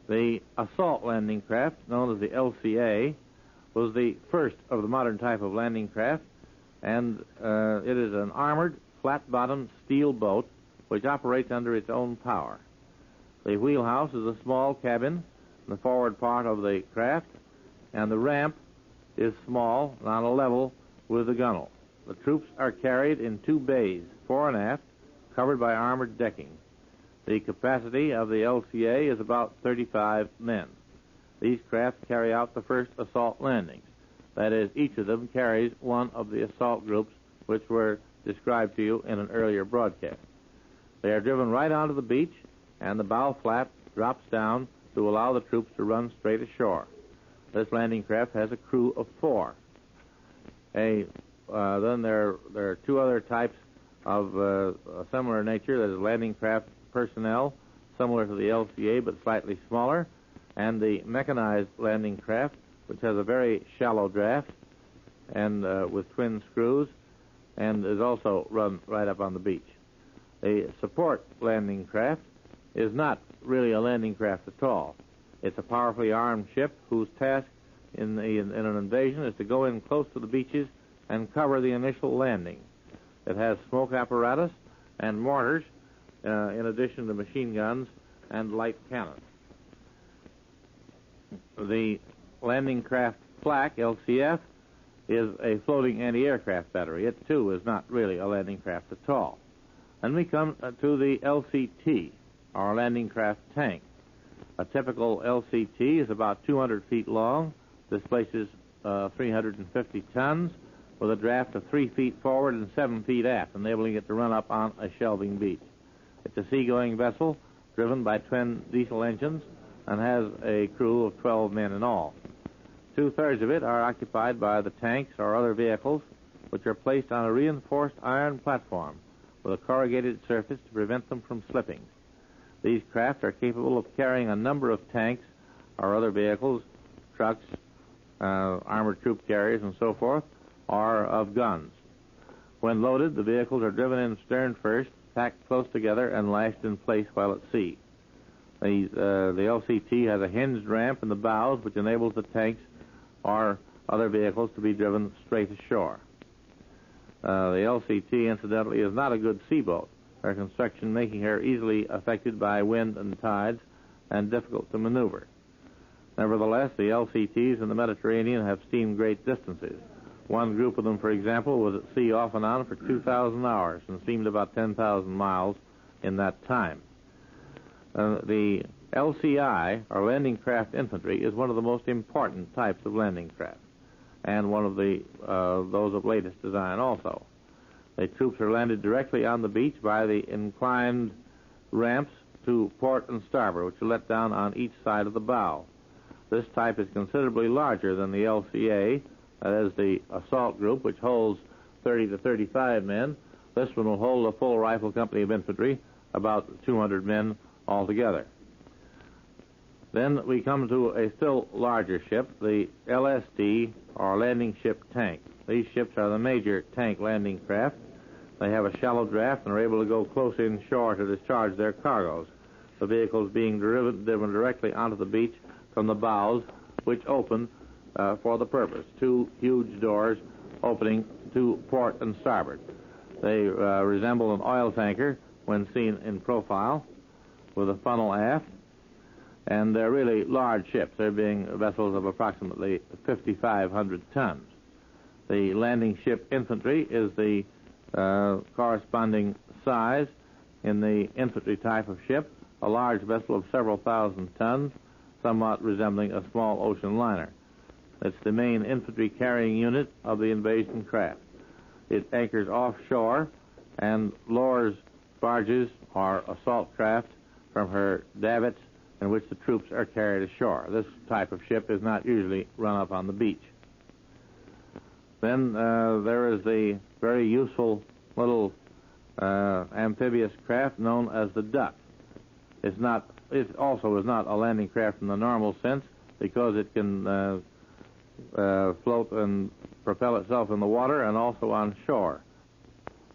The assault landing craft, known as the LCA, was the first of the modern type of landing craft, and it is an armored, flat-bottomed steel boat which operates under its own power. The wheelhouse is a small cabin in the forward part of the craft, and the ramp is small and on a level with the gunwale. The troops are carried in 2 bays, fore and aft, covered by armored decking. The capacity of the LCA is about 35 men. These craft carry out the first assault landings. That is, each of them carries one of the assault groups which were described to you in an earlier broadcast. They are driven right onto the beach, and the bow flap drops down to allow the troops to run straight ashore. This landing craft has a crew of 4. Then there are 2 other types of a similar nature. That is landing craft personnel, similar to the LCA but slightly smaller, and the mechanized landing craft, which has a very shallow draft and with twin screws, and is also run right up on the beach. The support landing craft is not really a landing craft at all. It's a powerfully armed ship whose task in an invasion is to go in close to the beaches and cover the initial landing. It has smoke apparatus and mortars, in addition to machine guns and light cannons. The landing craft flak, LCF, is a floating anti-aircraft battery. It, too, is not really a landing craft at all. And we come to the LCT, our landing craft tank. A typical LCT is about 200 feet long, displaces 350 tons, with a draft of 3 feet forward and 7 feet aft, enabling it to run up on a shelving beach. It's a seagoing vessel driven by twin diesel engines and has a crew of 12 men in all. 2/3 of it are occupied by the tanks or other vehicles, which are placed on a reinforced iron platform with a corrugated surface to prevent them from slipping. These craft are capable of carrying a number of tanks or other vehicles, trucks, armored troop carriers, and so forth, or of guns. When loaded, the vehicles are driven in stern first, packed close together, and lashed in place while at sea. The LCT has a hinged ramp in the bows, which enables the tanks or other vehicles to be driven straight ashore. The LCT, incidentally, is not a good seaboat, her construction making her easily affected by wind and tides and difficult to maneuver. Nevertheless, the LCTs in the Mediterranean have steamed great distances. One group of them, for example, was at sea off and on for 2,000 hours and steamed about 10,000 miles in that time. The LCI, or landing craft infantry, is one of the most important types of landing craft, and one of the those of latest design also. The troops are landed directly on the beach by the inclined ramps to port and starboard, which are let down on each side of the bow. This type is considerably larger than the LCA, that is the assault group, which holds 30 to 35 men. This one will hold a full rifle company of infantry, about 200 men altogether. Then we come to a still larger ship, the LSD, or landing ship tank. These ships are the major tank landing craft. They have a shallow draft and are able to go close inshore to discharge their cargoes, the vehicles being driven directly onto the beach from the bows, which open for the purpose. Two huge doors opening to port and starboard. They resemble an oil tanker when seen in profile, with a funnel aft, and they're really large ships. They're being vessels of approximately 5,500 tons. The landing ship infantry is the corresponding size in the infantry type of ship, a large vessel of several thousand tons, somewhat resembling a small ocean liner. It's the main infantry carrying unit of the invasion craft. It anchors offshore and lowers barges or assault craft from her davits in which the troops are carried ashore. This type of ship is not usually run up on the beach. Then there is the very useful little amphibious craft known as the Duck. It also is not a landing craft in the normal sense, because it can float and propel itself in the water and also on shore.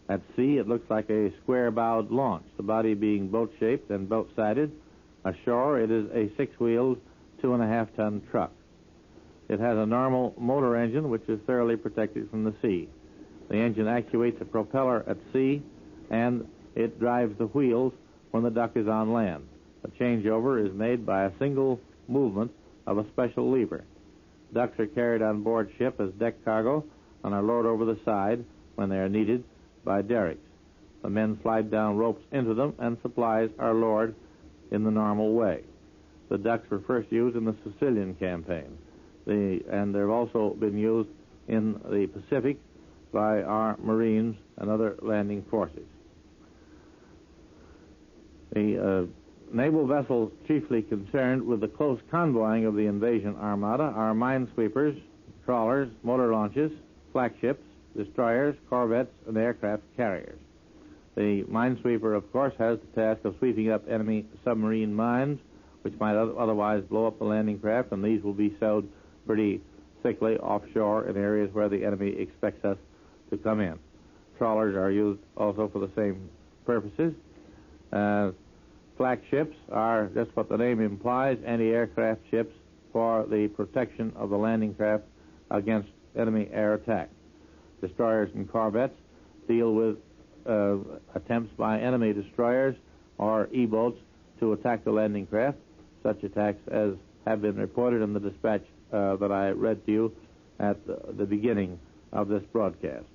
At sea, it looks like a square-bowed launch, the body being boat-shaped and boat-sided. Ashore, it is a 6-wheeled, 2.5-ton truck. It has a normal motor engine, which is thoroughly protected from the sea. The engine actuates a propeller at sea, and it drives the wheels when the Duck is on land. The changeover is made by a single movement of a special lever. Ducks are carried on board ship as deck cargo and are lowered over the side when they are needed by derricks. The men slide down ropes into them, and supplies are lowered in the normal way. The Ducks were first used in the Sicilian campaign, and they've also been used in the Pacific by our Marines and other landing forces. The naval vessels chiefly concerned with the close convoying of the invasion armada are minesweepers, trawlers, motor launches, flak ships, destroyers, corvettes, and aircraft carriers. The minesweeper, of course, has the task of sweeping up enemy submarine mines, which might otherwise blow up the landing craft, and these will be sowed pretty thickly offshore in areas where the enemy expects us to come in. Trawlers are used also for the same purposes. Flak ships are just what the name implies, anti-aircraft ships for the protection of the landing craft against enemy air attack. Destroyers and corvettes deal with attempts by enemy destroyers or E-boats to attack the landing craft, such attacks as have been reported in the dispatch that I read to you at the beginning of this broadcast.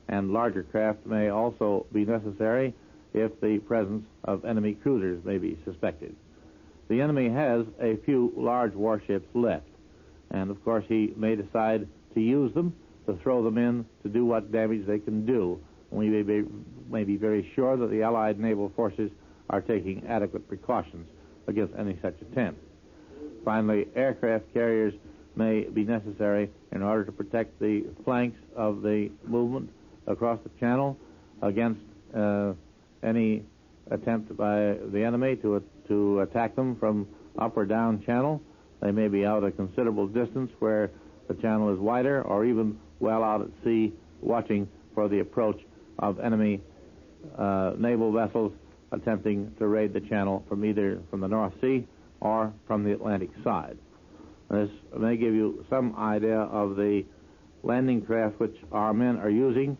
And larger craft may also be necessary if the presence of enemy cruisers may be suspected. The enemy has a few large warships left, and of course he may decide to use them, to throw them in, to do what damage they can do. We may be very sure that the Allied naval forces are taking adequate precautions against any such attempt. Finally, aircraft carriers may be necessary in order to protect the flanks of the movement across the channel against any attempt by the enemy to attack them from up or down channel. They may be out a considerable distance where the channel is wider, or even well out at sea, watching for the approach of enemy naval vessels attempting to raid the channel from either from the North Sea or from the Atlantic side. This may give you some idea of the landing craft which our men are using,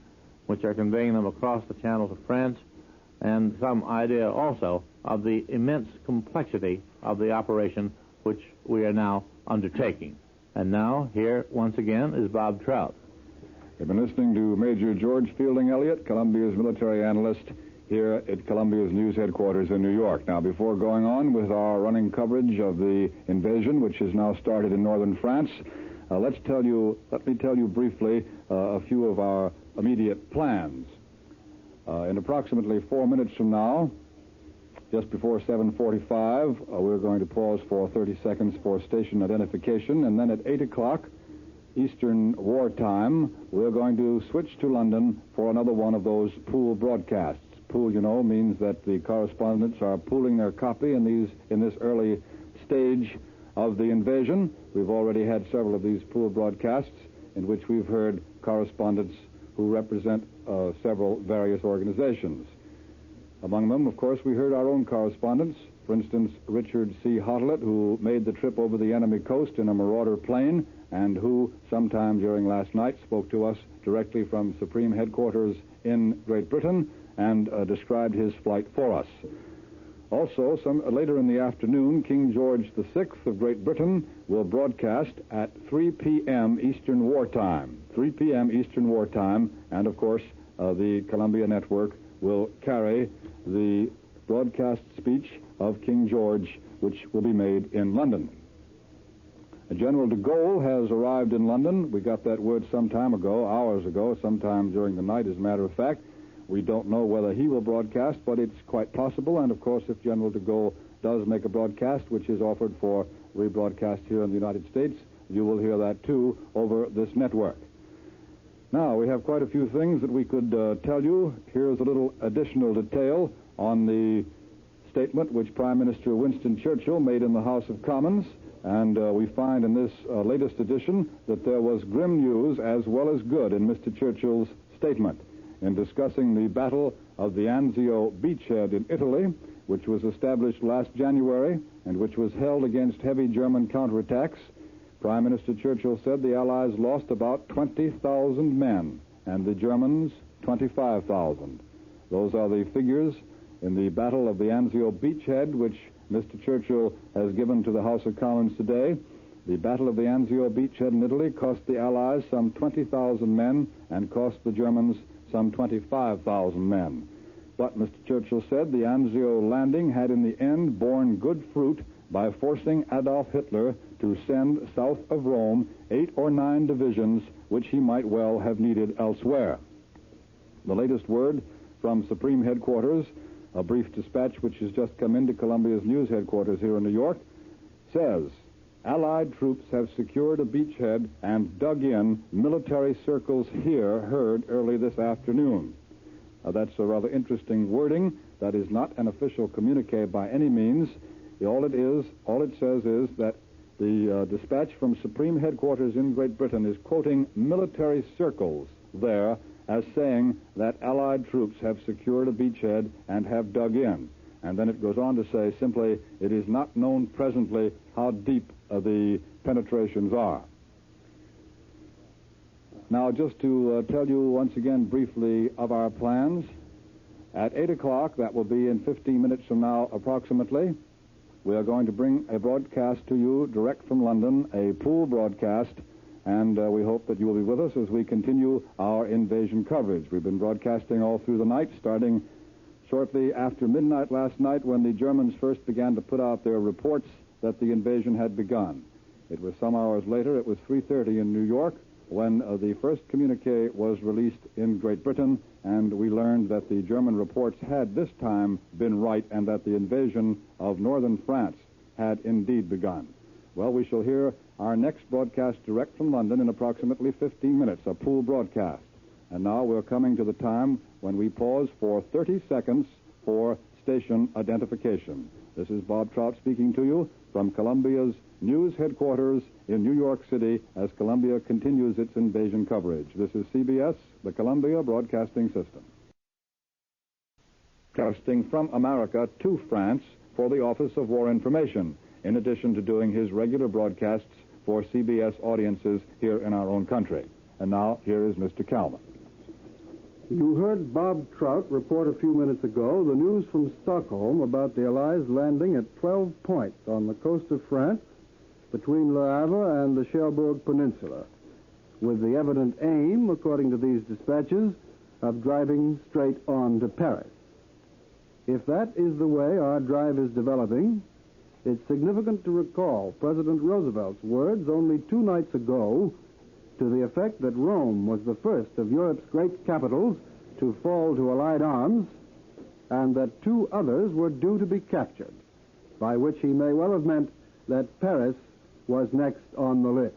which are conveying them across the channel to France, and some idea also of the immense complexity of the operation which we are now undertaking. And now, here once again is Bob Trout. You've been listening to Major George Fielding Elliott, Columbia's military analyst, here at Columbia's news headquarters in New York. Now, before going on with our running coverage of the invasion, which has now started in northern France, let me tell you briefly a few of our immediate plans. In approximately 4 minutes from now, Just before 7:45, we're going to pause for 30 seconds for station identification, and then at 8 o'clock Eastern War Time, we're going to switch to London for another one of those pool broadcasts. Pool, you know, means that the correspondents are pooling their copy in this early stage of the invasion. We've already had several of these pool broadcasts in which we've heard correspondents who represent several various organizations. Among them, of course, we heard our own correspondents. For instance, Richard C. Hottelet, who made the trip over the enemy coast in a Marauder plane and who, sometime during last night, spoke to us directly from Supreme Headquarters in Great Britain and described his flight for us. Also, later in the afternoon, King George VI of Great Britain will broadcast at 3 p.m. Eastern War Time. 3 p.m. Eastern War Time, and of course, the Columbia Network will carry the broadcast speech of King George, which will be made in London. General de Gaulle has arrived in London. We got that word some time ago, hours ago, sometime during the night, as a matter of fact. We don't know whether he will broadcast, but it's quite possible. And, of course, if General de Gaulle does make a broadcast, which is offered for rebroadcast here in the United States, you will hear that, too, over this network. Now, we have quite a few things that we could tell you. Here's a little additional detail on the statement which Prime Minister Winston Churchill made in the House of Commons. And we find in this latest edition that there was grim news as well as good in Mr. Churchill's statement. In discussing the Battle of the Anzio beachhead in Italy, which was established last January and which was held against heavy German counterattacks, Prime Minister Churchill said the Allies lost about 20,000 men and the Germans 25,000. Those are the figures in the Battle of the Anzio beachhead, which Mr. Churchill has given to the House of Commons today. The Battle of the Anzio beachhead in Italy cost the Allies some 20,000 men and cost the Germans some 25,000 men. But Mr. Churchill said the Anzio landing had in the end borne good fruit by forcing Adolf Hitler to send south of Rome 8 or 9 divisions which he might well have needed elsewhere. The latest word from Supreme Headquarters, a brief dispatch which has just come into Columbia's news headquarters here in New York, says, Allied troops have secured a beachhead and dug in military circles here heard early this afternoon. That's a rather interesting wording. That is not an official communique by any means. All it says is that the dispatch from Supreme Headquarters in Great Britain is quoting military circles there as saying that Allied troops have secured a beachhead and have dug in. And then it goes on to say simply, it is not known presently how deep the penetrations are. Now, just to tell you once again briefly of our plans, at 8 o'clock, that will be in 15 minutes from now approximately, we are going to bring a broadcast to you direct from London, a pool broadcast, and we hope that you will be with us as we continue our invasion coverage. We've been broadcasting all through the night, starting shortly after midnight last night when the Germans first began to put out their reports that the invasion had begun. It was some hours later, it was 3:30 in New York, when the first communique was released in Great Britain, and we learned that the German reports had this time been right and that the invasion of northern France had indeed begun. Well, we shall hear our next broadcast direct from London in approximately 15 minutes, a pool broadcast. And now we're coming to the time when we pause for 30 seconds for station identification. This is Bob Trout speaking to you from Columbia's news headquarters in New York City as Columbia continues its invasion coverage. This is CBS, the Columbia Broadcasting System. Broadcasting from America to France for the Office of War Information, in addition to doing his regular broadcasts for CBS audiences here in our own country. And now, here is Mr. Calvin. You heard Bob Trout report a few minutes ago the news from Stockholm about the Allies landing at 12 points on the coast of France between Le Havre and the Cherbourg Peninsula, with the evident aim, according to these dispatches, of driving straight on to Paris. If that is the way our drive is developing, it's significant to recall President Roosevelt's words only 2 nights ago to the effect that Rome was the first of Europe's great capitals to fall to Allied arms and that 2 others were due to be captured, by which he may well have meant that Paris was next on the list.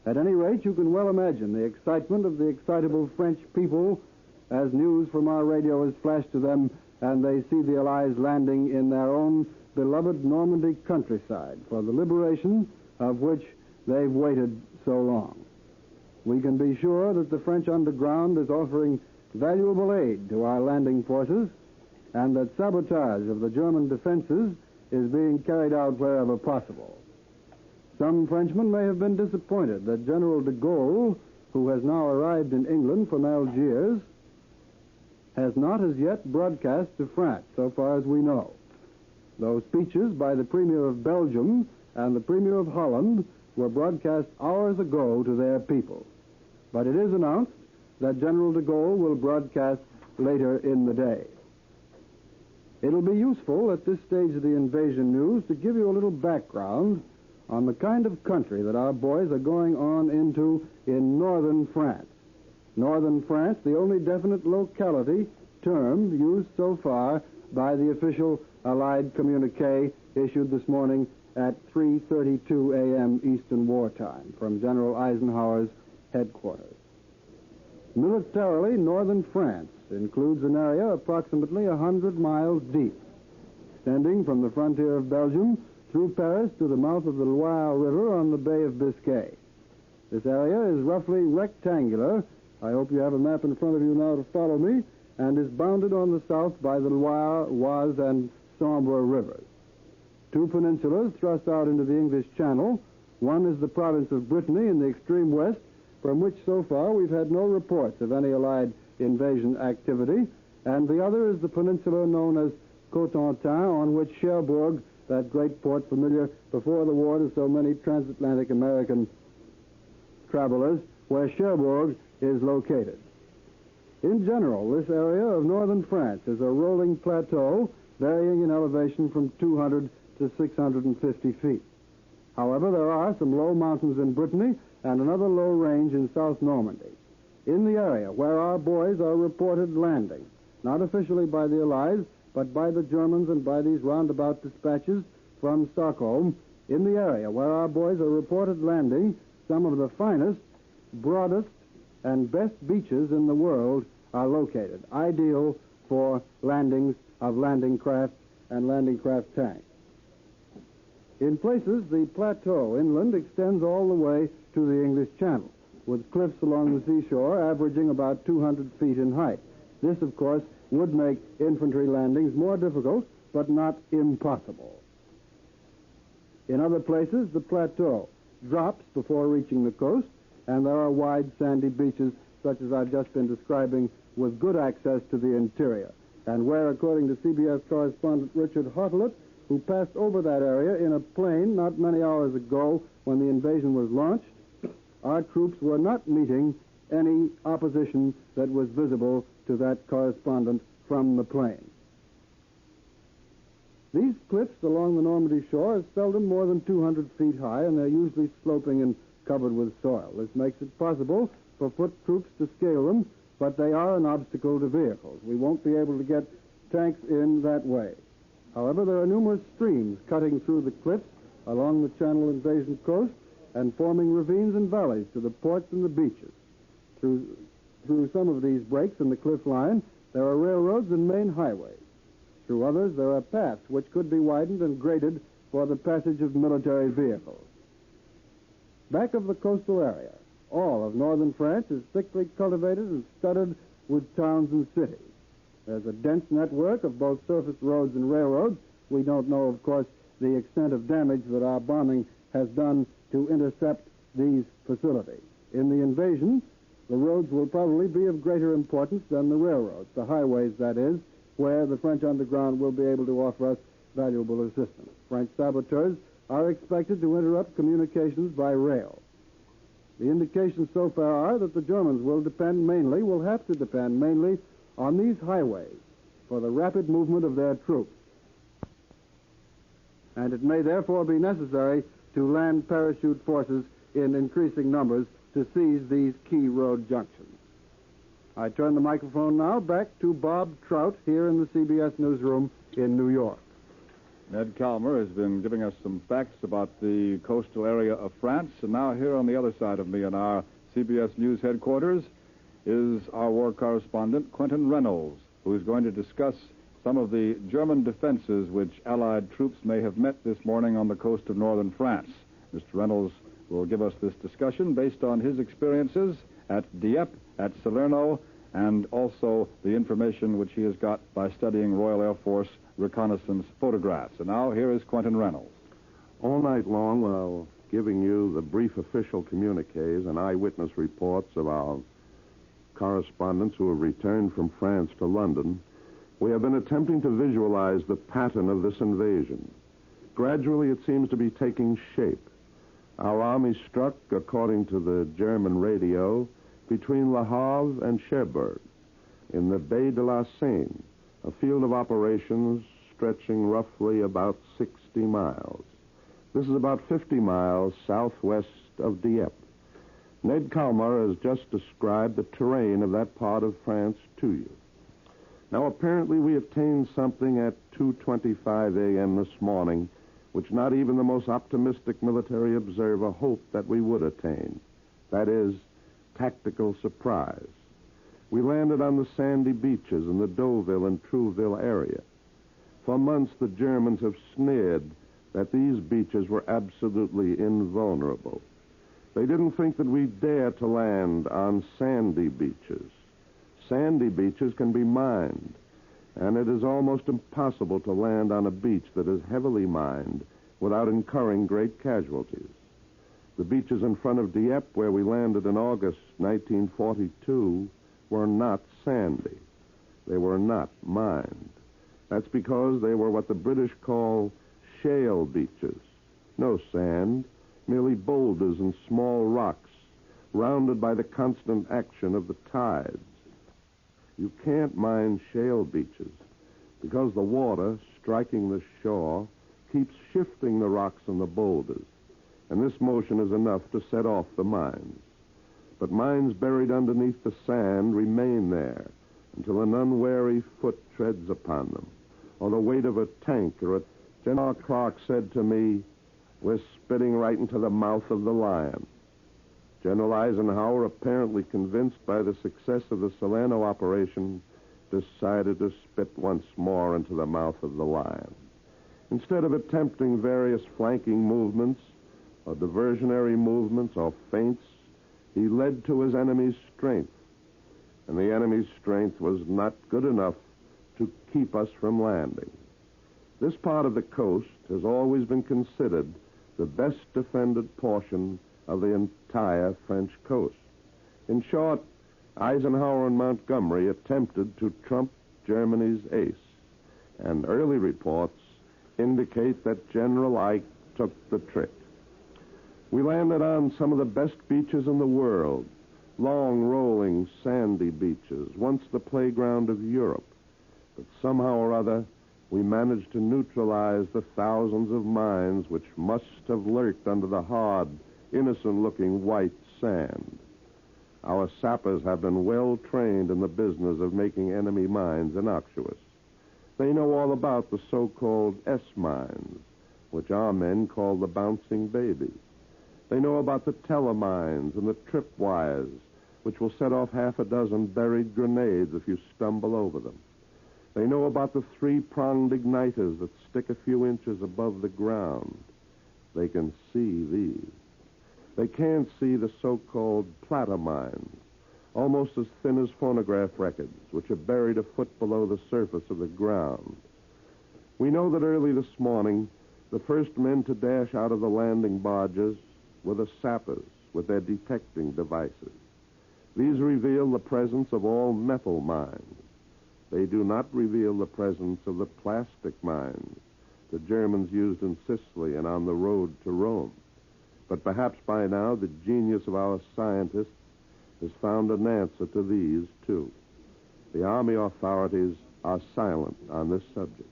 At any rate, you can well imagine the excitement of the excitable French people as news from our radio is flashed to them and they see the Allies landing in their own beloved Normandy countryside for the liberation of which they've waited so long. We can be sure that the French underground is offering valuable aid to our landing forces and that sabotage of the German defenses is being carried out wherever possible. Some Frenchmen may have been disappointed that General de Gaulle, who has now arrived in England from Algiers, has not as yet broadcast to France, so far as we know. Those speeches by the Premier of Belgium and the Premier of Holland were broadcast hours ago to their people. But it is announced that General de Gaulle will broadcast later in the day. It'll be useful at this stage of the invasion news to give you a little background on the kind of country that our boys are going on into in northern France. Northern France, the only definite locality term used so far by the official Allied communique issued this morning at 3:32 a.m. Eastern Wartime from General Eisenhower's headquarters. Militarily, northern France includes an area approximately 100 miles deep, extending from the frontier of Belgium through Paris to the mouth of the Loire River on the Bay of Biscay. This area is roughly rectangular. I hope you have a map in front of you now to follow me, and is bounded on the south by the Loire, Oise, and Sambre rivers. 2 peninsulas thrust out into the English Channel. One is the province of Brittany in the extreme west, from which so far we've had no reports of any Allied invasion activity, and the other is the peninsula known as Cotentin, on which Cherbourg, that great port familiar before the war to so many transatlantic American travelers, where Cherbourg is located. In general, this area of northern France is a rolling plateau varying in elevation from 200 to 650 feet. However, there are some low mountains in Brittany and another low range in South Normandy. In the area where our boys are reported landing, not officially by the Allies, but by the Germans and by these roundabout dispatches from Stockholm, in the area where our boys are reported landing, some of the finest, broadest, and best beaches in the world are located, ideal for landings of landing craft and landing craft tanks. In places, the plateau inland extends all the way to the English Channel, with cliffs along the seashore averaging about 200 feet in height. This, of course, would make infantry landings more difficult, but not impossible. In other places, the plateau drops before reaching the coast, and there are wide sandy beaches, such as I've just been describing, with good access to the interior, and where, according to CBS correspondent Richard Hartelet, who passed over that area in a plane not many hours ago when the invasion was launched, our troops were not meeting any opposition that was visible to that correspondent from the plane. These cliffs along the Normandy shore are seldom more than 200 feet high, and they're usually sloping and covered with soil. This makes it possible for foot troops to scale them, but they are an obstacle to vehicles. We won't be able to get tanks in that way. However, there are numerous streams cutting through the cliffs along the Channel invasion coast and forming ravines and valleys to the ports and the beaches. Through some of these breaks in the cliff line, there are railroads and main highways. Through others, there are paths which could be widened and graded for the passage of military vehicles. Back of the coastal area, all of northern France is thickly cultivated and studded with towns and cities. There's a dense network of both surface roads and railroads. We don't know, of course, the extent of damage that our bombing has done to intercept these facilities. In the invasion, the roads will probably be of greater importance than the railroads, the highways, that is, where the French underground will be able to offer us valuable assistance. French saboteurs are expected to interrupt communications by rail. The indications so far are that the Germans will have to depend mainly on these highways for the rapid movement of their troops. And it may therefore be necessary to land parachute forces in increasing numbers to seize these key road junctions. I turn the microphone now back to Bob Trout here in the CBS newsroom in New York. Ned Calmer has been giving us some facts about the coastal area of France, and now here on the other side of me in our CBS News headquarters is our war correspondent, Quentin Reynolds, who is going to discuss some of the German defenses which Allied troops may have met this morning on the coast of northern France. Mr. Reynolds will give us this discussion based on his experiences at Dieppe, at Salerno, and also the information which he has got by studying Royal Air Force reconnaissance photographs. And now here is Quentin Reynolds. All night long, while giving you the brief official communiques and eyewitness reports of our correspondents who have returned from France to London, we have been attempting to visualize the pattern of this invasion. Gradually, it seems to be taking shape. Our army struck, according to the German radio, between Le Havre and Cherbourg, in the Baie de la Seine, a field of operations stretching roughly about 60 miles. This is about 50 miles southwest of Dieppe. Ned Calmer has just described the terrain of that part of France to you. Now, apparently we attained something at 2:25 a.m. this morning, which not even the most optimistic military observer hoped that we would attain. That is, tactical surprise. We landed on the sandy beaches in the Deauville and Trouville area. For months, the Germans have sneered that these beaches were absolutely invulnerable. They didn't think that we'd dare to land on sandy beaches. Sandy beaches can be mined, and it is almost impossible to land on a beach that is heavily mined without incurring great casualties. The beaches in front of Dieppe, where we landed in August 1942, were not sandy. They were not mined. That's because they were what the British call shale beaches. No sand, merely boulders and small rocks, rounded by the constant action of the tides. You can't mine shale beaches because the water striking the shore keeps shifting the rocks and the boulders, and this motion is enough to set off the mines. But mines buried underneath the sand remain there until an unwary foot treads upon them, or the weight of a tank or a... General Clark said to me, "We're spitting right into the mouth of the lion." General Eisenhower, apparently convinced by the success of the Salerno operation, decided to spit once more into the mouth of the lion. Instead of attempting various flanking movements, or diversionary movements, or feints, he led to his enemy's strength. And the enemy's strength was not good enough to keep us from landing. This part of the coast has always been considered the best defended portion of the entire French coast. In short, Eisenhower and Montgomery attempted to trump Germany's ace, and early reports indicate that General Ike took the trick. We landed on some of the best beaches in the world, long, rolling, sandy beaches, once the playground of Europe. But somehow or other, we managed to neutralize the thousands of mines which must have lurked under the hard, innocent-looking white sand. Our sappers have been well trained in the business of making enemy mines innocuous. They know all about the so-called S-mines, which our men call the bouncing babies. They know about the telemines and the tripwires, which will set off half a dozen buried grenades if you stumble over them. They know about the three-pronged igniters that stick a few inches above the ground. They can see these. They can't see the so-called platter mines, almost as thin as phonograph records, which are buried a foot below the surface of the ground. We know that early this morning, the first men to dash out of the landing barges were the sappers with their detecting devices. These reveal the presence of all metal mines. They do not reveal the presence of the plastic mines the Germans used in Sicily and on the road to Rome. But perhaps by now the genius of our scientists has found an answer to these, too. The Army authorities are silent on this subject.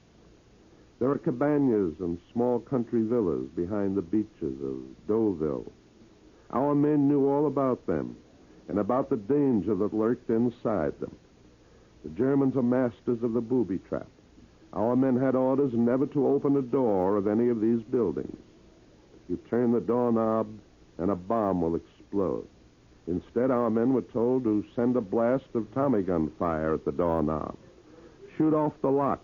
There are cabanas and small country villas behind the beaches of Deauville. Our men knew all about them, and about the danger that lurked inside them. The Germans are masters of the booby trap. Our men had orders never to open a door of any of these buildings. You turn the doorknob, and a bomb will explode. Instead, our men were told to send a blast of Tommy gun fire at the doorknob, shoot off the lock,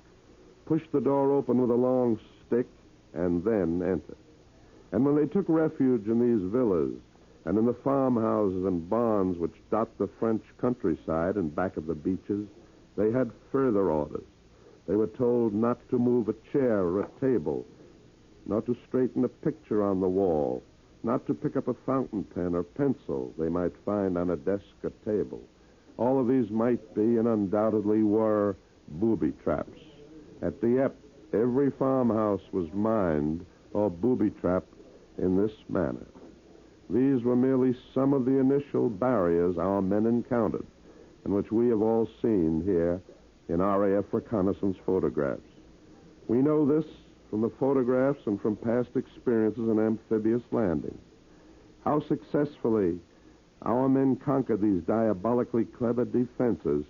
push the door open with a long stick, and then enter. And when they took refuge in these villas and in the farmhouses and barns which dot the French countryside and back of the beaches, they had further orders. They were told not to move a chair or a table, not to straighten a picture on the wall, not to pick up a fountain pen or pencil they might find on a desk or table. All of these might be, and undoubtedly were, booby traps. At Dieppe, every farmhouse was mined or booby-trapped in this manner. These were merely some of the initial barriers our men encountered, and which we have all seen here in RAF reconnaissance photographs. We know this from the photographs and from past experiences in amphibious landings. How successfully our men conquered these diabolically clever defenses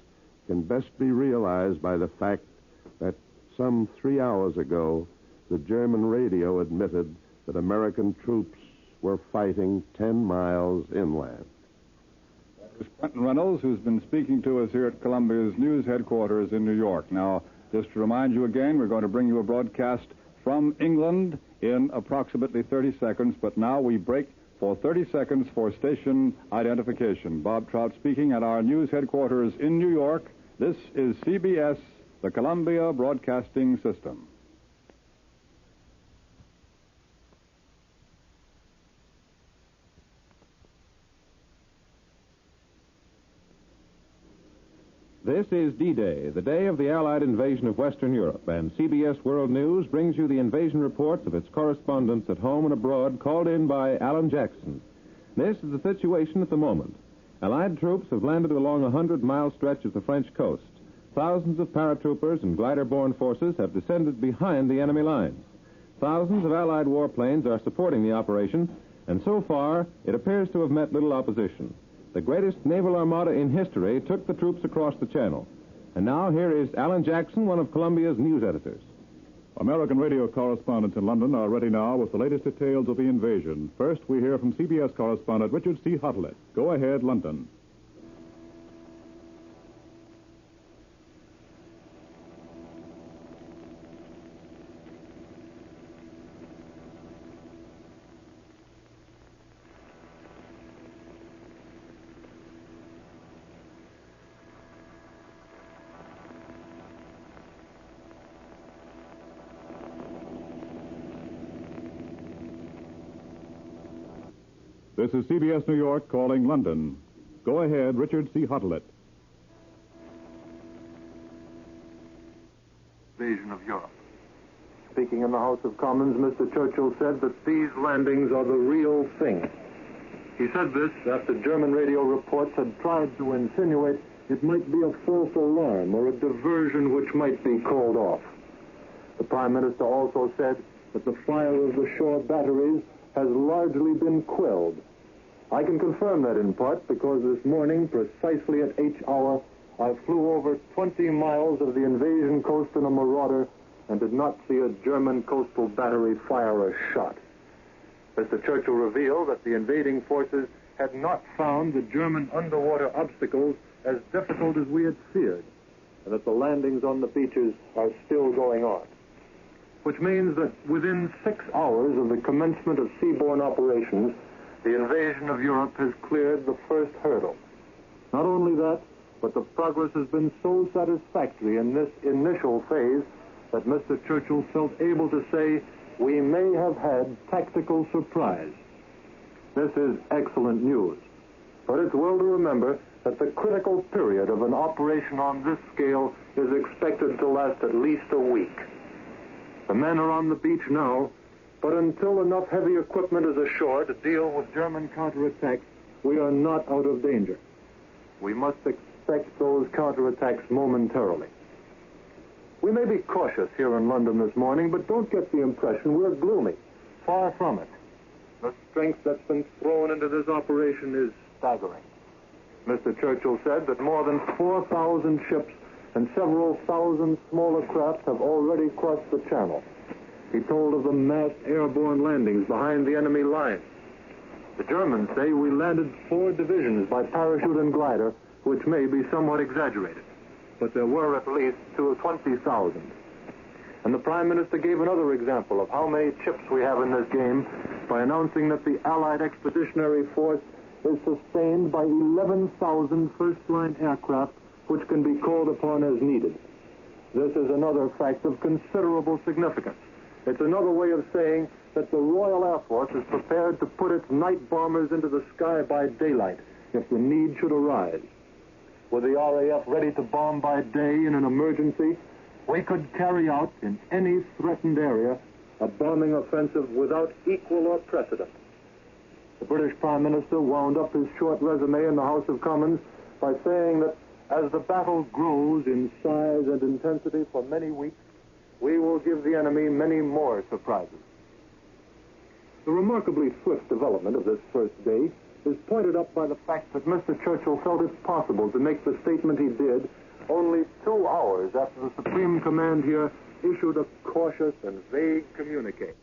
can best be realized by the fact that some 3 hours ago, the German radio admitted that American troops were fighting 10 miles inland. That is Quentin Reynolds, who's been speaking to us here at Columbia's news headquarters in New York. Now, just to remind you again, we're going to bring you a broadcast from England in approximately 30 seconds, but now we break for 30 seconds for station identification. Bob Trout speaking at our news headquarters in New York. This is CBS, the Columbia Broadcasting System. This is D-Day, the day of the Allied invasion of Western Europe, and CBS World News brings you the invasion reports of its correspondents at home and abroad, called in by Alan Jackson. This is the situation at the moment. Allied troops have landed along a 100-mile stretch of the French coast. Thousands of paratroopers and glider-borne forces have descended behind the enemy lines. Thousands of Allied warplanes are supporting the operation, and so far it appears to have met little opposition. The greatest naval armada in history took the troops across the channel. And now here is Alan Jackson, one of Columbia's news editors. American radio correspondents in London are ready now with the latest details of the invasion. First, we hear from CBS correspondent Richard C. Huttlett. Go ahead, London. This is CBS New York calling London. Go ahead, Richard C. Huttlett. Invasion of Europe. Speaking in the House of Commons, Mr. Churchill said that these landings are the real thing. He said this after German radio reports had tried to insinuate it might be a false alarm or a diversion which might be called off. The Prime Minister also said that the fire of the shore batteries has largely been quelled. I can confirm that in part because this morning, precisely at H hour, I flew over 20 miles of the invasion coast in a Marauder and did not see a German coastal battery fire a shot. Mr. Churchill revealed that the invading forces had not found the German underwater obstacles as difficult as we had feared, and that the landings on the beaches are still going on. Which means that within 6 hours of the commencement of seaborne operations, the invasion of Europe has cleared the first hurdle. Not only that, but the progress has been so satisfactory in this initial phase that Mr. Churchill felt able to say, we may have had tactical surprise. This is excellent news. But it's well to remember that the critical period of an operation on this scale is expected to last at least a week. The men are on the beach now, but until enough heavy equipment is ashore to deal with German counterattacks, we are not out of danger. We must expect those counterattacks momentarily. We may be cautious here in London this morning, but don't get the impression we're gloomy. Far from it. The strength that's been thrown into this operation is staggering. Mr. Churchill said that more than 4,000 ships and several thousand smaller craft have already crossed the channel. He told of the massed airborne landings behind the enemy lines. The Germans say we landed 4 divisions by parachute and glider, which may be somewhat exaggerated, but there were at least 20,000. And the Prime Minister gave another example of how many chips we have in this game by announcing that the Allied Expeditionary Force is sustained by 11,000 first-line aircraft, which can be called upon as needed. This is another fact of considerable significance. It's another way of saying that the Royal Air Force is prepared to put its night bombers into the sky by daylight if the need should arise. With the RAF ready to bomb by day in an emergency, we could carry out in any threatened area a bombing offensive without equal or precedent. The British Prime Minister wound up his short resume in the House of Commons by saying that as the battle grows in size and intensity for many weeks, we will give the enemy many more surprises. The remarkably swift development of this first day is pointed up by the fact that Mr. Churchill felt it possible to make the statement he did only 2 hours after the Supreme Command here issued a cautious and vague communique.